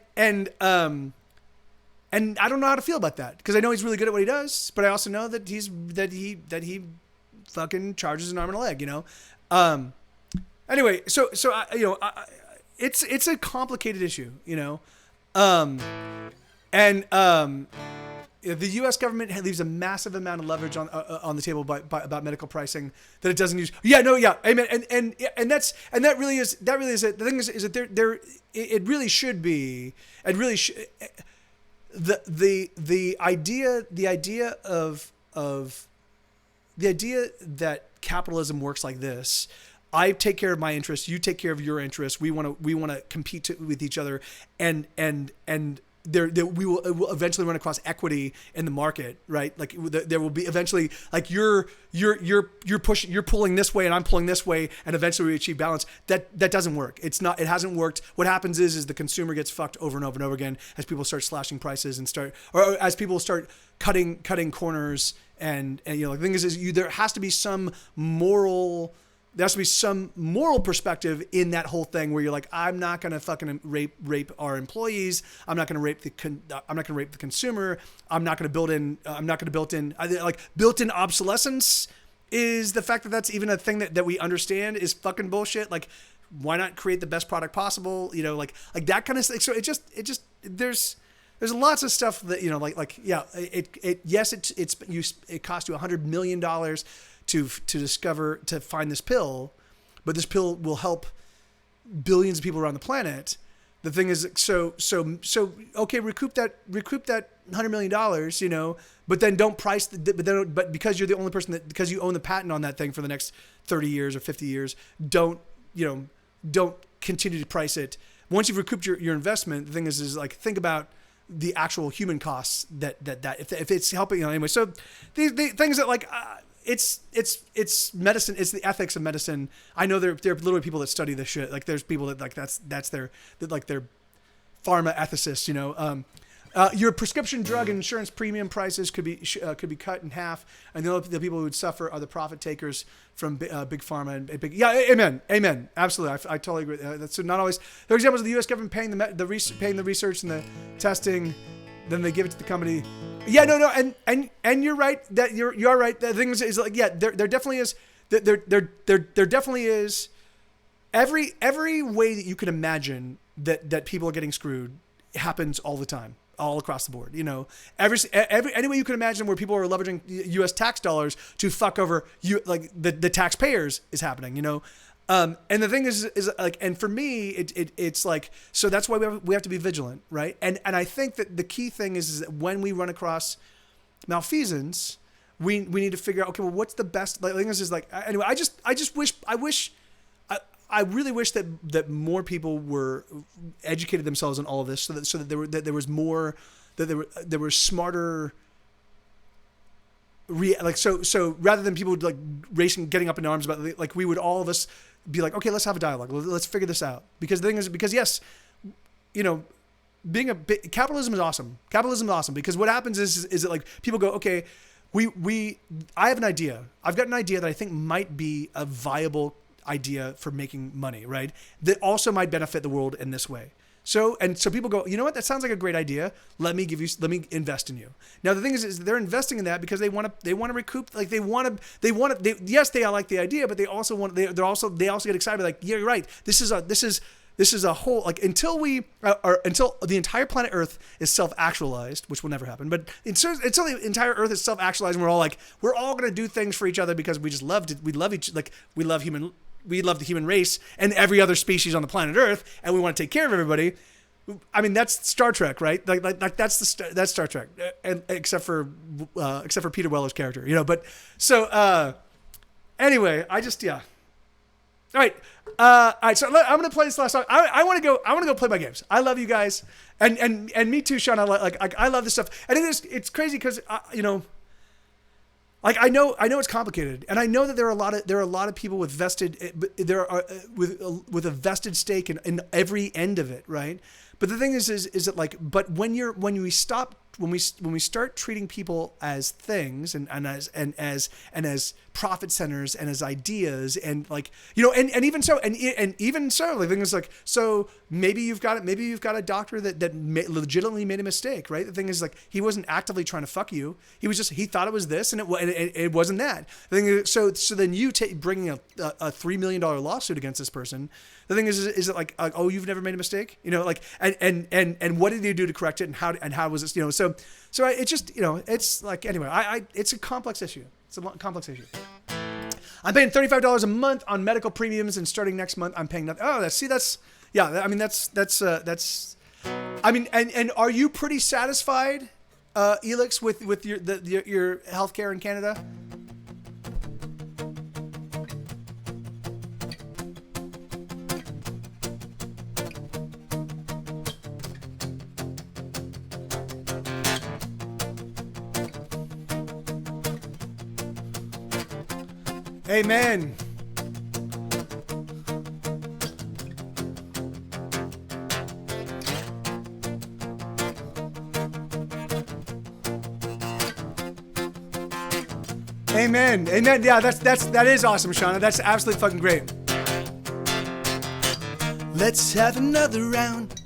I don't know how to feel about that because I know he's really good at what he does, but I also know that he fucking charges an arm and a leg, you know. Anyway, so you know, it's a complicated issue, you know, and the U.S. government leaves a massive amount of leverage on the table about medical pricing that it doesn't use. Yeah, no, yeah, amen, and that really is it. The thing is that it really should be, it really should. The idea that capitalism works like this, I take care of my interests, you take care of your interests. We want to compete with each other, and we will eventually run across equity in the market, right? Like there will be eventually, like you're pulling this way and I'm pulling this way, and eventually we achieve balance. That doesn't work. It hasn't worked. What happens is the consumer gets fucked over and over and over again as people start slashing prices or as people start cutting corners, and you know, the thing is there has to be some moral. There has to be some moral perspective in that whole thing where you're like, I'm not going to fucking rape our employees. I'm not going to rape the consumer. I'm not going to build in obsolescence is the fact that that's even a thing that we understand is fucking bullshit. Like, why not create the best product possible? You know, like that kind of stuff. So there's lots of stuff that, you know, it cost you $100 million to find this pill, but this pill will help billions of people around the planet. The thing is, so okay, recoup that $100 million, you know, but then don't price but because you're the only person because you own the patent on that thing for the next 30 years or 50 years, don't continue to price it. Once you've recouped your investment, the thing is like, think about the actual human costs that if it's helping, you know, anyway. So the things that like, it's medicine. It's the ethics of medicine. I know there are literally people that study this shit. Like there's people that like that's their pharma ethicists. You know, your prescription drug and insurance premium prices could be cut in half, and the people who would suffer are the profit takers from big pharma and big. Yeah, amen. Absolutely, I totally agree. That's not always. There are examples of the U.S. government paying the research and the testing, then they give it to the company. Yeah, no, and you're right that you're right. The thing is like, yeah, there definitely is. There definitely is. Every way that you can imagine that people are getting screwed happens all the time, all across the board. You know, any way you can imagine where people are leveraging U.S. tax dollars to fuck over you, like the taxpayers, is happening. You know. And the thing is like, and for me, it's like, so that's why we have to be vigilant, right? And I think that the key thing is that when we run across malfeasance, we need to figure out, okay, well, what's the best? Like, the thing is like, anyway, I really wish that more people were educated themselves on all of this, so that there was more, that there were smarter. So rather than people like racing, getting up in arms about, like, we would all of us be like, okay, let's have a dialogue. Let's figure this out. Because the thing is, because yes, you know, capitalism is awesome. Capitalism is awesome because what happens is that like people go, okay, I have an idea. I've got an idea that I think might be a viable idea for making money, right? That also might benefit the world in this way. So people go, you know what? That sounds like a great idea. Let me invest in you. Now the thing is they're investing in that because they want to recoup. Like yes, they like the idea, but they also get excited. Like, yeah, you're right. This is a whole, like, until the entire planet Earth is self-actualized, which will never happen. But until the entire Earth is self-actualized, and we're all going to do things for each other because we just love the human race and every other species on the planet Earth, and we want to take care of everybody. I mean, that's Star Trek, right? Like that's Star Trek, and except for Peter Weller's character, you know. But so anyway, yeah. All right. So I'm gonna play this last song. I want to go play my games. I love you guys, and me too, Sean. I love this stuff, and it's crazy because you know. Like I know it's complicated, and I know that there are a lot of people with with a vested stake in every end of it, right? But the thing is that like, but when we start treating people as things and as profit centers and as ideas and like, you know, and even so the thing is like, so maybe you've got a doctor that legitimately made a mistake, right? The thing is like, he wasn't actively trying to fuck you. He thought it was this and it wasn't that. The thing is, so then you bringing a $3 million lawsuit against this person. The thing is it like, oh, you've never made a mistake, you know, like, and what did you do to correct it, and how was it, you know? So it just, you know, it's like, anyway, it's a complex issue. It's a complex issue. I'm paying $35 a month on medical premiums, and starting next month, I'm paying nothing. Oh, yeah. I mean, I mean, and are you pretty satisfied, Elix, with your healthcare in Canada? Amen. Amen. Amen. Yeah, that is awesome, Shauna. That's absolutely fucking great. Let's have another round.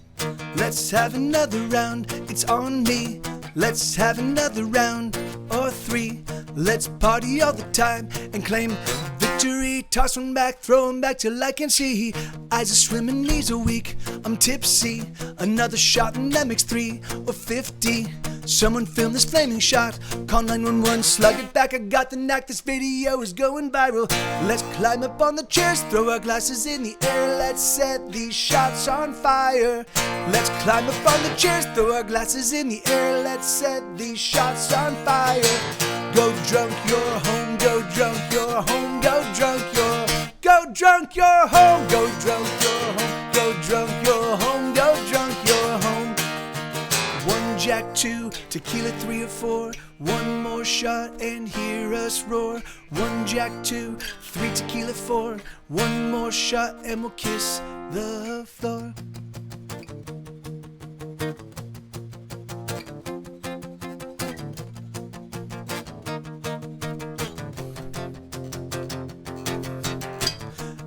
Let's have another round. It's on me. Let's have another round or three. Let's party all the time and claim victory. Toss one back, throw one back till I can see. Eyes are swimming, knees are weak. I'm tipsy. Another shot and that makes 3 or 50. Someone film this flaming shot. Call 911, slug it back. I got the knack. This video is going viral. Let's climb up on the chairs, throw our glasses in the air. Let's set these shots on fire. Let's climb up on the chairs, throw our glasses in the air. Let's set these shots on fire. Go drunk, you're home. Go drunk, you're home. Go drunk, you're. Go drunk, you're home. Go drunk, you're home. Go drunk, you're home. Go drunk, you're home. 1 Jack, 2 tequila, 3 or 4. One more shot and hear us roar. 1 Jack, 2 3 tequila, 4. One more shot and we'll kiss the floor.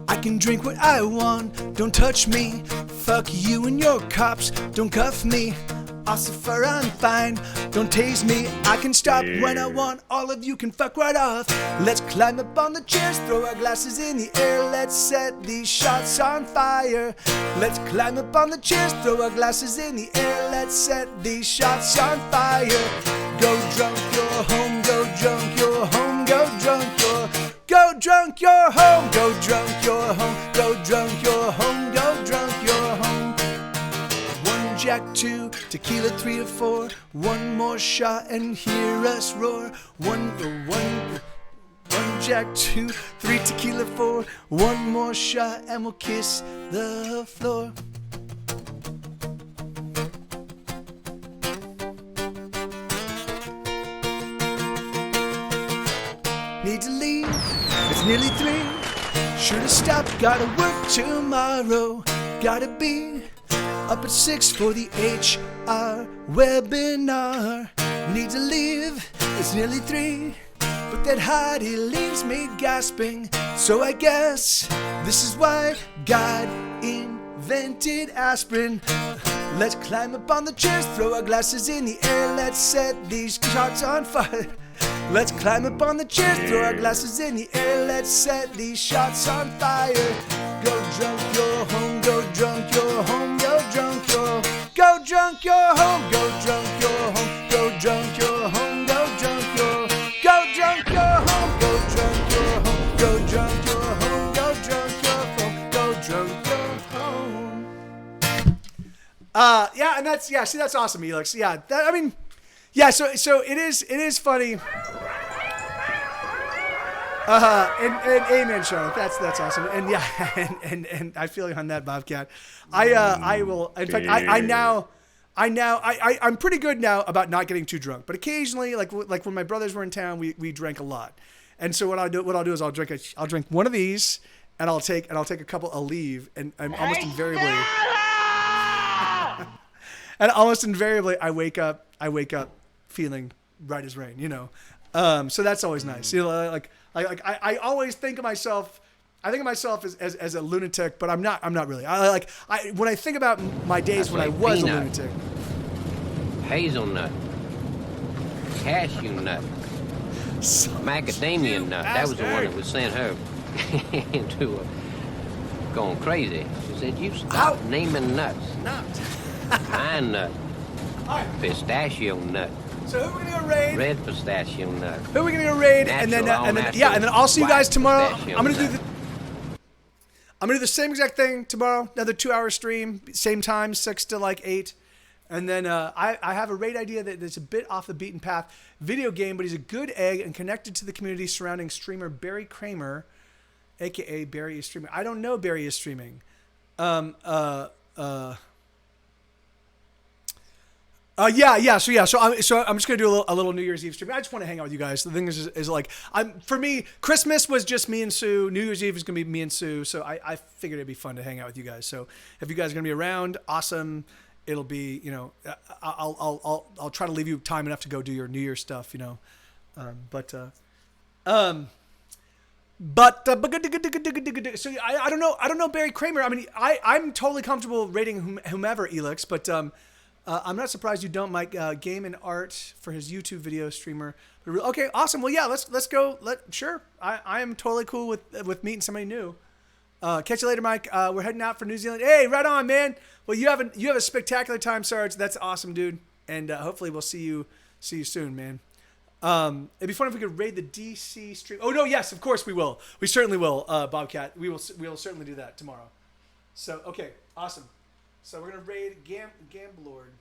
I can drink what I want, don't touch me. Fuck you and your cops, don't cuff me. Ossifer, I'm fine, don't tase me. I can stop when I want, all of you can fuck right off. Let's climb up on the chairs, throw our glasses in the air. Let's set these shots on fire. Let's climb up on the chairs, throw our glasses in the air. Let's set these shots on fire. Go drunk, you're home. Go drunk, you're home. Go drunk, you're. Go drunk, you're home. Go drunk, you're home. Go drunk, you're home. Go drunk, you're home. 1 Jack, 2 tequila, 3 or 4. One more shot and hear us roar. One Jack, 2 3 tequila, 4. One more shot and we'll kiss the floor. Need to leave, it's nearly 3. Should've stopped, gotta work tomorrow. Gotta be up at 6 for the HR webinar. Need to leave, it's nearly 3. But that hottie leaves me gasping. So I guess this is why God invented aspirin. Let's climb up on the chairs, throw our glasses in the air. Let's set these shots on fire. Let's climb up on the chairs, throw our glasses in the air. Let's set these shots on fire. Go drunk, you're home. Go drunk, you're home. Go drunk, you're go drunk, you're home. Go drunk, you're home. Go drunk, you're home. Go drunk, you're go drunk, you're home. Go drunk, you're home. Go drunk, you're home. Go drunk, you're home. Go drunk, you're home. Yeah, and that's see, that's awesome, Elix. Yeah, I mean, yeah. So it is funny. And amen, Charlotte. That's awesome. And yeah, and I feel you on that, Bobcat. I will. In fact, I'm pretty good now about not getting too drunk. But occasionally, like when my brothers were in town, we drank a lot. And so what I'll do is I'll drink one of these, and I'll take a couple. I'll leave, and I'm almost invariably. And almost invariably, I wake up feeling right as rain. You know. So that's always nice. You know, like I always think of myself. I think of myself as a lunatic, but I'm not really. When I think about my days when I was a lunatic. Hazelnut, cashew nut, macadamia nut. That was the one that was sent her into going crazy. She said, "You stop naming nuts. Pine nut, pistachio nut." So who are we gonna go raid? Red pistachio nut. Who are we gonna go raid? And then I'll see you guys tomorrow. I'm gonna do the same exact thing tomorrow. Another 2-hour stream, same time, 6 to like 8. And then I have a raid idea that's a bit off the beaten path. Video game, but he's a good egg and connected to the community surrounding streamer Barry Kramer, aka Barry is streaming. I don't know Barry is streaming. So I'm just gonna do a little New Year's Eve stream. I just want to hang out with you guys. The thing is like for me, Christmas was just me and Sue. New Year's Eve is gonna be me and Sue. So I figured it'd be fun to hang out with you guys. So if you guys are gonna be around, awesome. It'll be, you know, I'll try to leave you time enough to go do your New Year's stuff, you know. So I don't know Barry Kramer. I mean, I'm totally comfortable rating whomever, Elix, but I'm not surprised you don't, Mike. Game and art for his YouTube video streamer. Okay, awesome. Well, yeah, let's go. Sure, I am totally cool with meeting somebody new. Catch you later, Mike. We're heading out for New Zealand. Hey, right on, man. Well, you have a spectacular time, Sarge. That's awesome, dude. And hopefully we'll see you soon, man. It'd be fun if we could raid the DC stream. Oh no, yes, of course we will. We certainly will, Bobcat. We will certainly do that tomorrow. So okay, awesome. So we're gonna raid Gamblord.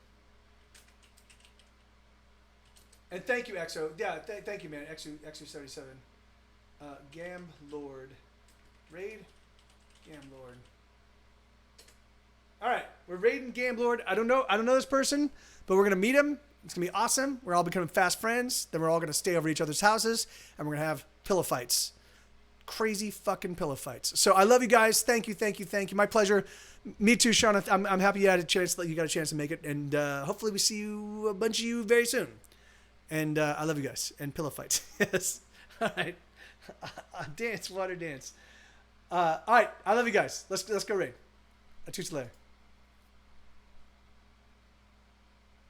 And thank you, Exo. Yeah, thank you, man. Exo77. Gamblord. Raid Gamblord. All right, we're raiding Gamblord. I don't know this person, but we're gonna meet him. It's gonna be awesome. We're all becoming fast friends. Then we're all gonna stay over each other's houses, and we're gonna have pillow fights. Crazy fucking pillow fights. So I love you guys. Thank you. My pleasure. Me too, Sean. I'm happy you got a chance to make it, and hopefully we see a bunch of you very soon. And I love you guys. And pillow fights. Yes. All right. Dance, water dance. All right. I love you guys. Let's go raid. I'll talk to you later.